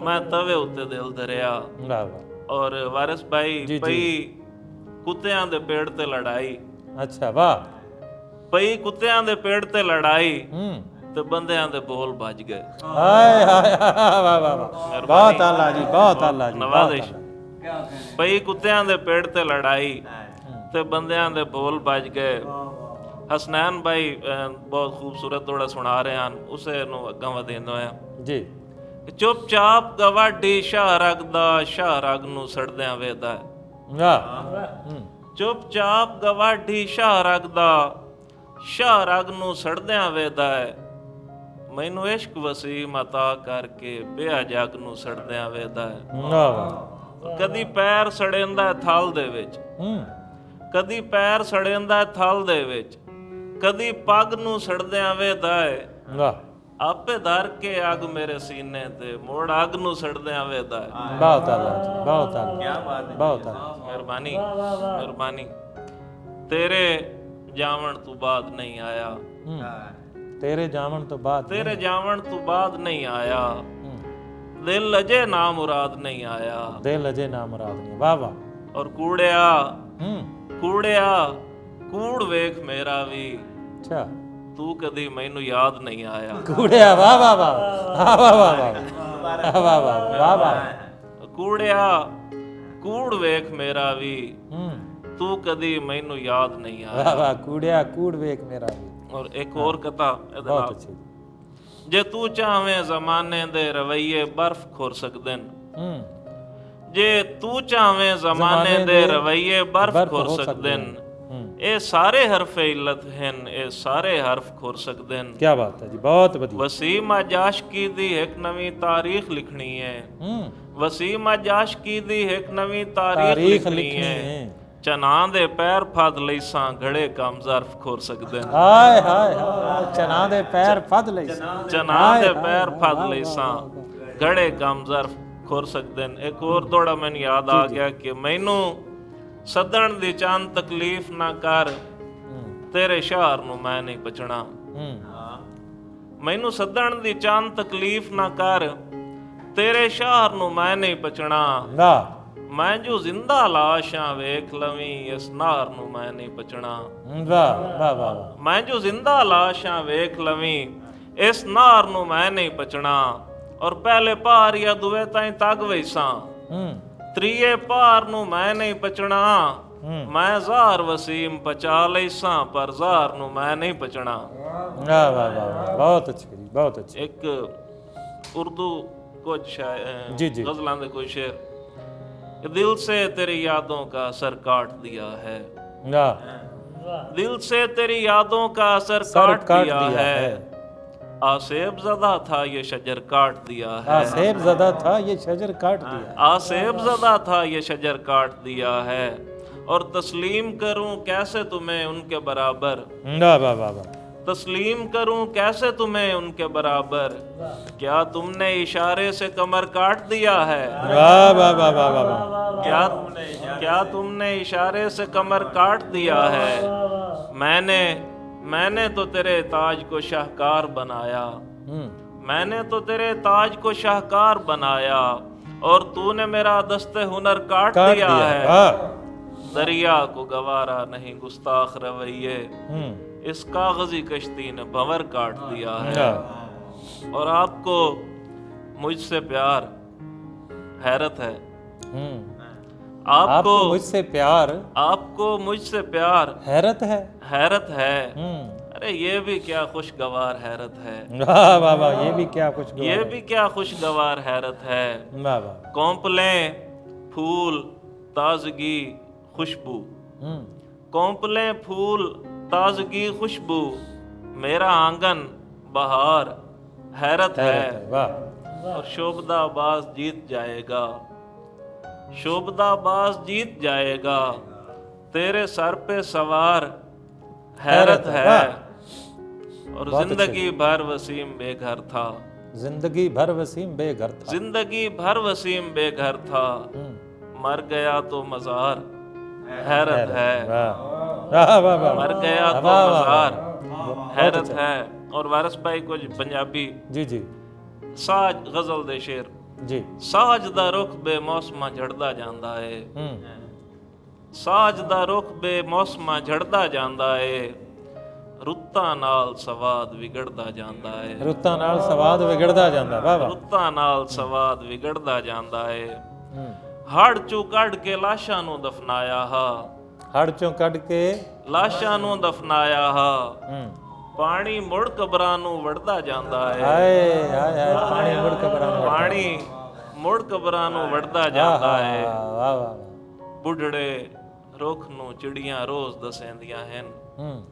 ਮੈਂ ਤਵੇ ਉੱਤੇ ਦਿਲ ਧਰਿਆ ਵਾਹ ਵਾਹ ਔਰ ਵਾਰਿਸ ਭਾਈ ਭਈ ਕੁੱਤਿਆਂ ਦੇ ਪੇੜ ਤੇ ਲੜਾਈ। ਅੱਛਾ ਵਾਹ। ਪਈ ਕੁੱਤਿਆਂ ਦੇ ਪੇੜ ਤੇ ਲੜਾਈ ਤੇ ਬੰਦਿਆਂ ਦੇ ਬੋਲ ਵੱਜ ਗਏ। ਹਾਏ ਹਾਏ ਵਾਹ ਵਾਹ ਵਾਹ, ਬਹੁਤ ਆਲਾ ਜੀ, ਬਹੁਤ ਆਲਾ ਜੀ, ਨਵਾਜ਼ਿਸ਼। ਪਈ ਕੁੱਤਿਆਂ ਦੇ ਪੇੜ ਤੇ ਲੜਾਈ ਤੇ ਬੰਦਿਆਂ ਦੇ ਬੋਲ ਵੱਜ ਗਏ। ਹਸਨੈਨ ਭਾਈ ਬਹੁਤ ਖੂਬਸੂਰਤ ਥੋੜਾ ਸੁਣਾ ਰਹੇ ਹਨ, ਉਸੇ ਨੂੰ ਅੱਗਾ ਵਧੇਂਦਾ ਹੋਇਆ ਜੀ। ਚੁੱਪਚਾਪ ਗਵਾਢੀ ਸ਼ਾਹ ਰਗ ਦਾ ਸ਼ਾਹ ਰਗ ਨੂੰ ਸੜਦਿਆਂ ਵੇਦਾ। ਵਾਹ। ਚੁੱਪਚਾਪ ਗਵਾਢੀ ਸ਼ਾਹ ਰਗ ਦਾ ਸ਼ਾਹ ਰਗ ਨੂੰ ਸੜਦਿਆਂ ਵੇਦਾ ਹੈ। ਮੈਨੂੰ ਇਸ਼ਕ ਵਸੀਮ ਅਤਾ ਕਰਕੇ ਬਿਆ ਜਗ ਨੂੰ ਸੜਦਿਆਂ ਵੇਦਾ ਹੈ। ਵਾਹ ਵਾਹ। ਕਦੀ ਪੈਰ ਸੜੇਂਦਾ ਥਲ ਦੇ ਵਿੱਚ, ਕਦੀ ਪੈਰ ਸੜੇਂਦਾ ਥਲ ਦੇ ਵਿੱਚ, ਕਦੀ ਪੱਗ ਨੂੰ ਸੜਦਿਆਂ ਵੇਦਾ ਹੈ। ਵਾਹ। ਆਪੇ ਧਰ ਕੇ ਅੱਗ ਮੇਰੇ ਸੀਨੇ ਤੇ ਮੋੜ ਅੱਗ ਨੂੰ ਸੜਦਿਆਂ ਵੇਦਾ ਹੈ। ਬਹੁਤ ਆਲਾ ਜੀ, ਬਹੁਤ ਆਲਾ, ਕੀ ਬਾਤ ਹੈ, ਬਹੁਤ ਆਲਾ। ਮਿਹਰਬਾਨੀ ਮਿਹਰਬਾਨੀ। ਤੇਰੇ ਜਾਵਣ ਤੋਂ ਬਾਅਦ ਨਹੀਂ ਆਇਆ, ਤੇਰੇ ਜਾਵਣ ਤੋਂ ਬਾਅਦ, ਤੇਰੇ ਜਾਵਣ ਤੋਂ ਬਾਅਦ ਨਹੀਂ ਆਇਆ, ਦਿਲ ਅਜੇ ਨਾ ਮੁਰਾਦ ਨਹੀਂ ਆਇਆ, ਦਿਲ ਅਜੇ ਨਾ ਮੁਰਾਦ ਨਹੀਂ। ਵਾਹ ਵਾਹ। ਔਰ ਕੂੜਿਆ ਕੂੜਿਆ ਕੂੜ ਵੇਖ ਮੇਰਾ ਵੀ, ਅੱਛਾ ਤੂੰ ਕਦੀ ਮੈਨੂੰ ਯਾਦ ਨਹੀਂ ਆਇਆ। ਕੂੜਿਆ ਵਾਹ ਵਾਹ ਵਾਹ ਵਾਹ ਵਾਹ ਵਾਹ ਵਾਹ ਵਾਹ ਵਾਹ ਵਾਹ ਵਾਹ। ਕੂੜਿਆ ਕੂੜ ਵੇਖ ਮੇਰਾ ਵੀ, ਤੂੰ ਕਦੀ ਮੈਨੂੰ ਯਾਦ ਨਹੀਂ ਆਇਆ। ਵਾਹ ਵਾਹ। ਕੂੜਿਆ ਕੂੜ ਵੇਖ ਮੇਰਾ ਵੀ। ਔਰ ਇੱਕ ਹੋਰ ਕਥਾ ਇਹਦੇ ਬਹੁਤ ਨਾਲ। ਅੱਛੀ। ਜੇ ਤੂੰ ਚਾਹਵੇਂ ਜ਼ਮਾਨੇ ਦੇ ਰਵਈਏ ਬਰਫ਼ ਖੋਰ ਸਕਦੇ ਨੇ, ਜੇ ਤੂੰ ਚਾਹਵੇਂ ਜ਼ਮਾਨੇ ਦੇ ਰਵਈਏ ਬਰਫ਼ ਖੋਰ ਸਕਦੇ ਨੇ। ਇਹ ਸਾਰੇ ਹਰਫ ਇਲਤ ਹਨ, ਇਹ ਸਾਰੇ ਹਰਫ ਖੋਰ ਸਕਦੇ ਨੇ। ਕੀ ਬਾਤ ਹੈ ਜੀ, ਬਹੁਤ ਵਧੀਆ। ਵਸੀਮ ਅੱਜ ਆਸ਼ਕੀ ਦੀ ਇੱਕ ਨਵੀਂ ਤਾਰੀਖ ਲਿਖਣੀ ਹੈ। ਵਸੀਮ ਅੱਜ ਆਸ਼ਕੀ ਦੀ ਇੱਕ ਨਵੀਂ ਤਾਰੀਖ ਲਿਖਣੀ ਹੈ। ਚਨਾ ਦੇ ਪੈਰ ਫੜ ਲਈ ਸਾਂ ਘੜੇ ਕੰਮ ਜ਼ਰਫ ਖੋਰ ਸਕਦੇ ਨੇ। ਹਾਏ ਹਾਏ ਹਾਏ। ਚਨਾ ਦੇ ਪੈਰ ਫੜ ਲਈ ਸਾਂ, ਚਨਾ ਦੇ ਪੈਰ ਫੜ ਲਈ ਸਾਂ ਘੜੇ ਕੰਮ ਜ਼ਰਫ ਖੋਰ ਸਕਦੇ ਨੇ। ਇੱਕ ਹੋਰ ਥੋੜਾ ਮੈਨੂੰ ਯਾਦ ਆ ਗਿਆ ਕਿ ਮੈਨੂੰ ਸੱਦਣ ਦੀ ਚੰਦ ਤਕਲੀਫ ਨਾ ਕਰ, ਤੇਰੇ ਸ਼ਹਿਰ ਨੂੰ ਮੈਂ ਨਹੀਂ ਬਚਣਾ। ਮੈਨੂੰ ਸੱਦਣ ਦੀ ਚੰਦ ਤਕਲੀਫ ਨਾ ਕਰ, ਤੇਰੇ ਸ਼ਹਿਰ ਨੂੰ ਮੈਂ ਨਹੀਂ ਬਚਣਾ। ਮੈਂ ਜੋ ਜ਼ਿੰਦਾ ਲਾਸ਼ਾਂ ਵੇਖ ਲਵੀਂ, ਇਸ ਨਾਰ ਨੂੰ ਮੈਂ ਨਹੀਂ ਬਚਣਾ। ਵਾਹ ਵਾਹ ਵਾਹ। ਮੈਂ ਜੋ ਜ਼ਿੰਦਾ ਲਾਸ਼ਾਂ ਵੇਖ ਲਵੀਂ, ਇਸ ਨਾਰ ਨੂੰ ਮੈਂ ਨਹੀਂ ਬਚਣਾ। ਔਰ ਪਹਿਲੇ ਭਾਰ ਜਾਂ ਦੁਏ ਤਾਈਂ ਤੱਕ ਵੈਸਾਂ, ਤਰੀਏ ਭਾਰ ਨੂੰ ਮੈਂ ਨਹੀਂ ਬਚਣਾ। ਮੈਂ ਜ਼ਾਰ ਵਸੀਮ ਪਚਾ ਲਈਸਾਂ, ਪਰ ਜ਼ਾਰ ਨੂੰ ਮੈਂ ਨਹੀਂ ਬਚਣਾ। ਵਾਹ ਵਾਹ ਵਾਹ। ਬਹੁਤ ਅੱਛੀ ਜੀ, ਬਹੁਤ ਅੱਛੀ। ਇੱਕ ਉਰਦੂ ਕੁਝ ਗਜ਼ਲਾਂ ਦੇ ਕੋਈ ਸ਼ੇਰ, दिल से तेरी यादों का असर काट दिया है, दिल से तेरी यादों का असर काट दिया है। आसेब ज़दा था ये शजर काट दिया है, आसेब ज़दा था ये शजर काट दिया, आसेब ज़दा था ये शजर काट दिया है। और तस्लीम करूं कैसे तुम्हें उनके बराबर, वाह वाह वाह वाह। तस्लीम करूं कैसे तुम्हें उनके बराबर, क्या तुमने इशारे से कमर काट दिया है। वाह वाह वाह वाह वाह। क्या तुमने इशारे से कमर काट दिया है। मैंने तो तेरे ताज को शाहकार बनाया, मैंने तो तेरे ताज को शाहकार बनाया, और तूने मेरा दस्ते हुनर काट दिया है। दरिया को गवारा नहीं गुस्ताख रवैये, इस कागजी कश्ती ने भंवर काट दिया है। और आपको मुझसे प्यार हैरत है, आपको मुझसे प्यार, आपको मुझसे प्यार हैरत है, हैरत है। अरे ये भी क्या खुशगवार हैरत है। वाह वाह वाह। ये भी क्या खुशगवार, ये भी क्या खुशगवार हैरत है। वाह वाह। कौंपलें फूल ताजगी खुशबू, कौंपलें फूल ताजगी खुशबू, मेरा आंगन बहार हैरत है। वाह। और शोभदाबाज जीत जाएगा, शोभदाबाज जीत जाएगा, तेरे सर पे सवार हैरत है। और जिंदगी भर वसीम बेघर था, जिंदगी भर वसीम बेघर था, जिंदगी भर वसीम बेघर था, मर गया तो मजार हैरत है। वाह वाह वाह। मर गया तो मजार हैरत है। और वारिस भाई कुछ पंजाबी जी जी साज गजल दे शेर जी। ਸਾਜ ਦਾ ਰੁੱਖ ਬੇਮੌਸਮਾ ਝੜਦਾ ਜਾਂਦਾ ਏ, ਸਾਜ ਦਾ ਰੁੱਖ ਬੇਮੌਸਮਾਂ ਝੜਦਾ ਜਾਂਦਾ ਏ, ਰੁੱਤਾਂ ਨਾਲ ਸਵਾਦ ਵਿਗੜਦਾ ਜਾਂਦਾ ਏ, ਰੁੱਤਾਂ ਨਾਲ ਸਵਾਦ ਵਿਗੜਦਾ ਜਾਂਦਾ। ਵਾਹ ਵਾਹ। ਰੁੱਤਾਂ ਨਾਲ ਸਵਾਦ ਵਿਗੜਦਾ ਜਾਂਦਾ ਏ। ਹੜ ਚੋਂ ਕੱਢ ਕੇ ਲਾਸ਼ਾਂ ਨੂੰ ਦਫਨਾਇਆ ਹਾ, ਹੜ ਚੋਂ ਕੱਢ ਕੇ ਲਾਸ਼ਾਂ ਨੂੰ ਦਫਨਾਇਆ ਹਾ, ਪਾਣੀ ਮੁੜ ਕਬਰਾਂ ਨੂੰ ਵੜਦਾ ਜਾਂਦਾ ਏ, ਹਾਏ ਹਾਏ ਹਾਏ, ਪਾਣੀ ਮੁੜ ਕਬਰਾਂ ਨੂੰ ਪਾਣੀ ਮੁੜ ਕਬਰਾਂ ਨੂੰ ਵੜਦਾ ਜਾਂਦਾ ਏ। ਵਾਹ ਵਾਹ। ਬੁੱਢੜੇ ਰੁੱਖ ਨੂੰ ਚਿੜੀਆਂ ਰੋਜ਼ ਦਸੈਂਦੀਆਂ ਹਨ, ਹੂੰ।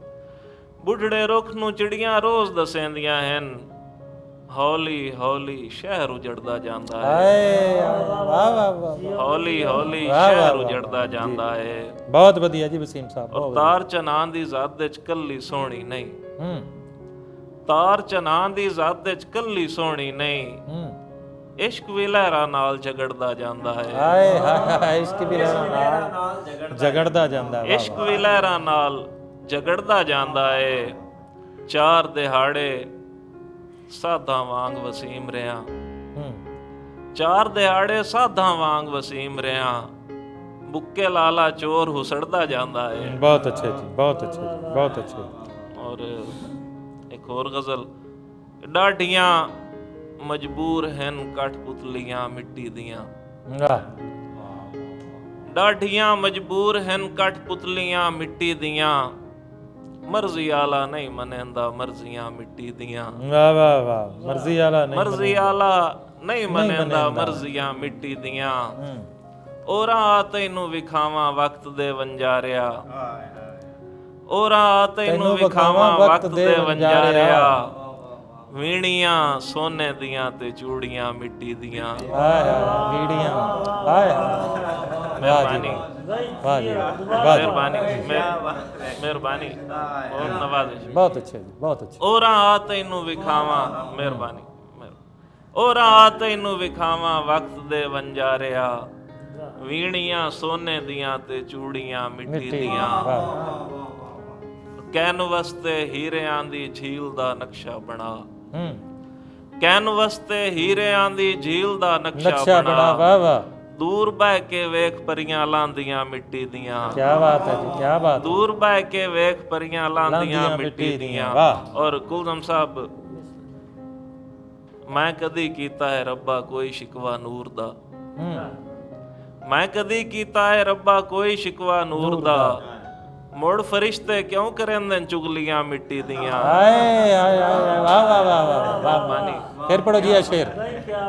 ਬੁੱਢੜੇ ਰੁੱਖ ਨੂੰ ਚਿੜੀਆਂ ਰੋਜ਼ ਦਸੈਂਦੀਆਂ ਹਨ, ਹੌਲੀ ਹੌਲੀ ਸ਼ਹਿਰ ਉਜੜਦਾ ਜਾਂਦਾ ਹੈ, ਹਾਏ ਵਾਹ ਵਾਹ ਵਾਹ। ਹੌਲੀ ਹੌਲੀ ਵਾਹ, ਵਾਹ, ਸ਼ਹਿਰ ਵਾਹ, ਉਜੜਦਾ ਜਾਂਦਾ ਹੈ। ਬਹੁਤ ਵਧੀਆ ਜੀ ਵਸੀਮ ਸਾਹਿਬ। ਔਰ ਤਾਰ ਚਨਾਨ ਦੀ ਜ਼ਾਤ ਵਿੱਚ ਕੱਲੀ ਸੋਹਣੀ ਨਹੀਂ, ਹੂੰ ਤਾਰ ਚਨਾਨ ਦੀ ਜ਼ਾਤ ਵਿੱਚ ਕੱਲੀ ਸੋਹਣੀ ਨਹੀਂ, ਹੂੰ। ਇਸ਼ਕ ਵੀ ਲਹਿਰਾਂ ਨਾਲ ਝਗੜਦਾ ਜਾਂਦਾ ਹੈ, ਹਾਏ ਹਾਏ ਹਾਏ, ਇਸ਼ਕ ਵੀ ਲਹਿਰਾਂ ਨਾਲ ਝਗੜਦਾ ਜਾਂਦਾ। ਵਾਹ ਇਸ਼ਕ ਵੀ ਲਹਿਰਾਂ ਨਾਲ ਝਗੜਦਾ ਜਾਂਦਾ ਏ। ਚਾਰ ਦਿਹਾੜੇ ਸਾਧਾਂ ਵਾਂਗ ਵਸੀਮ ਰਿਆਂ, ਹੂੰ। ਚਾਰ ਦਿਹਾੜੇ ਸਾਧਾਂ ਵਾਂਗ ਵਸੀਮ ਰਿਆਂ, ਬੁੱਕੇ ਲਾਲਾ ਚੋਰ ਹੁਸੜਦਾ ਜਾਂਦਾ ਏ। ਬਹੁਤ ਅੱਛੇ ਜੀ, ਬਹੁਤ ਅੱਛੇ ਜੀ, ਬਹੁਤ ਅੱਛੇ। ਔਰ ਇੱਕ ਹੋਰ ਗਜ਼ਲ, ਡਾਢੀਆਂ ਮਜਬੂਰ ਹਨ ਕਠਪੁਤਲੀਆਂ ਮਿੱਟੀ ਦੀਆਂ, ਵਾਹ। ਡਾਢੀਆਂ ਮਜਬੂਰ ਹਨ ਕਠਪੁਤਲੀਆਂ ਮਿੱਟੀ ਦੀਆਂ, ਮਰਜ਼ੀ ਆਲਾ ਨਹੀਂ ਮੰਨਦਾ ਮਰਜ਼ੀਆਂ ਮਿੱਟੀ ਦੀਆਂ, ਵਾਹ ਵਾਹ ਵਾਹ। ਮਰਜ਼ੀ ਵਾਲਾ ਨਹੀਂ, ਮਰਜ਼ੀ ਆਲਾ ਨਹੀਂ ਮੰਨਦਾ ਮਰਜ਼ੀਆਂ ਮਿੱਟੀ ਦੀਆਂ। ਔਰਾਂ ਤੈਨੂੰ ਵਿਖਾਵਾਂ ਵਕਤ ਦੇ ਵੰਜਾਰਿਆ, ਔਰਾਂ ਤੈਨੂੰ ਵਿਖਾਵਾਂ ਵਕਤ ਦੇ ਵੰਜਾਰਿਆ, ਵੀਣੀਆਂ ਸੋਨੇ ਦੀਆਂ ਤੇ ਚੂੜੀਆਂ ਮਿੱਟੀ ਦੀਆਂ। ਹਾਏ ਹਾਏ, ਵੀੜੀਆਂ। ਹਾਏ ਹਾਏ, ਮਿਹਰਬਾਨੀ ਵਾਹ ਜੀ, ਵਾਹ ਜੀ। ਮਿਹਰਬਾਨੀ ਮਿਹਰਬਾਨੀ ਔਰ ਨਵਾਜ਼ਿਸ਼। ਬਹੁਤ ਅੱਛੇ ਜੀ, ਬਹੁਤ ਅੱਛੇ। ਔਰਾਂ ਤੈਨੂੰ ਵਿਖਾਵਾਂ, ਮਿਹਰਬਾਨੀ, ਔਰਾਂ ਤੈਨੂੰ ਵਿਖਾਵਾਂ ਵਕਤ ਦੇ ਵੰਜਾਰਿਆ, ਵੀਣੀਆਂ ਸੋਨੇ ਦੀਆਂ ਤੇ ਚੂੜੀਆਂ ਮਿੱਟੀ ਦੀਆਂ, ਕੈਨਵਸ ਤੇ ਹੀਰਿਆਂ ਦੀ ਝੀਲ ਦਾ ਨਕਸ਼ਾ ਬਣਾ, ਕੈਨਵਸ ਤੇ ਹੀਰਿਆਂ ਦੀ ਝੀਲ ਦਾ ਨਕਸ਼ਾ ਬਣਾ, ਵਾਹ ਵਾਹ। ਦੂਰ ਬਹਿ ਕੇ ਵੇਖ ਪਰੀਆਂ ਲਾਂਦੀਆਂ ਮਿੱਟੀ ਦੀਆਂ, ਕੀ ਬਾਤ ਹੈ ਜੀ, ਕੀ ਬਾਤ। ਦੂਰ ਬਹਿ ਕੇ ਵੇਖ ਪਰੀਆਂ ਲਾਂਦੀਆਂ ਮਿੱਟੀ ਦੀਆਂ। ਔਰ ਕੁਲਜ਼ਮ ਸਾਹਿਬ, ਮੈਂ ਕਦੀ ਕੀਤਾ ਹੈ ਰੱਬਾ ਕੋਈ ਸ਼ਿਕਵਾ ਨੂਰ ਦਾ, ਮੈਂ ਕਦੀ ਕੀਤਾ ਹੈ ਰੱਬਾ ਕੋਈ ਸ਼ਿਕਵਾ ਨੂਰ ਦਾ, ਮੁੜ ਫਰਿਸ਼ਤੇ ਕਿਉਂ ਕਰੇਂਦੇ ਚੁਗਲੀਆਂ ਮਿੱਟੀ ਦੀਆਂ। ਹਾਏ ਹਾਏ ਹਾਏ, ਵਾਹ ਵਾਹ ਵਾਹ ਵਾਹ ਵਾਹ। ਮਾਨੀ ਫਿਰ ਪੜੋ ਜੀ ਇਹ ਸ਼ੇਰ।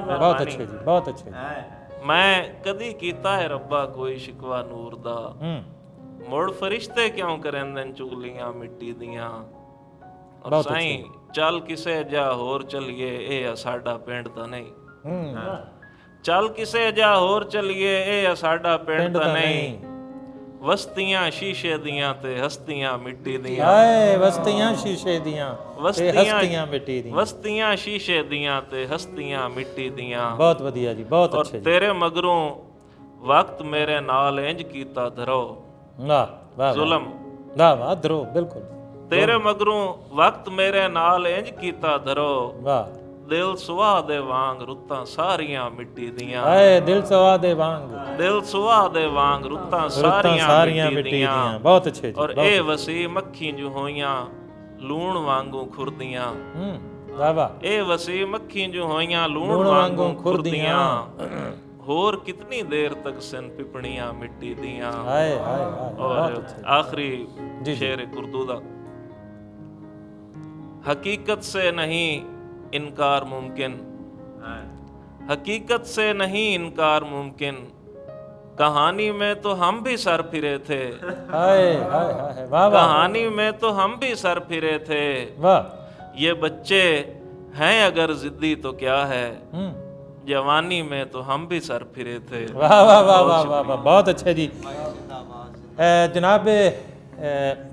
ਬਹੁਤ ਅੱਛੇ ਜੀ, ਬਹੁਤ ਅੱਛੇ। ਮੈਂ ਕਦੀ ਕੀਤਾ ਹੈ ਰੱਬਾ ਕੋਈ ਸ਼ਿਕਵਾ ਨੂਰ ਦਾ, ਮੁੜ ਫਰਿਸ਼ਤੇ ਕਿਉਂ ਕਰੇਂਦੇ ਚੁਗਲੀਆਂ ਮਿੱਟੀ ਦੀਆਂ। ਔਰ ਸਾਈਂ ਚੱਲ ਕਿਸੇ ਜਾ ਹੋਰ ਚਲੀਏ, ਇਹ ਸਾਡਾ ਪਿੰਡ ਤਾਂ ਨਹੀਂ, ਚੱਲ ਕਿਸੇ ਜਾ ਹੋਰ ਚਲੀਏ, ਇਹ ਸਾਡਾ ਪਿੰਡ ਤਾਂ ਨਹੀਂ, ਵਸਤੀਆਂ ਸ਼ੀਸ਼ੇ ਦੀਆਂ ਤੇ ਹਸਤੀਆਂ ਮਿੱਟੀ ਦੀਆਂ। ਹਾਏ ਵਸਤੀਆਂ ਸ਼ੀਸ਼ੇ ਦੀਆਂ ਤੇ ਹਸਤੀਆਂ ਮਿੱਟੀ ਦੀਆਂ, ਵਸਤੀਆਂ ਸ਼ੀਸ਼ੇ ਦੀਆਂ ਤੇ ਹਸਤੀਆਂ ਮਿੱਟੀ ਦੀਆਂ। ਬਹੁਤ ਵਧੀਆ ਜੀ, ਬਹੁਤ ਅੱਛੇ ਜੀ। ਤੇਰੇ ਮਗਰੋਂ ਵਕਤ ਮੇਰੇ ਨਾਲ ਇੰਜ ਕੀਤਾ ਧਰੋ, ਵਾਹ ਵਾਹ। ਜ਼ੁਲਮ, ਵਾਹ ਵਾਹ, ਧਰੋ, ਬਿਲਕੁਲ। ਤੇਰੇ ਮਗਰੋਂ ਵਕਤ ਮੇਰੇ ਨਾਲ ਇੰਜ ਕੀਤਾ ਧਰੋ, ਵਾਹ। ਦਿਲ ਸੁਆਹ ਦੇ ਵਾਂਗ ਰੁੱਤਾਂ ਸਾਰੀਆਂ ਮਿੱਟੀ ਦੀਆਂ, ਹਾਏ ਦਿਲ ਸੁਆਹ ਦੇ ਵਾਂਗ, ਦਿਲ ਸੁਆਹ ਦੇ ਵਾਂਗ ਰੁੱਤਾਂ ਸਾਰੀਆਂ ਮਿੱਟੀ ਦੀਆਂ। ਬਹੁਤ ਅੱਛੇ ਜੀ। ਔਰ ਇਹ ਵਸੀ ਮੱਖੀ ਜੋ ਹੋਈਆਂ ਲੂਣ ਵਾਂਗੂ ਖੁਰਦੀਆਂ, ਵਾਹ ਵਾਹ। ਇਹ ਵਸੀ ਮੱਖੀ ਜੋ ਹੋਈਆਂ ਲੂਣ ਵਾਂਗੂ ਖੁਰਦੀਆਂ, ਹੋਰ ਕਿਤਨੀ ਦੇਰ ਤੱਕ ਸਨ ਪਿਪਣੀਆਂ ਮਿੱਟੀ ਦੀਆਂ। ਹਾਏ ਹਾਏ ਹਾਏ। ਔਰ ਆਖਰੀ ਸ਼ੇਰ ਕੁਰਦੂ ਦਾ, हकीकत से नहीं इनकार मुमकिन, हकीकत से नहीं इनकार मुमकिन, कहानी में तो हम भी सर फिरे थे, हाय हाय हाय, वाह वाह। कहानी में तो हम भी सर फिरे थे, वाह। ये बच्चे हैं अगर जिद्दी तो क्या है, जवानी में तो हम भी सर फिरे थे। वाह वाह वाह वाह वाह वाह, बहुत अच्छे जी। जनाब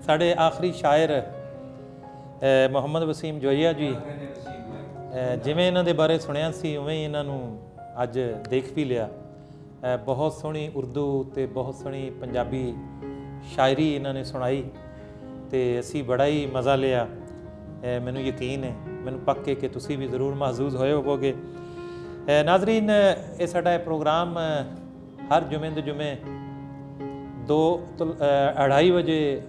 साढ़े आखिरी शायर ਮੁਹੰਮਦ ਵਸੀਮ ਜੋਈਆ ਜੀ, ਜਿਵੇਂ ਇਹਨਾਂ ਦੇ ਬਾਰੇ ਸੁਣਿਆ ਸੀ ਉਵੇਂ ਹੀ ਇਹਨਾਂ ਨੂੰ ਅੱਜ ਦੇਖ ਵੀ ਲਿਆ। ਬਹੁਤ ਸੋਹਣੀ ਉਰਦੂ ਤੇ ਬਹੁਤ ਸੋਹਣੀ ਪੰਜਾਬੀ ਸ਼ਾਇਰੀ ਇਹਨਾਂ ਨੇ ਸੁਣਾਈ ਤੇ ਅਸੀਂ ਬੜਾ ਹੀ ਮਜ਼ਾ ਲਿਆ। ਮੈਨੂੰ ਯਕੀਨ ਹੈ, ਮੈਨੂੰ ਪੱਕੇ ਕਿ ਤੁਸੀਂ ਵੀ ਜ਼ਰੂਰ ਮਹਿਜ਼ੂਜ਼ ਹੋਏ ਹੋਵੋਗੇ। ਨਾਜ਼ਰੀਨ, ਇਹ ਸਾਡਾ ਪ੍ਰੋਗਰਾਮ ਹਰ ਜੁਮੇ ਦੇ ਜੁਮੇ 2:30 ਵਜੇ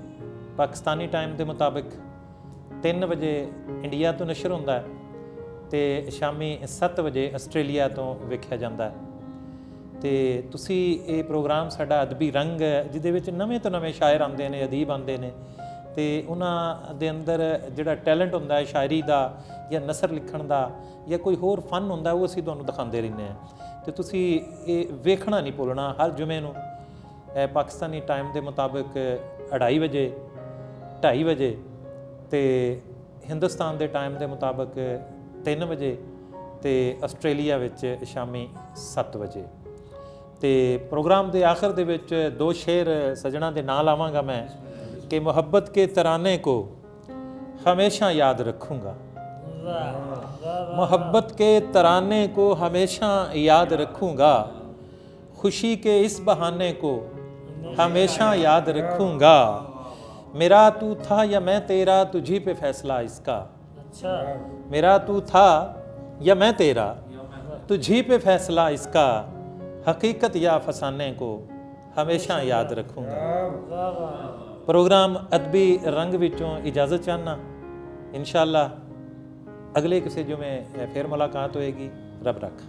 ਪਾਕਿਸਤਾਨੀ ਟਾਈਮ ਦੇ ਮੁਤਾਬਿਕ 3 ਵਜੇ ਇੰਡੀਆ ਤੋਂ ਨਸ਼ਰ ਹੁੰਦਾ ਹੈ ਤੇ ਸ਼ਾਮੀ 7 ਵਜੇ ਆਸਟ੍ਰੇਲੀਆ ਤੋਂ ਵੇਖਿਆ ਜਾਂਦਾ ਹੈ। ਤੇ ਤੁਸੀਂ ਇਹ ਪ੍ਰੋਗਰਾਮ ਸਾਡਾ ਅਦਬੀ ਰੰਗ ਹੈ, ਜਿਹਦੇ ਵਿੱਚ ਨਵੇਂ ਤੋਂ ਨਵੇਂ ਸ਼ਾਇਰ ਆਉਂਦੇ ਨੇ, ਅਦੀਬ ਆਉਂਦੇ ਨੇ ਤੇ ਉਹਨਾਂ ਦੇ ਅੰਦਰ ਜਿਹੜਾ ਟੈਲੈਂਟ ਹੁੰਦਾ ਹੈ ਸ਼ਾਇਰੀ ਦਾ ਜਾਂ ਨਸਰ ਲਿਖਣ ਦਾ ਜਾਂ ਕੋਈ ਹੋਰ ਫਨ ਹੁੰਦਾ, ਉਹ ਅਸੀਂ ਤੁਹਾਨੂੰ ਦਿਖਾਉਂਦੇ ਰਹਿੰਦੇ ਹਾਂ। ਤੇ ਤੁਸੀਂ ਇਹ ਵੇਖਣਾ ਨਹੀਂ ਭੁੱਲਣਾ। ਹਰ ਜੁਮੇ ਨੂੰ ਪਾਕਿਸਤਾਨੀ ਟਾਈਮ ਦੇ ਮੁਤਾਬਿਕ 2:30 ਵਜੇ, 2:30 ਵਜੇ ਤੇ ਹਿੰਦੁਸਤਾਨ ਦੇ ਟਾਈਮ ਦੇ ਮੁਤਾਬਿਕ 3 ਵਜੇ ਤੇ ਆਸਟ੍ਰੇਲੀਆ ਵਿੱਚ ਸ਼ਾਮੀ 7 ਵਜੇ। ਤੇ ਪ੍ਰੋਗਰਾਮ ਦੇ ਆਖਰ ਦੇ ਵਿੱਚ 2 ਸ਼ੇਰ ਸਜਣਾ ਦੇ ਨਾਲ ਆਵਾਂਗਾ ਮੈਂ ਕਿ ਮੁਹੱਬਤ ਕੇ ਤਰਾਨੇ ਕੋ ਹਮੇਸ਼ਾ ਯਾਦ ਰੱਖੂੰਗਾ, मोहब्बत के तराने को हमेशा याद रखूँगा, खुशी के इस बहाने को हमेशा याद रखूँगा, मेरा तू था या मैं तेरा तुझी पे फैसला इसका, अच्छा मेरा तू था या मैं तेरा तुझी पे फैसला इसका, हकीकत या फसाने को हमेशा याद रखूँगा। प्रोग्राम अदबी रंग विचों इजाज़त चाहना, इंशाअल्लाह अगले किसी जुमे फिर मुलाकात होएगी। रब रख।